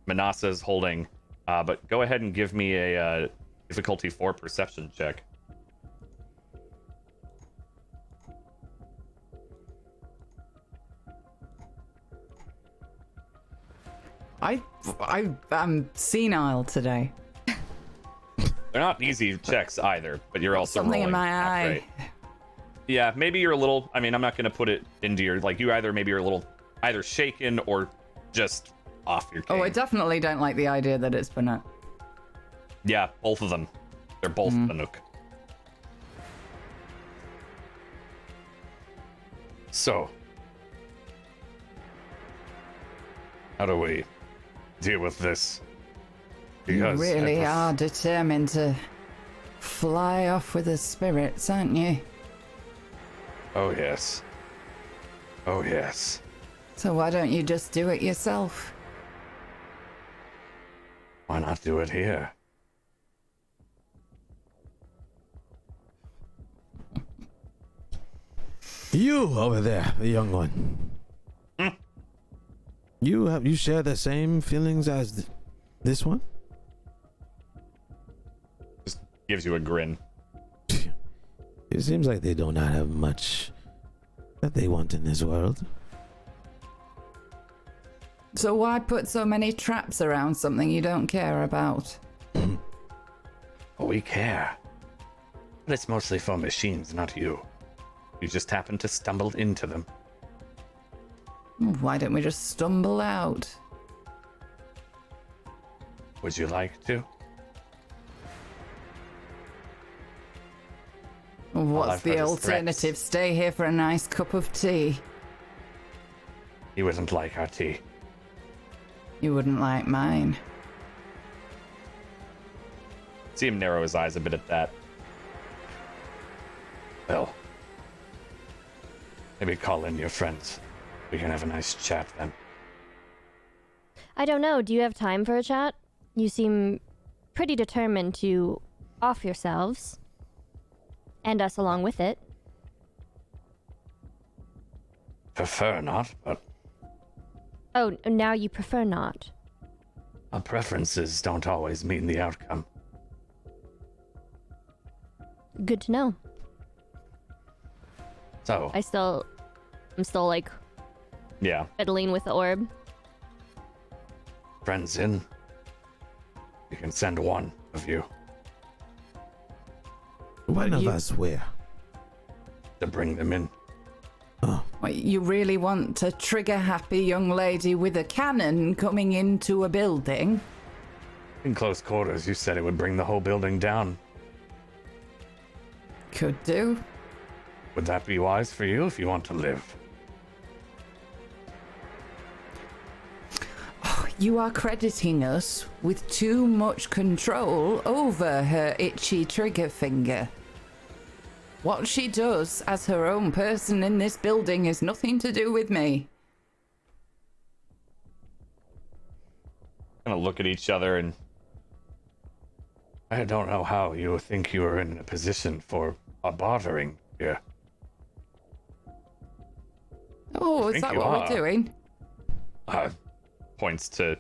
[SPEAKER 1] Manasa's holding. But go ahead and give me a difficulty 4 perception check.
[SPEAKER 5] I'm senile today.
[SPEAKER 1] They're not easy checks either, but you're also
[SPEAKER 5] Something in
[SPEAKER 1] rolling
[SPEAKER 5] my
[SPEAKER 1] not
[SPEAKER 5] eye.
[SPEAKER 1] great. Yeah, maybe you're a little. I mean, I'm not going to put it into your like. You either maybe you're a little either shaken or just off your game.
[SPEAKER 5] Oh, I definitely don't like the idea that it's Banuk.
[SPEAKER 1] Yeah, both of them. They're both Banuk. So, how do we deal with this?
[SPEAKER 5] You
[SPEAKER 1] Because I
[SPEAKER 5] really
[SPEAKER 1] pref-
[SPEAKER 5] are determined to fly off with the spirits, aren't you?
[SPEAKER 1] Oh yes. Oh yes.
[SPEAKER 5] So why don't you just do it yourself?
[SPEAKER 1] Why not do it here?
[SPEAKER 7] You over there, the young one. You share the same feelings as this one?
[SPEAKER 1] Just gives you a grin.
[SPEAKER 7] It seems like they do not have much that they want in this world.
[SPEAKER 5] So why put so many traps around something you don't care about?
[SPEAKER 1] We care. But it's mostly for machines, not you. You just happened to stumble into them.
[SPEAKER 5] Why don't we just stumble out?
[SPEAKER 1] Would you like to?
[SPEAKER 5] What's
[SPEAKER 1] I've
[SPEAKER 5] the
[SPEAKER 1] heard is
[SPEAKER 5] alternative?
[SPEAKER 1] threats.
[SPEAKER 5] Stay here for a nice cup of tea.
[SPEAKER 1] You wouldn't like our tea.
[SPEAKER 5] You wouldn't like mine.
[SPEAKER 1] See him narrow his eyes a bit at that. Well, maybe call in your friends. We can have a nice chat then.
[SPEAKER 8] I don't know. Do you have time for a chat? You seem pretty determined to off yourselves. And us along with it.
[SPEAKER 1] Prefer not, but
[SPEAKER 8] Oh, now you prefer not.
[SPEAKER 1] our preferences don't always mean the outcome.
[SPEAKER 8] Good to know.
[SPEAKER 1] So,
[SPEAKER 8] I'm still like
[SPEAKER 1] yeah,
[SPEAKER 8] fiddling with the orb.
[SPEAKER 1] friends in. You can send one of you
[SPEAKER 7] One of us where?
[SPEAKER 1] to bring them in.
[SPEAKER 5] What, you really want a trigger-happy young lady with a cannon coming into a building?
[SPEAKER 1] In close quarters, you said it would bring the whole building down.
[SPEAKER 5] Could do.
[SPEAKER 1] Would that be wise for you if you want to live?
[SPEAKER 5] You are crediting us with too much control over her itchy trigger finger. What she does as her own person in this building is nothing to do with me.
[SPEAKER 1] Gonna look at each other and I don't know how you think you are in a position for a bartering here.
[SPEAKER 5] Oh, is
[SPEAKER 1] think
[SPEAKER 5] that
[SPEAKER 1] you
[SPEAKER 5] what
[SPEAKER 1] are.
[SPEAKER 5] we're doing?
[SPEAKER 1] Points to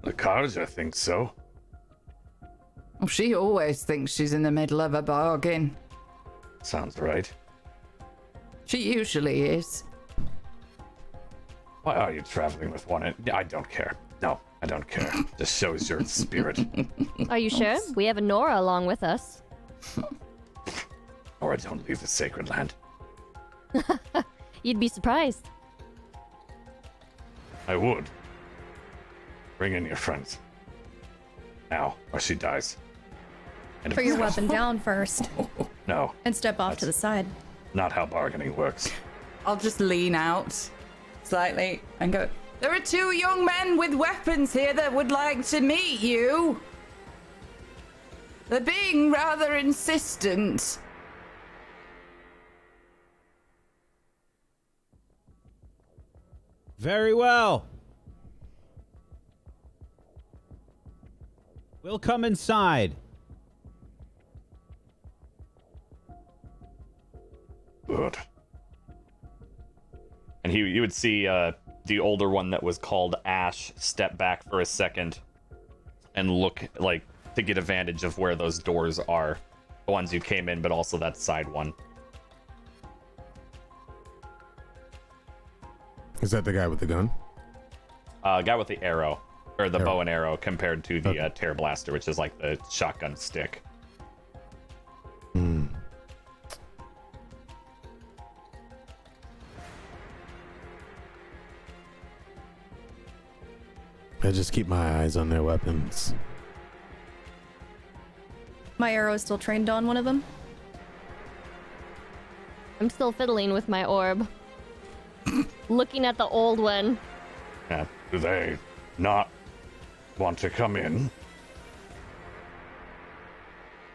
[SPEAKER 1] the cards, I think so.
[SPEAKER 5] Oh, she always thinks she's in the middle of a bargain.
[SPEAKER 1] Sounds right.
[SPEAKER 5] She usually is.
[SPEAKER 1] Why are you traveling with one? I don't care. No, I don't care. Just shows your spirit.
[SPEAKER 8] Are you sure? We have a Nora along with us.
[SPEAKER 1] Or I don't leave the sacred land.
[SPEAKER 8] You'd be surprised.
[SPEAKER 1] I would. Bring in your friends. Now, or she dies. And
[SPEAKER 6] Put your weapon down first
[SPEAKER 1] No,
[SPEAKER 6] and step off to the side.
[SPEAKER 1] not how bargaining works.
[SPEAKER 5] I'll just lean out slightly and go, there are two young men with weapons here that would like to meet you. They're being rather insistent.
[SPEAKER 2] Very well. We'll come inside.
[SPEAKER 1] Good. And you would see the older one that was called Ash step back for a second and look like to get advantage of where those doors are. The ones you came in, but also that side one.
[SPEAKER 4] Is that the guy with the gun?
[SPEAKER 1] Guy with the arrow, or the
[SPEAKER 4] Arrow.
[SPEAKER 1] bow and arrow, compared to the
[SPEAKER 4] Okay.
[SPEAKER 1] tear blaster, which is like the shotgun stick.
[SPEAKER 4] Hmm. I just keep my eyes on their weapons.
[SPEAKER 6] My arrow is still trained on one of them.
[SPEAKER 8] I'm still fiddling with my orb. Looking at the old one.
[SPEAKER 1] Yeah. Do they not want to come in?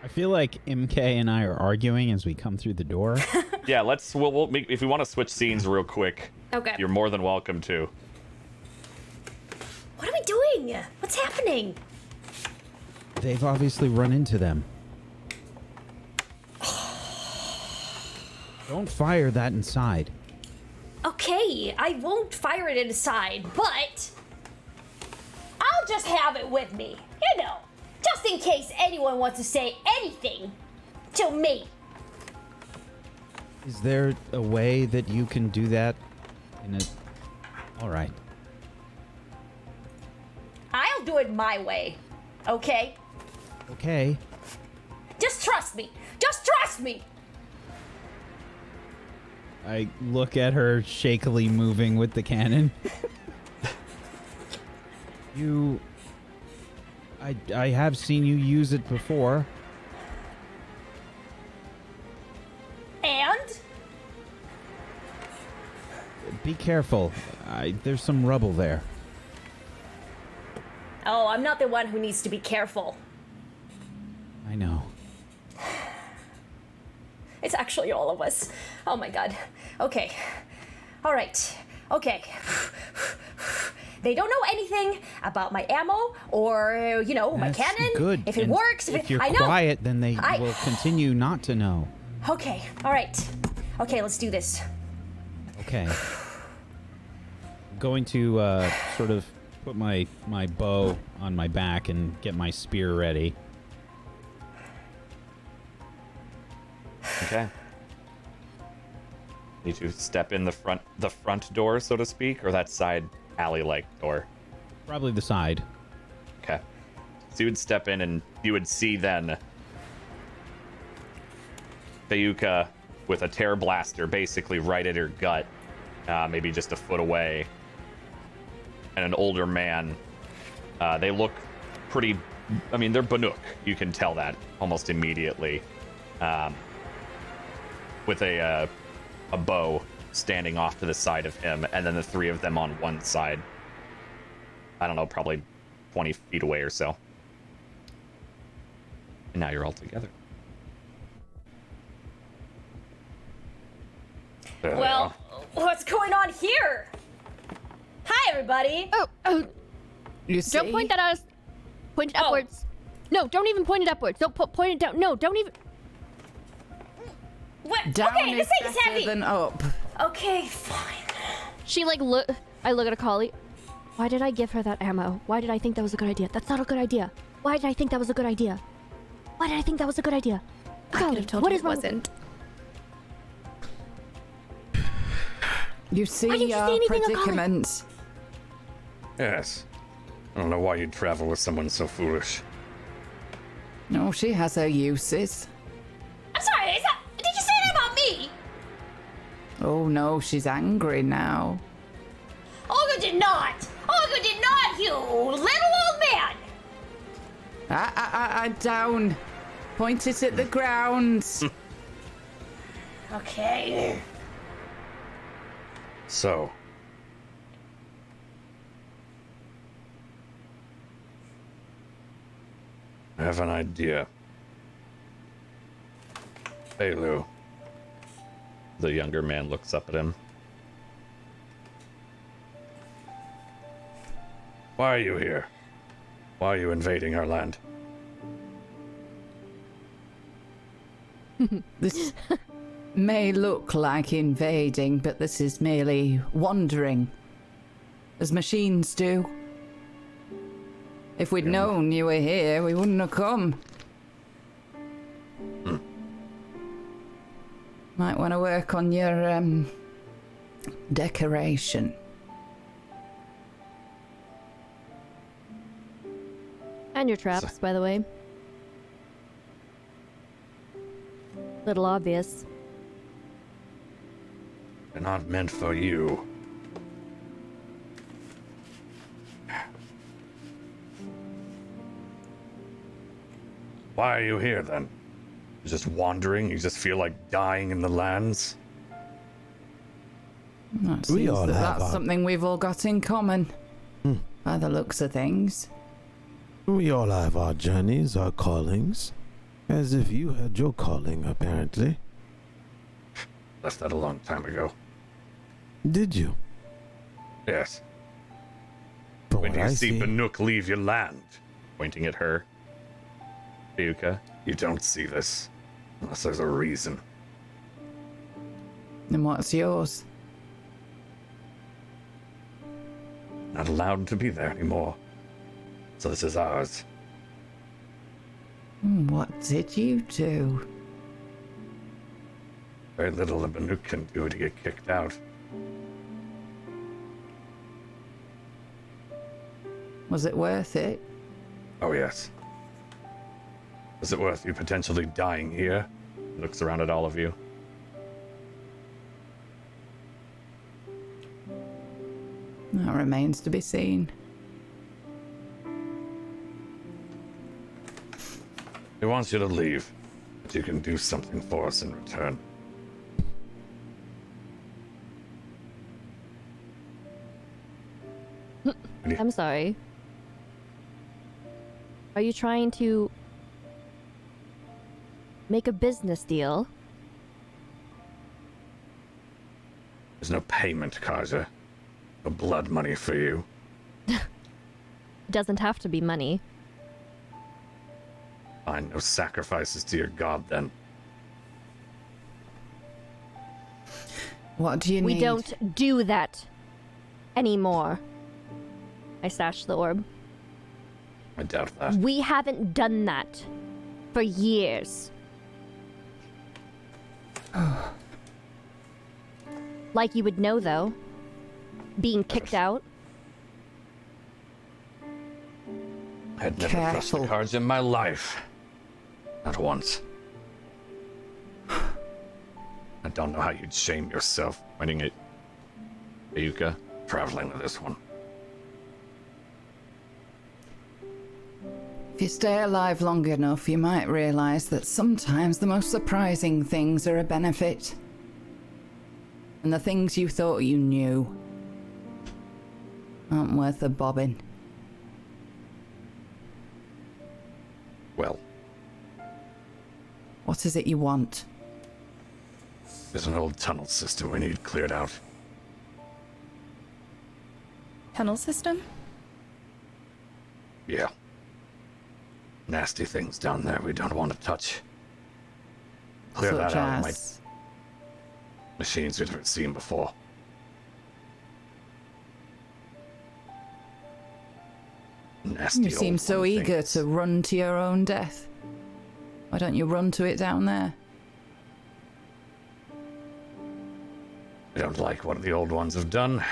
[SPEAKER 2] I feel like MK and I are arguing as we come through the door.
[SPEAKER 1] Yeah, we'll make, if we want to switch scenes real quick,
[SPEAKER 3] Okay.
[SPEAKER 1] you're more than welcome to.
[SPEAKER 3] What are we doing? What's happening?
[SPEAKER 2] They've obviously run into them. Don't fire that inside.
[SPEAKER 3] Okay, I won't fire it inside, but I'll just have it with me. You know, just in case anyone wants to say anything to me.
[SPEAKER 2] Is there a way that you can do that in a... All right.
[SPEAKER 3] do it my way. Okay?
[SPEAKER 2] Okay.
[SPEAKER 3] Just trust me. Just trust me.
[SPEAKER 2] I look at her shakily moving with the cannon. I have seen you use it before.
[SPEAKER 3] And?
[SPEAKER 2] Be careful. There's some rubble there.
[SPEAKER 3] Oh, I'm not the one who needs to be careful.
[SPEAKER 2] I know.
[SPEAKER 3] It's actually all of us. Oh my god. Okay. All right. Okay. They don't know anything about my ammo or, my
[SPEAKER 2] That's
[SPEAKER 3] cannon.
[SPEAKER 2] good.
[SPEAKER 3] If it
[SPEAKER 2] And
[SPEAKER 3] works.
[SPEAKER 2] if you're
[SPEAKER 3] I know.
[SPEAKER 2] quiet, then they will continue not to know.
[SPEAKER 3] Okay. All right. Okay, let's do this.
[SPEAKER 2] Okay. I'm going to sort of put my bow on my back and get my spear ready.
[SPEAKER 1] Okay. Need to step in the front door, so to speak, or that side alley-like door.
[SPEAKER 2] Probably the side.
[SPEAKER 1] Okay. So you would step in, and you would see then Bayuka with a tear blaster basically right at her gut, maybe just a foot away, and an older man. They look pretty. I mean, they're Banuk. You can tell that almost immediately. With a bow standing off to the side of him, and then the three of them on one side. I don't know, probably 20 feet away or so. And now you're all together.
[SPEAKER 3] Well, what's going on here? Hi, everybody.
[SPEAKER 8] Oh,
[SPEAKER 5] You see?
[SPEAKER 8] don't point that at us. Point it
[SPEAKER 3] Oh.
[SPEAKER 8] upwards. No, don't even point it upwards. Don't point it down. No, don't even.
[SPEAKER 3] What?
[SPEAKER 5] Down
[SPEAKER 3] Okay,
[SPEAKER 5] is
[SPEAKER 3] this thing is
[SPEAKER 5] better
[SPEAKER 3] heavy.
[SPEAKER 5] than up.
[SPEAKER 3] Okay, fine.
[SPEAKER 8] She look. I look at Akali. Why did I give her that ammo? Why did I think that was a good idea? That's not a good idea. Why did I think that was a good idea? Why did I think that was a good idea?
[SPEAKER 6] I could have told
[SPEAKER 8] what
[SPEAKER 6] you
[SPEAKER 8] is
[SPEAKER 6] it
[SPEAKER 8] wrong-
[SPEAKER 6] wasn't.
[SPEAKER 5] You see
[SPEAKER 8] didn't you say
[SPEAKER 5] our
[SPEAKER 8] anything, Akali?
[SPEAKER 5] predicament.
[SPEAKER 9] Yes. I don't know why you'd travel with someone so foolish.
[SPEAKER 5] No, she has her uses.
[SPEAKER 3] I'm sorry, did you say that about me?
[SPEAKER 5] Oh no, she's angry now.
[SPEAKER 3] Olga did not! Olga did not, you little old man!
[SPEAKER 5] Down. Point it at the ground.
[SPEAKER 3] Okay.
[SPEAKER 9] So, I have an idea. Hey, Lou.
[SPEAKER 1] The younger man looks up at him.
[SPEAKER 9] Why are you here? Why are you invading our land?
[SPEAKER 5] This may look like invading, but this is merely wandering, as machines do. If we'd known you were here, we wouldn't have come. Might want to work on your, decoration.
[SPEAKER 8] And your traps, by the way. Little obvious.
[SPEAKER 9] They're not meant for you. Why are you here then? You're just wandering? You just feel like dying in the lands?
[SPEAKER 5] Well, it
[SPEAKER 7] We
[SPEAKER 5] seems
[SPEAKER 7] all
[SPEAKER 5] that
[SPEAKER 7] have
[SPEAKER 5] that's
[SPEAKER 7] our-
[SPEAKER 5] something we've all got in common. By the looks of things.
[SPEAKER 7] We all have our journeys, our callings. As if you had your calling, apparently.
[SPEAKER 9] Left that a long time ago.
[SPEAKER 7] Did you?
[SPEAKER 9] Yes.
[SPEAKER 7] From
[SPEAKER 1] When
[SPEAKER 7] what
[SPEAKER 1] do you
[SPEAKER 7] I
[SPEAKER 1] see
[SPEAKER 7] see,
[SPEAKER 1] Banuk leave your land? Pointing at her. Bayuka.
[SPEAKER 9] You don't see this. Unless there's a reason.
[SPEAKER 5] And what's yours?
[SPEAKER 9] Not allowed to be there anymore. So this is ours.
[SPEAKER 5] What did you do?
[SPEAKER 9] Very little the Banuk can do to get kicked out.
[SPEAKER 5] Was it worth it?
[SPEAKER 9] Oh, yes. Was it worth you potentially dying here?
[SPEAKER 1] Looks around at all of you.
[SPEAKER 5] That remains to be seen.
[SPEAKER 9] He wants you to leave, but you can do something for us in return.
[SPEAKER 8] I'm sorry. Are you trying to make a business deal?
[SPEAKER 9] There's no payment, Kaiser. No blood money for you.
[SPEAKER 8] Doesn't have to be money.
[SPEAKER 9] Fine, no sacrifices to your god, then.
[SPEAKER 5] What do you need?
[SPEAKER 8] We don't do that anymore. I stashed the orb.
[SPEAKER 9] I doubt that.
[SPEAKER 8] We haven't done that for years. Like you would know, though. Being kicked out.
[SPEAKER 9] I'd never pressed the
[SPEAKER 5] Careful.
[SPEAKER 9] cards in my life. Not once. I don't know how you'd shame yourself
[SPEAKER 1] Pointing at Ayuka.
[SPEAKER 9] traveling with this one.
[SPEAKER 5] If you stay alive long enough, you might realize that sometimes the most surprising things are a benefit. And the things you thought you knew aren't worth a bobbin.
[SPEAKER 9] Well,
[SPEAKER 5] What is it you want?
[SPEAKER 9] there's an old tunnel system we need cleared out.
[SPEAKER 6] Tunnel system?
[SPEAKER 9] Yeah. Nasty things down there we don't want to touch. Clear
[SPEAKER 5] Such
[SPEAKER 9] that out of my
[SPEAKER 5] as...
[SPEAKER 9] machines we've never seen before. Nasty
[SPEAKER 5] You seem
[SPEAKER 9] old
[SPEAKER 5] so
[SPEAKER 9] fun
[SPEAKER 5] eager
[SPEAKER 9] things.
[SPEAKER 5] to run to your own death. Why don't you run to it down there?
[SPEAKER 9] I don't like what the old ones have done.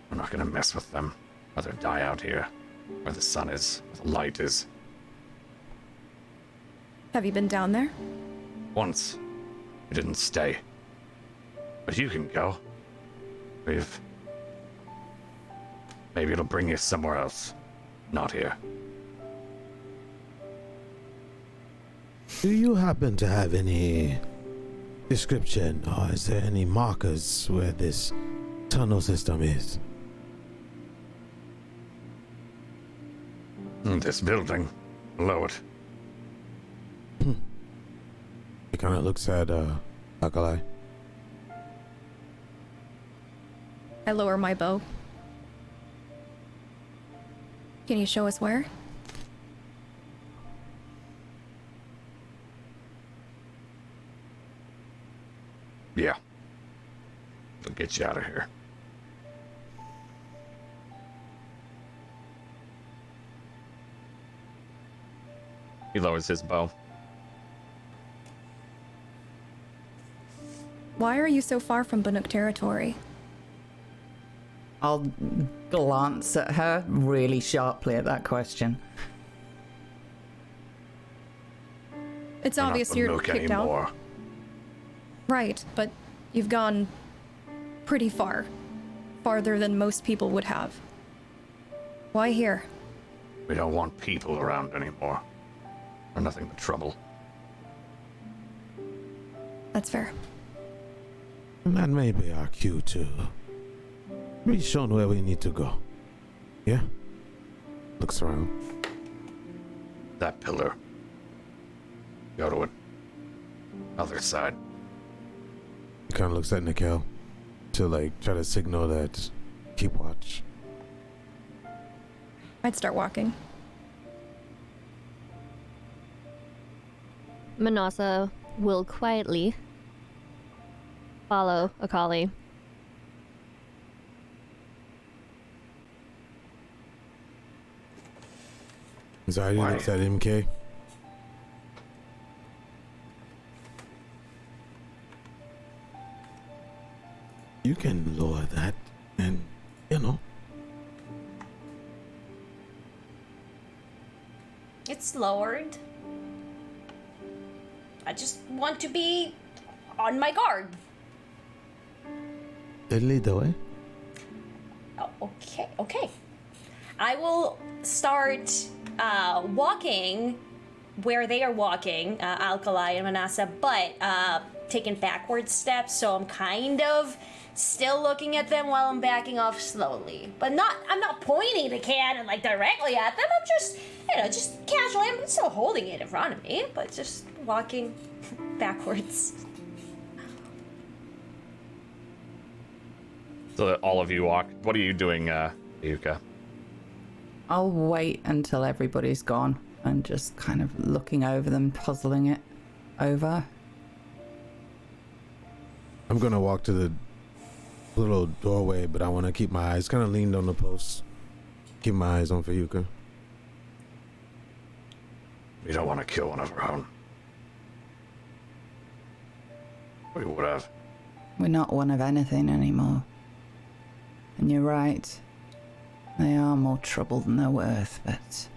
[SPEAKER 9] We're not gonna mess with them. Rather die out here, where the sun is, where the light is.
[SPEAKER 6] Have you been down there?
[SPEAKER 9] Once, we didn't stay. But you can go. Maybe it'll bring you somewhere else. Not here.
[SPEAKER 7] Do you happen to have any description, or is there any markers where this tunnel system is?
[SPEAKER 9] This building, below it.
[SPEAKER 4] He kind of looks at Alkali.
[SPEAKER 6] I lower my bow. Can you show us where?
[SPEAKER 9] Yeah. It'll get you out of here.
[SPEAKER 1] He lowers his bow.
[SPEAKER 6] Why are you so far from Banuk territory?
[SPEAKER 5] I'll glance at her really sharply at that question.
[SPEAKER 6] It's
[SPEAKER 9] We're not
[SPEAKER 6] obvious you're
[SPEAKER 9] Banuk
[SPEAKER 6] kicked out.
[SPEAKER 9] anymore.
[SPEAKER 6] Right, but you've gone pretty far. Farther than most people would have. Why here?
[SPEAKER 9] We don't want people around anymore. Or nothing but trouble.
[SPEAKER 6] That's fair.
[SPEAKER 7] That may be our cue to be shown where we need to go. Yeah?
[SPEAKER 4] Looks around.
[SPEAKER 9] That pillar. Go to it. Other side.
[SPEAKER 4] He kind of looks at Nikhil to like try to signal that keep watch.
[SPEAKER 6] I'd start walking.
[SPEAKER 8] Manasa will quietly follow Akali.
[SPEAKER 4] Anxiety
[SPEAKER 9] Why?
[SPEAKER 4] looks at MK.
[SPEAKER 7] You can lower that and,
[SPEAKER 3] it's lowered. I just want to be on my guard.
[SPEAKER 7] Then lead the way.
[SPEAKER 3] Oh, okay. I will start walking where they are walking, Alkali and Manasa, but taking backward steps, so I'm kind of still looking at them while I'm backing off slowly. But I'm not pointing the cannon like directly at them. I'm just, just casually. I'm still holding it in front of me, but just walking backwards.
[SPEAKER 1] So that all of you walk. What are you doing, Yuka?
[SPEAKER 5] I'll wait until everybody's gone and just kind of looking over them, puzzling it over.
[SPEAKER 4] I'm gonna walk to the little doorway, but I want to keep my eyes kind of leaned on the post. Keep my eyes on Fayuka.
[SPEAKER 9] We don't want to kill one of our own. We would have.
[SPEAKER 5] We're not one of anything anymore. And you're right. They are more trouble than they're worth, but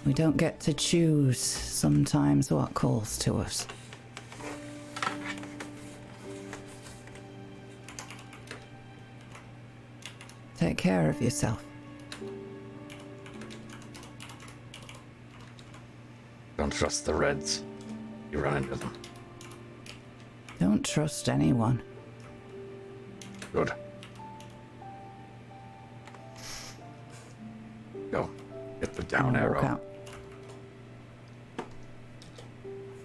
[SPEAKER 5] we don't get to choose sometimes what calls to us. Take care of yourself.
[SPEAKER 9] Don't trust the Reds. You run into them.
[SPEAKER 5] Don't trust anyone.
[SPEAKER 9] Good. Go. Get the down
[SPEAKER 5] I'll walk
[SPEAKER 9] arrow.
[SPEAKER 5] out.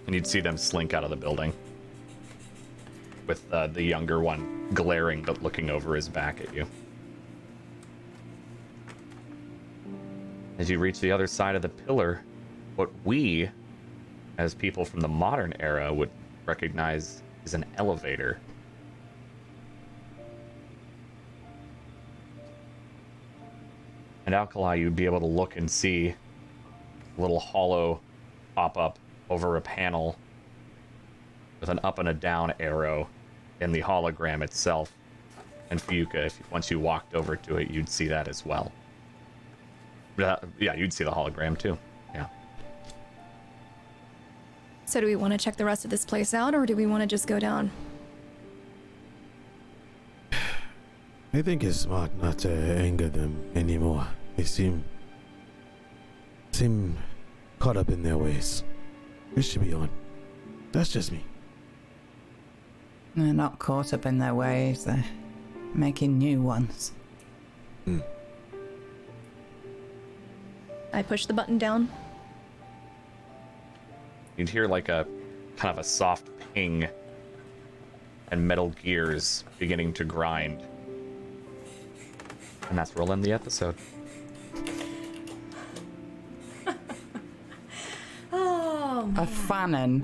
[SPEAKER 1] And you'd see them slink out of the building. With the younger one glaring but looking over his back at you. As you reach the other side of the pillar, what we, as people from the modern era, would recognize is an elevator. And Alkali, you'd be able to look and see a little hollow pop up over a panel with an up and a down arrow in the hologram itself. And Fayuka, once you walked over to it, you'd see that as well. Yeah, you'd see the hologram too. Yeah.
[SPEAKER 6] So do we want to check the rest of this place out, or do we want to just go down?
[SPEAKER 4] I think it's smart not to anger them anymore. They seem caught up in their ways. We should be on. That's just me.
[SPEAKER 5] They're not caught up in their ways. They're making new ones.
[SPEAKER 6] I push the button down.
[SPEAKER 1] You'd hear like a kind of a soft ping and metal gears beginning to grind. And that's where we'll end the episode.
[SPEAKER 5] A fanon.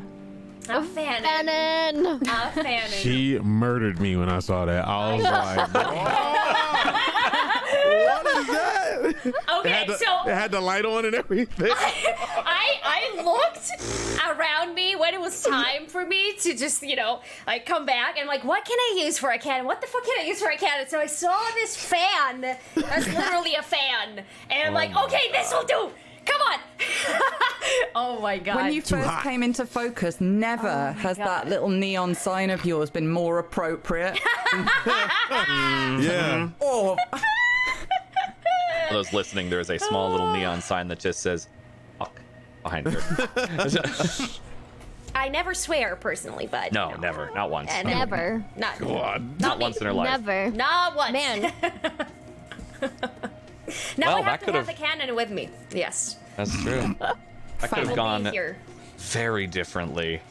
[SPEAKER 3] A fanon. A fanon.
[SPEAKER 4] She murdered me when I saw that. I was like, what is that?
[SPEAKER 3] Okay,
[SPEAKER 4] It had the light on and everything.
[SPEAKER 3] I looked around me when it was time for me to just, like come back and like, what can I use for a cannon? What the fuck can I use for a cannon? So I saw this fan that's literally a fan. And I'm like, okay, this will do. Come on. Oh my God.
[SPEAKER 5] When you first came into focus, never has that little neon sign of yours been more appropriate.
[SPEAKER 4] Yeah.
[SPEAKER 5] Oh,
[SPEAKER 1] For those listening, there is a small little neon sign that just says "fuck" behind her.
[SPEAKER 3] I never swear personally, but
[SPEAKER 1] No, never. Not once.
[SPEAKER 3] And
[SPEAKER 8] Never.
[SPEAKER 3] Not
[SPEAKER 1] Not once in her life.
[SPEAKER 8] Never.
[SPEAKER 3] Not once.
[SPEAKER 8] Man.
[SPEAKER 3] Now
[SPEAKER 1] Well,
[SPEAKER 3] I have
[SPEAKER 1] that
[SPEAKER 3] to have
[SPEAKER 1] could've-
[SPEAKER 3] the cannon with me. Yes.
[SPEAKER 1] That's true. That could have
[SPEAKER 3] Will
[SPEAKER 1] gone
[SPEAKER 3] be here.
[SPEAKER 1] very differently.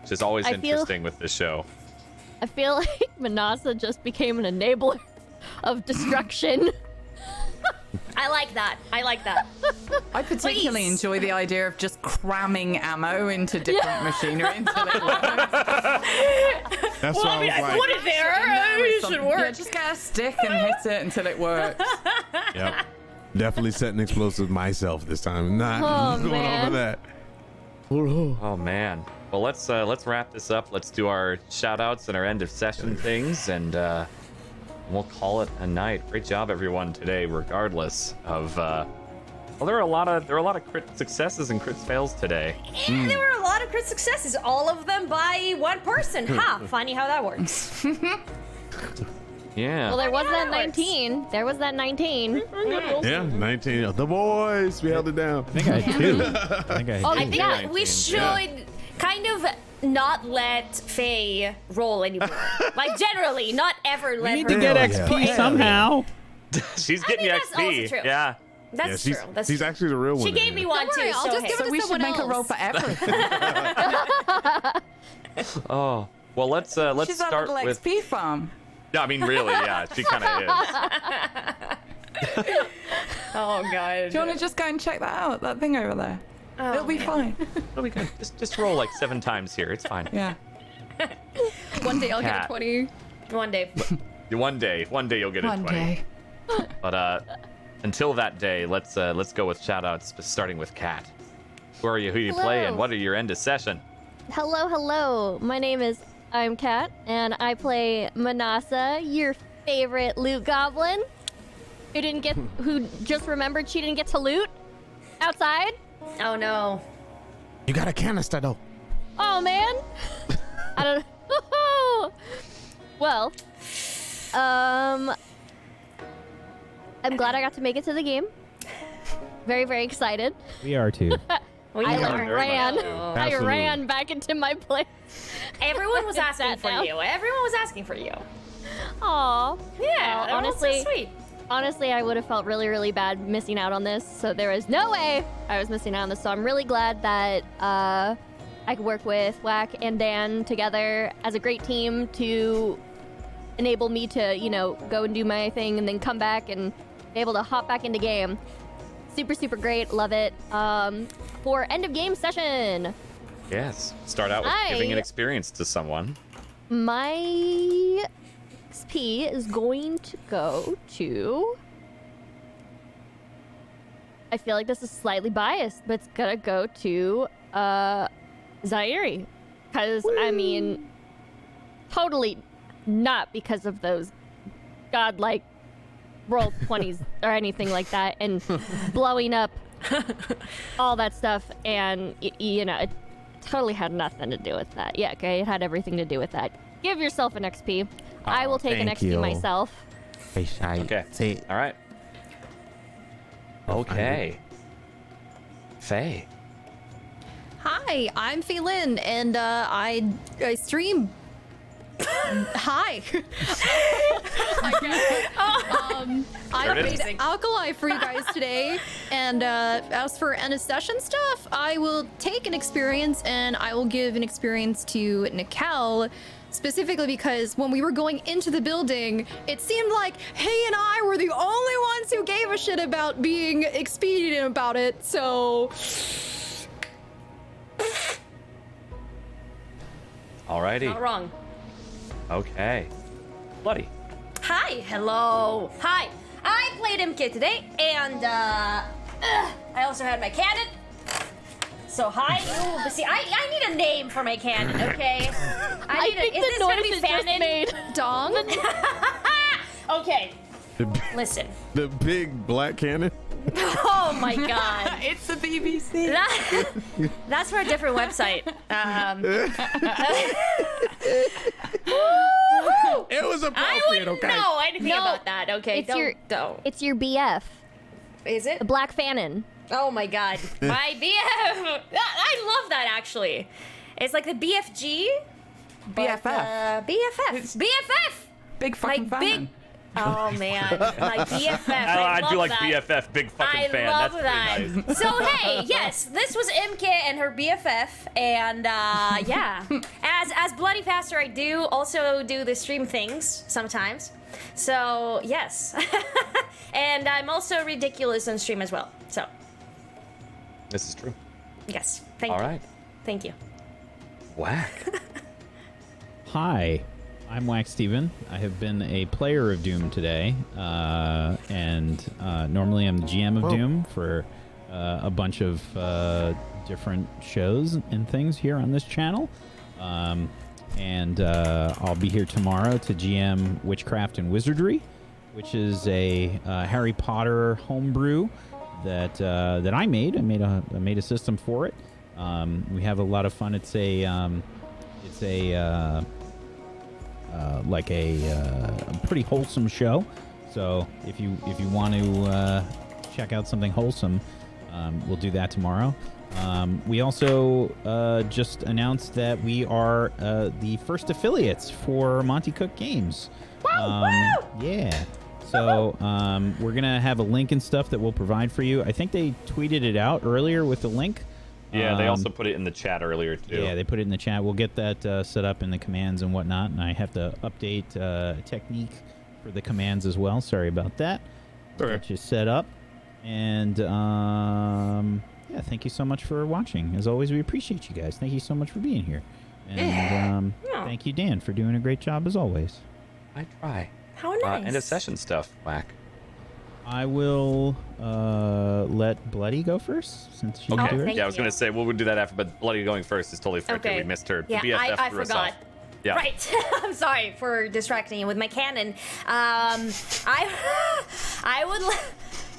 [SPEAKER 1] Which is always
[SPEAKER 8] I feel-
[SPEAKER 1] interesting with this show.
[SPEAKER 8] I feel like Manasa just became an enabler of destruction.
[SPEAKER 3] I like that.
[SPEAKER 5] I particularly
[SPEAKER 3] Please.
[SPEAKER 5] enjoy the idea of just cramming ammo into different machinery until it works.
[SPEAKER 4] That's what I was like.
[SPEAKER 3] Put it there. It should work.
[SPEAKER 5] Yeah, just get a stick and hit it until it works.
[SPEAKER 4] Yep. Definitely setting explosives myself this time. Not going
[SPEAKER 8] man.
[SPEAKER 4] over that.
[SPEAKER 1] Oh man. Well, let's wrap this up. Let's do our shout outs and our end of session things, and we'll call it a night. Great job everyone today, regardless of Well, there were a lot of crit successes and crit fails today.
[SPEAKER 3] And there were a lot of crit successes, all of them by one person. Funny how that works.
[SPEAKER 1] Yeah.
[SPEAKER 8] Well, there was that 19. There was that 19.
[SPEAKER 4] Yeah, 19. The boys, we held it down.
[SPEAKER 2] I think I had 2.
[SPEAKER 3] I think
[SPEAKER 8] yeah.
[SPEAKER 3] we should kind of not let Faye roll anymore. Like, generally, not ever let
[SPEAKER 2] We need
[SPEAKER 3] her
[SPEAKER 2] to get
[SPEAKER 3] roll.
[SPEAKER 2] XP somehow.
[SPEAKER 1] She's getting you
[SPEAKER 3] that's also
[SPEAKER 1] XP.
[SPEAKER 3] true.
[SPEAKER 1] Yeah.
[SPEAKER 3] That's
[SPEAKER 4] she's,
[SPEAKER 3] true. That's
[SPEAKER 4] she's
[SPEAKER 3] true.
[SPEAKER 4] actually the real one.
[SPEAKER 3] She gave me one,
[SPEAKER 6] Don't worry,
[SPEAKER 3] too,
[SPEAKER 6] I'll
[SPEAKER 3] so
[SPEAKER 6] just
[SPEAKER 3] hey.
[SPEAKER 6] give it
[SPEAKER 5] So we should
[SPEAKER 6] someone
[SPEAKER 5] make a roll
[SPEAKER 6] else.
[SPEAKER 5] for everything.
[SPEAKER 1] Oh. Well, let's
[SPEAKER 5] She's a
[SPEAKER 1] start
[SPEAKER 5] little
[SPEAKER 1] with.
[SPEAKER 5] XP farm.
[SPEAKER 1] Yeah, I mean, really, yeah, she kind of is.
[SPEAKER 3] Oh, God.
[SPEAKER 5] Do you want to just go and check that out? That thing over there. It'll be fine.
[SPEAKER 1] It'll be good. Just roll like 7 times here. It's fine.
[SPEAKER 5] Yeah.
[SPEAKER 6] One day I'll get a
[SPEAKER 1] Cat.
[SPEAKER 6] 20.
[SPEAKER 3] One day.
[SPEAKER 1] One day you'll get a
[SPEAKER 5] One
[SPEAKER 1] 20.
[SPEAKER 5] day.
[SPEAKER 1] But until that day, let's go with shoutouts, starting with Kat. Who are you? Who do you play? And
[SPEAKER 8] Hello.
[SPEAKER 1] what are your end of session?
[SPEAKER 8] Hello. My name is I'm Kat, and I play Manasa, your favorite loot goblin, who just remembered she didn't get to loot outside.
[SPEAKER 3] Oh, no.
[SPEAKER 7] You got a canister though.
[SPEAKER 8] Oh man, I don't know. Well, I'm glad I got to make it to the game. Very, very excited.
[SPEAKER 2] We are too.
[SPEAKER 3] We
[SPEAKER 8] I
[SPEAKER 3] are.
[SPEAKER 8] ran.
[SPEAKER 3] Oh.
[SPEAKER 8] I
[SPEAKER 4] Absolutely.
[SPEAKER 8] ran back into my place.
[SPEAKER 3] Everyone was asking
[SPEAKER 8] Sat
[SPEAKER 3] for
[SPEAKER 8] down.
[SPEAKER 3] you. Everyone was asking for you.
[SPEAKER 8] Aw.
[SPEAKER 3] Yeah, that was so
[SPEAKER 8] honestly,
[SPEAKER 3] sweet.
[SPEAKER 8] honestly, I would have felt really, really bad missing out on this. So there was no way I was missing out on this. So I'm really glad that I could work with Whack and Dan together as a great team to enable me to, go and do my thing and then come back and be able to hop back into game. Super, super great. Love it. For end of game session,
[SPEAKER 1] Yes. Start out with giving an experience to someone.
[SPEAKER 8] my XP is going to go to. I feel like this is slightly biased, but it's gonna go to Zaire. Because, I mean, totally not because of those godlike roll 20s or anything like that and blowing up all that stuff. And, it totally had nothing to do with that. Yeah, okay, it had everything to do with that. Give yourself an XP. I will take an
[SPEAKER 7] thank
[SPEAKER 8] XP
[SPEAKER 7] you.
[SPEAKER 8] myself.
[SPEAKER 1] Okay.
[SPEAKER 7] See,
[SPEAKER 1] All right. Okay. Faye.
[SPEAKER 6] Hi, I'm Fei Lin, and I stream. Hi. I
[SPEAKER 1] There it
[SPEAKER 6] played
[SPEAKER 1] is.
[SPEAKER 6] Alkali for you guys today, and as for end of session stuff, I will take an experience and I will give an experience to Nikel, specifically because when we were going into the building, it seemed like he and I were the only ones who gave a shit about being expedient about it, so...
[SPEAKER 1] Alrighty.
[SPEAKER 3] Not wrong.
[SPEAKER 1] Okay. Bloody.
[SPEAKER 3] Hi, hello. Hi, I played MK today, and I also had my cannon. So hi, ooh, see, I need a name for my cannon, okay?
[SPEAKER 8] I think
[SPEAKER 3] is
[SPEAKER 8] the
[SPEAKER 3] this gonna
[SPEAKER 8] noise
[SPEAKER 3] be
[SPEAKER 8] it just
[SPEAKER 3] Fannin?
[SPEAKER 8] made.
[SPEAKER 6] Dong?
[SPEAKER 3] Okay,
[SPEAKER 4] The,
[SPEAKER 3] listen.
[SPEAKER 4] big black cannon.
[SPEAKER 3] Oh my god.
[SPEAKER 5] It's the BBC.
[SPEAKER 3] That's for a different website.
[SPEAKER 4] It was
[SPEAKER 3] I
[SPEAKER 4] appropriate,
[SPEAKER 3] wouldn't
[SPEAKER 4] okay?
[SPEAKER 3] know anything
[SPEAKER 8] No,
[SPEAKER 3] about that, okay?
[SPEAKER 8] it's
[SPEAKER 3] Don't.
[SPEAKER 8] It's your BF,
[SPEAKER 3] Is it?
[SPEAKER 8] the Black Fannin.
[SPEAKER 3] Oh my god. My BF. I love that actually. It's like the BFG. but,
[SPEAKER 5] BFF.
[SPEAKER 3] BFF. BFF.
[SPEAKER 5] Big fucking
[SPEAKER 3] My big.
[SPEAKER 5] fan.
[SPEAKER 3] Oh man, my BFF.
[SPEAKER 1] I
[SPEAKER 3] love
[SPEAKER 1] do like
[SPEAKER 3] that.
[SPEAKER 1] BFF, big fucking
[SPEAKER 3] I
[SPEAKER 1] fan.
[SPEAKER 3] love
[SPEAKER 1] That's
[SPEAKER 3] that.
[SPEAKER 1] pretty nice.
[SPEAKER 3] So hey, yes, this was MK and her BFF, and yeah, as Bloody Faster, I do also do the stream things sometimes. So yes, and I'm also ridiculous on stream as well. So
[SPEAKER 1] This is true.
[SPEAKER 3] yes, thank
[SPEAKER 1] All
[SPEAKER 3] you,
[SPEAKER 1] right.
[SPEAKER 3] thank you.
[SPEAKER 1] Whack.
[SPEAKER 2] Hi, I'm Wax Steven. I have been a player of Doom today, and normally I'm the GM of
[SPEAKER 7] Whoa.
[SPEAKER 2] Doom for a bunch of different shows and things here on this channel. And I'll be here tomorrow to GM Witchcraft and Wizardry, which is a Harry Potter homebrew that I made. I made a system for it. We have a lot of fun. It's a pretty wholesome show. So if you want to check out something wholesome, we'll do that tomorrow. We also just announced that we are the first affiliates for Monty Cook Games. Yeah. So we're going to have a link and stuff that we'll provide for you. I think they tweeted it out earlier with the link.
[SPEAKER 1] Yeah, they also put it in the chat earlier, too.
[SPEAKER 2] Yeah, they put it in the chat. We'll get that set up in the commands and whatnot, and I have to update technique for the commands as well. Sorry about that.
[SPEAKER 4] Okay.
[SPEAKER 2] Get you set up. And, yeah, thank you so much for watching. As always, we appreciate you guys. Thank you so much for being here. And thank you, Dan, for doing a great job as always.
[SPEAKER 1] I try.
[SPEAKER 3] How nice.
[SPEAKER 1] End of session stuff, Whack.
[SPEAKER 2] I will let Bloody go first, since she didn't do it.
[SPEAKER 1] Yeah, I was going to say, we'll do that after, but Bloody going first is totally fair, too. We missed her.
[SPEAKER 3] Yeah,
[SPEAKER 1] The BFF
[SPEAKER 3] I
[SPEAKER 1] threw us
[SPEAKER 3] forgot.
[SPEAKER 1] off. Yeah.
[SPEAKER 3] Right. I'm sorry for distracting you with my cannon. I would...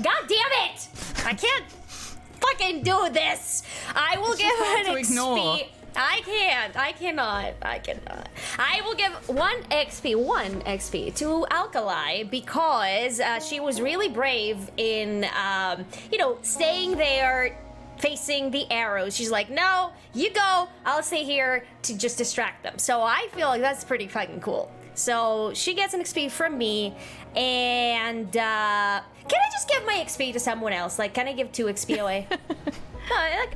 [SPEAKER 3] God damn it! I can't fucking do this! I will give an XP... I cannot. I will give 1 XP to Alkali because she was really brave in, staying there facing the arrows. She's like, no, you go. I'll stay here to just distract them. So I feel like that's pretty fucking cool. So she gets an XP from me, and can I just give my XP to someone else? Like, can I give 2 XP away?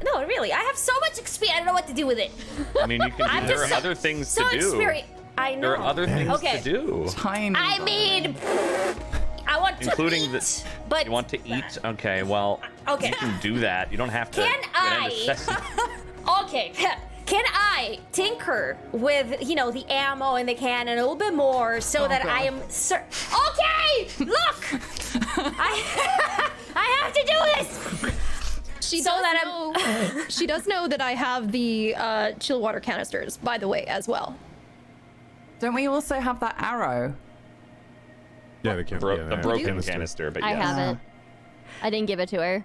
[SPEAKER 3] No, really. I have so much XP, I don't know what to do with it.
[SPEAKER 1] I mean, you can. There are other things to do.
[SPEAKER 3] I know.
[SPEAKER 1] There are other things to do.
[SPEAKER 5] Tiny.
[SPEAKER 3] I mean, I want to
[SPEAKER 1] Including
[SPEAKER 3] eat, but
[SPEAKER 1] you want to eat? Okay, well,
[SPEAKER 3] Okay.
[SPEAKER 1] you can do that. You don't have to.
[SPEAKER 3] Can okay. Can I tinker with, the ammo and the cannon a little bit more so that I am Okay! Look! I have to do this!
[SPEAKER 6] She does know that I have the chill water canisters, by the way, as well.
[SPEAKER 5] Don't we also have that arrow?
[SPEAKER 4] Yeah, the
[SPEAKER 1] broken canister, but
[SPEAKER 8] I
[SPEAKER 1] yes.
[SPEAKER 8] have it. I didn't give it to her.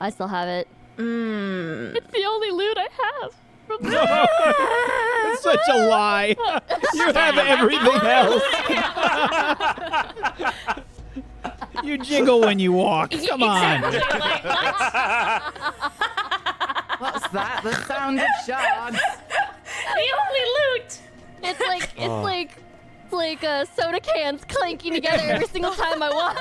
[SPEAKER 8] I still have it. It's the only loot I have.
[SPEAKER 2] It's such a lie. You have everything else. You jiggle when you walk. Come on.
[SPEAKER 3] Exactly. Like,
[SPEAKER 5] What's that? The sound of shards.
[SPEAKER 3] the only loot!
[SPEAKER 8] It's like soda cans clanking together every single time I walk.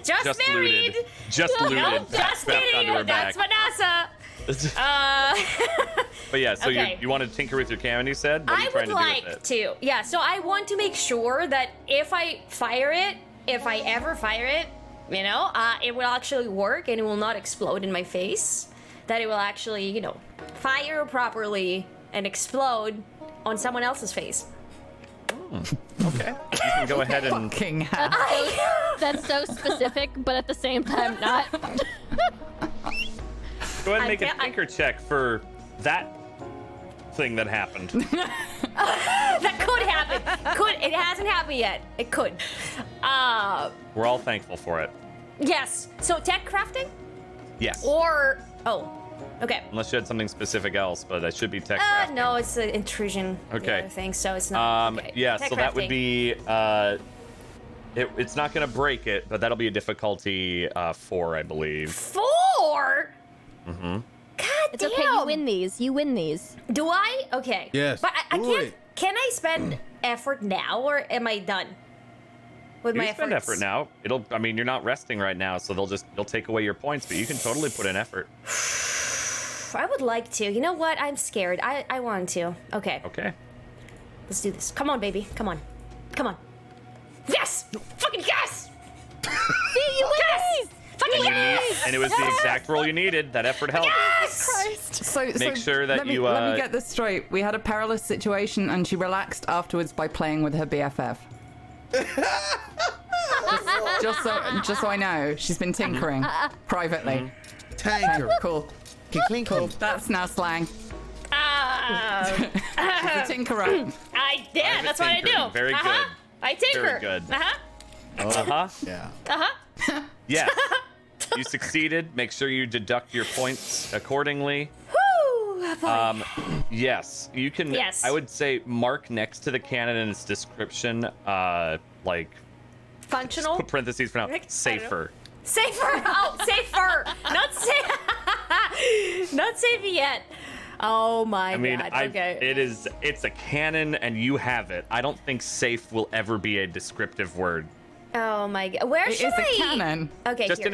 [SPEAKER 3] Just married!
[SPEAKER 1] Looted. Just looted.
[SPEAKER 3] Nope, just
[SPEAKER 1] Strapped
[SPEAKER 3] kidding.
[SPEAKER 1] onto her
[SPEAKER 3] That's
[SPEAKER 1] back.
[SPEAKER 3] Vanessa.
[SPEAKER 1] But yeah, so
[SPEAKER 3] Okay.
[SPEAKER 1] you want to tinker with your cannon, you said? What are you
[SPEAKER 3] I
[SPEAKER 1] trying
[SPEAKER 3] would
[SPEAKER 1] to do
[SPEAKER 3] like
[SPEAKER 1] with it?
[SPEAKER 3] to. Yeah, so I want to make sure that if I ever fire it, it will actually work and it will not explode in my face. That it will actually, fire properly and explode on someone else's face.
[SPEAKER 1] Okay. You can go ahead and...
[SPEAKER 5] Fucking hell.
[SPEAKER 8] That's so specific, but at the same time not.
[SPEAKER 1] Go ahead and make a
[SPEAKER 3] can't-
[SPEAKER 1] tinker check for that thing that happened.
[SPEAKER 3] That could happen. It hasn't happened yet. It could.
[SPEAKER 1] We're all thankful for it.
[SPEAKER 3] Yes. So tech crafting?
[SPEAKER 1] Yes.
[SPEAKER 3] Or okay.
[SPEAKER 1] Unless you had something specific else, but that should be tech crafting.
[SPEAKER 3] No, it's an intrusion.
[SPEAKER 1] Okay.
[SPEAKER 3] The other thing, so it's not. Okay.
[SPEAKER 1] Yeah,
[SPEAKER 3] Tech
[SPEAKER 1] so that would
[SPEAKER 3] crafting.
[SPEAKER 1] be it's not going to break it, but that'll be a difficulty 4, I believe.
[SPEAKER 3] 4.
[SPEAKER 1] Mm-hmm.
[SPEAKER 3] God
[SPEAKER 8] It's
[SPEAKER 3] damn.
[SPEAKER 8] okay, you win these.
[SPEAKER 3] Do I? Okay.
[SPEAKER 4] Yes.
[SPEAKER 3] But I
[SPEAKER 4] Do
[SPEAKER 3] can't.
[SPEAKER 4] it.
[SPEAKER 3] Can I spend effort now, or am I done with
[SPEAKER 1] You
[SPEAKER 3] my
[SPEAKER 1] can spend
[SPEAKER 3] efforts?
[SPEAKER 1] effort now. You're not resting right now, so they'll take away your points, but you can totally put in effort.
[SPEAKER 3] I would like to. You know what? I'm scared. I want to. Okay.
[SPEAKER 1] Okay.
[SPEAKER 3] Let's do this. Come on, baby. Come on. Yes! Fucking yes!
[SPEAKER 8] See, you win these!
[SPEAKER 3] Fucking yes!
[SPEAKER 1] And it was the exact roll you needed. That effort helped.
[SPEAKER 3] Yes!
[SPEAKER 5] So
[SPEAKER 1] Make sure that
[SPEAKER 5] let me,
[SPEAKER 1] you,
[SPEAKER 5] let me get this straight. We had a perilous situation, and she relaxed afterwards by playing with her BFF. just so I know, she's been tinkering privately.
[SPEAKER 7] Tanker.
[SPEAKER 5] Cool.
[SPEAKER 7] Cool.
[SPEAKER 5] That's now slang. She's a tinkerer.
[SPEAKER 3] That's what I do.
[SPEAKER 1] Very good.
[SPEAKER 3] I tinker.
[SPEAKER 1] Very good.
[SPEAKER 3] Uh-huh.
[SPEAKER 1] Uh-huh.
[SPEAKER 7] Yeah.
[SPEAKER 3] Uh-huh.
[SPEAKER 1] Yes. You succeeded. Make sure you deduct your points accordingly.
[SPEAKER 3] Woo! Boy.
[SPEAKER 1] Yes, you can.
[SPEAKER 3] Yes.
[SPEAKER 1] I would say mark next to the cannon in its description, like
[SPEAKER 3] Functional.
[SPEAKER 1] put parentheses for now.
[SPEAKER 3] Rick, I don't
[SPEAKER 1] Safer.
[SPEAKER 3] Safer. Oh, safer. Not safe. Not safe yet. Oh my
[SPEAKER 1] I mean,
[SPEAKER 3] god. Okay.
[SPEAKER 1] it's a cannon, and you have it. I don't think safe will ever be a descriptive word.
[SPEAKER 3] Oh my god. Where
[SPEAKER 5] It
[SPEAKER 3] should
[SPEAKER 5] is
[SPEAKER 3] I?
[SPEAKER 5] a cannon.
[SPEAKER 3] Okay.
[SPEAKER 1] Just
[SPEAKER 3] here.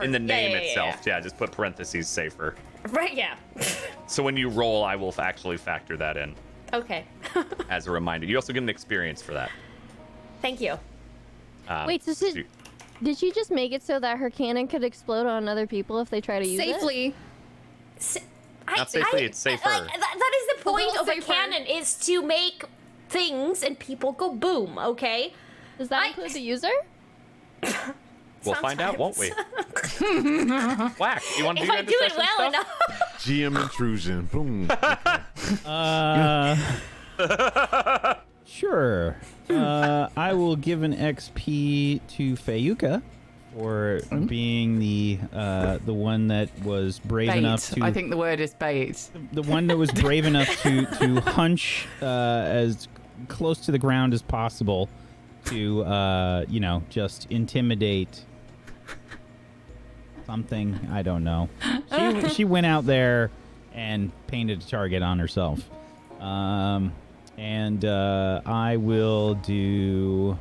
[SPEAKER 1] in the name
[SPEAKER 3] Yeah,
[SPEAKER 1] itself. Yeah, just put parentheses safer.
[SPEAKER 3] Right. Yeah.
[SPEAKER 1] So when you roll, I will actually factor that in
[SPEAKER 3] Okay.
[SPEAKER 1] as a reminder. You also get an experience for that.
[SPEAKER 3] Thank you.
[SPEAKER 8] Wait, so did she just make it so that her cannon could explode on other people if they try to use it?
[SPEAKER 6] Safely.
[SPEAKER 1] Not safely, it's safer.
[SPEAKER 3] Like, that is the point
[SPEAKER 6] little
[SPEAKER 3] of a
[SPEAKER 6] safer.
[SPEAKER 3] cannon, is to make things and people go boom. Okay.
[SPEAKER 8] Does that include the user?
[SPEAKER 1] We'll find out, won't we?
[SPEAKER 3] Sometimes.
[SPEAKER 1] Whack. You want to
[SPEAKER 3] If
[SPEAKER 1] do
[SPEAKER 3] I
[SPEAKER 1] that
[SPEAKER 3] do it
[SPEAKER 1] discussion
[SPEAKER 3] well
[SPEAKER 1] stuff?
[SPEAKER 3] enough.
[SPEAKER 4] GM intrusion. Boom.
[SPEAKER 2] Sure. I will give an XP to Fayuka for being the one that was brave enough
[SPEAKER 5] Bait.
[SPEAKER 2] to.
[SPEAKER 5] I think the word is bait.
[SPEAKER 2] The one that was brave enough to hunch as close to the ground as possible to just intimidate something. I don't know. She went out there and painted a target on herself. And I will do.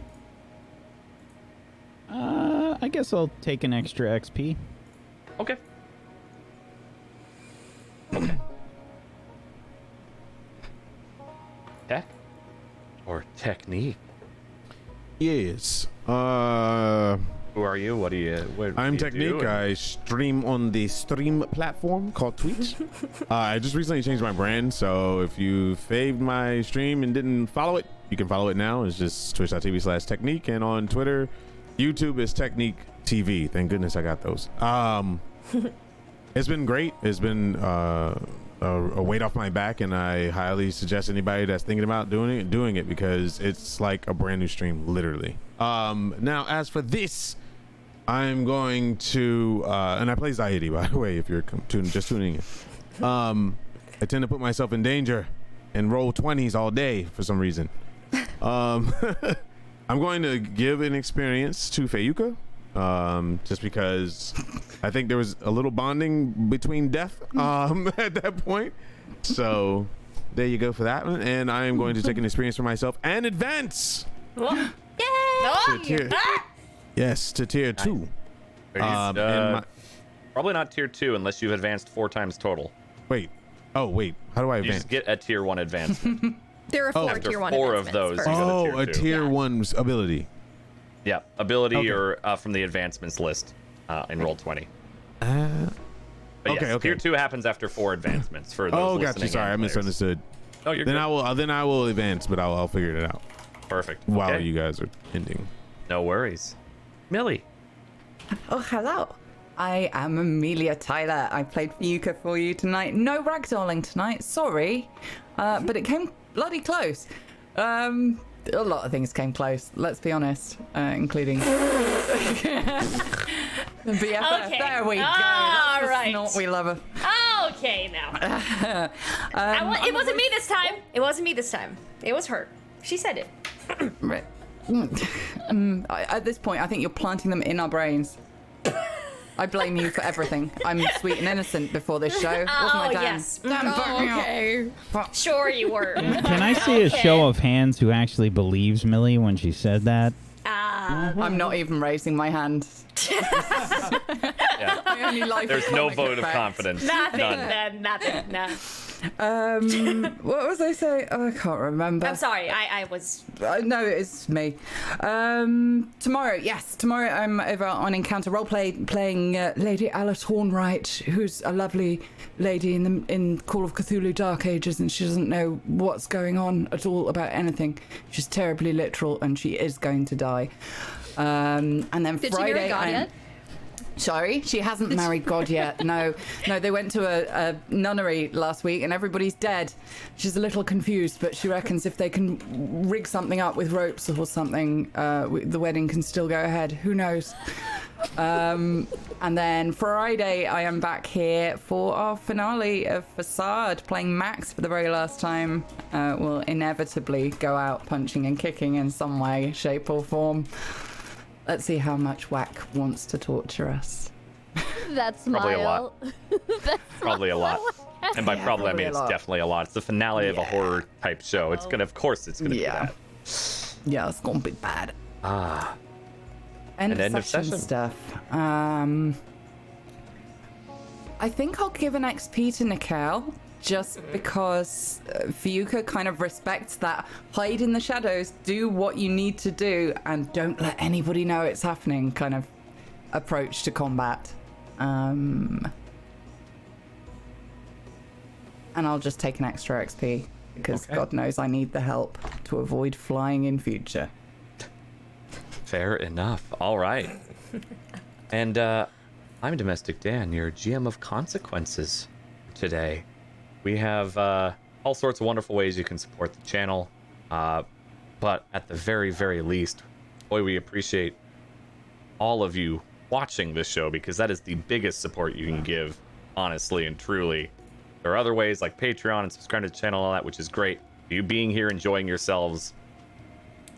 [SPEAKER 2] I guess I'll take an extra XP.
[SPEAKER 1] Okay. Tech? Or technique?
[SPEAKER 4] Yes.
[SPEAKER 1] Who are you? What do you?
[SPEAKER 4] I'm Technique. I stream on the stream platform called Twitch. I just recently changed my brand, so if you faved my stream and didn't follow it, you can follow it now. It's just twitch.tv/Technique, and on Twitter, YouTube is Technique TV. Thank goodness I got those. It's been great. It's been a weight off my back, and I highly suggest anybody that's thinking about doing it because it's like a brand new stream, literally. Now, as for this, I'm going to, and I play Zaidi, by the way, if you're just tuning in. I tend to put myself in danger and roll 20s all day for some reason. I'm going to give an experience to Fayuka, just because I think there was a little bonding between death at that point. So there you go for that one. And I am going to take an experience for myself and advance. To tier, yes, to tier 2.
[SPEAKER 1] Probably not tier 2 unless you've advanced 4 times total.
[SPEAKER 4] Wait. How do I
[SPEAKER 1] You
[SPEAKER 4] advance?
[SPEAKER 1] just get a tier 1 advancement.
[SPEAKER 6] There are 4
[SPEAKER 1] After
[SPEAKER 6] tier 1
[SPEAKER 1] 4 of
[SPEAKER 6] advancements
[SPEAKER 1] those,
[SPEAKER 6] first.
[SPEAKER 1] you go to
[SPEAKER 4] a
[SPEAKER 1] tier 2.
[SPEAKER 4] tier 1's ability.
[SPEAKER 1] Yeah, ability
[SPEAKER 4] Okay.
[SPEAKER 1] or from the advancements list in roll 20. But yes,
[SPEAKER 4] okay.
[SPEAKER 1] tier 2 happens after 4 advancements for those
[SPEAKER 4] Got you.
[SPEAKER 1] listening
[SPEAKER 4] Sorry, I
[SPEAKER 1] and players.
[SPEAKER 4] misunderstood.
[SPEAKER 1] Oh, you're
[SPEAKER 4] Then
[SPEAKER 1] good.
[SPEAKER 4] I will advance, but I'll figure it out
[SPEAKER 1] Perfect.
[SPEAKER 4] while
[SPEAKER 1] Okay.
[SPEAKER 4] you guys are ending.
[SPEAKER 1] No worries. Millie.
[SPEAKER 5] Oh, hello. I am Amelia Tyler. I played Fayuka for you tonight. No ragdolling tonight, sorry. But it came bloody close. A lot of things came close, let's be honest, including the BFF.
[SPEAKER 3] Okay.
[SPEAKER 5] There we go.
[SPEAKER 3] All
[SPEAKER 5] That's the
[SPEAKER 3] right.
[SPEAKER 5] snort we love.
[SPEAKER 3] Okay, now. It wasn't me this time. It wasn't me this time. It was her. She said it.
[SPEAKER 5] Right. At this point, I think you're planting them in our brains. I blame you for everything. I'm sweet and innocent before this show. Wasn't I, Dan?
[SPEAKER 3] Yes.
[SPEAKER 5] Dan, back me up.
[SPEAKER 6] Okay.
[SPEAKER 3] Sure you were.
[SPEAKER 2] Can I see a
[SPEAKER 3] Okay.
[SPEAKER 2] show of hands who actually believes Millie when she said that?
[SPEAKER 5] I'm not even raising my hand.
[SPEAKER 1] Yeah.
[SPEAKER 5] My only life
[SPEAKER 1] There's
[SPEAKER 5] is
[SPEAKER 1] no
[SPEAKER 5] comic
[SPEAKER 1] vote of
[SPEAKER 5] effects.
[SPEAKER 1] confidence.
[SPEAKER 3] Nothing.
[SPEAKER 1] None.
[SPEAKER 3] Nothing. No.
[SPEAKER 5] What was I saying? Oh, I can't remember.
[SPEAKER 3] I'm sorry. I was.
[SPEAKER 5] No, it's me. Tomorrow I'm over on Encounter Roleplay playing Lady Alatorn Wright, who's a lovely lady in Call of Cthulhu Dark Ages, and she doesn't know what's going on at all about anything. She's terribly literal, and she is going to die. And then
[SPEAKER 6] Did
[SPEAKER 5] Friday,
[SPEAKER 6] she marry God yet?
[SPEAKER 5] Sorry, she hasn't married God yet. No, they went to a nunnery last week and everybody's dead. She's a little confused, but she reckons if they can rig something up with ropes or something, the wedding can still go ahead. Who knows? And then Friday, I am back here for our finale of Facade, playing Max for the very last time. We'll inevitably go out punching and kicking in some way, shape, or form. Let's see how much Whack wants to torture us.
[SPEAKER 8] That
[SPEAKER 1] Probably a
[SPEAKER 8] smile.
[SPEAKER 1] lot. Probably a lot. And by
[SPEAKER 5] Yeah,
[SPEAKER 1] probably, I
[SPEAKER 5] probably
[SPEAKER 1] mean
[SPEAKER 5] a
[SPEAKER 1] it's
[SPEAKER 5] lot.
[SPEAKER 1] definitely a lot. It's the finale of a horror type show. It's gonna, of course, it's gonna be that.
[SPEAKER 5] Yeah, it's gonna be bad.
[SPEAKER 1] Ah,
[SPEAKER 5] End
[SPEAKER 1] And
[SPEAKER 5] of session stuff. I think I'll give an XP to Nikel, just because Fiuka kind of respects that. Hide in the shadows, do what you need to do, and don't let anybody know it's happening kind of approach to combat. And I'll just take an extra XP, because
[SPEAKER 1] Okay.
[SPEAKER 5] God knows I need the help to avoid flying in future.
[SPEAKER 1] fair enough. All right. And I'm Domestic Dan, your GM of Consequences today. We have all sorts of wonderful ways you can support the channel, but at the very, very least, boy, we appreciate all of you watching this show, because that is the biggest support you can give, honestly and truly. There are other ways like Patreon and subscribe to the channel and all that, which is great. You being here, enjoying yourselves,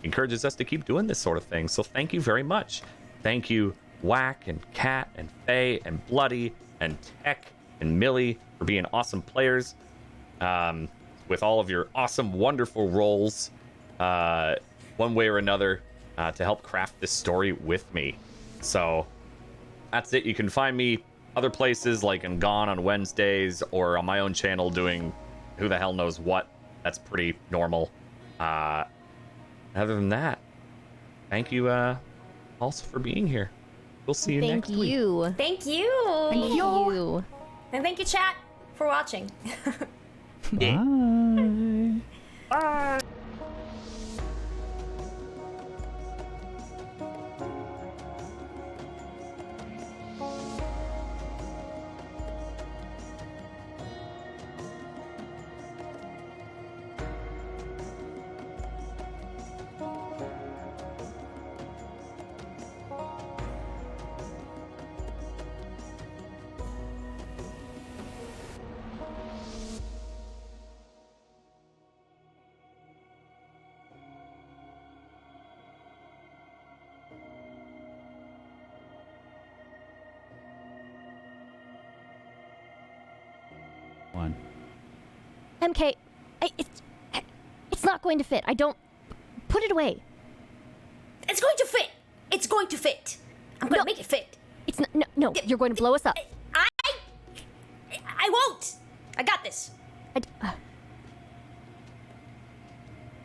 [SPEAKER 1] encourages us to keep doing this sort of thing. So thank you very much. Thank you, Whack and Cat and Faye and Bloody and Tech and Millie, for being awesome players, with all of your awesome, wonderful roles, one way or another, to help craft this story with me. So that's it. You can find me other places, like I'm gone on Wednesdays, or on my own channel doing who the hell knows what. That's pretty normal. Other than that, thank you also for being here. We'll see you
[SPEAKER 8] Thank
[SPEAKER 1] next week.
[SPEAKER 8] you.
[SPEAKER 3] Thank you.
[SPEAKER 8] Thank you.
[SPEAKER 3] And thank you, chat, for watching.
[SPEAKER 2] Bye. One.
[SPEAKER 8] MK, it's not going to fit. I don't. Put it away.
[SPEAKER 3] It's going to fit. It's going to fit. I'm going to
[SPEAKER 8] No.
[SPEAKER 3] make it fit.
[SPEAKER 8] It's not. No, you're going to blow us up.
[SPEAKER 3] I won't. I got this.
[SPEAKER 8] I,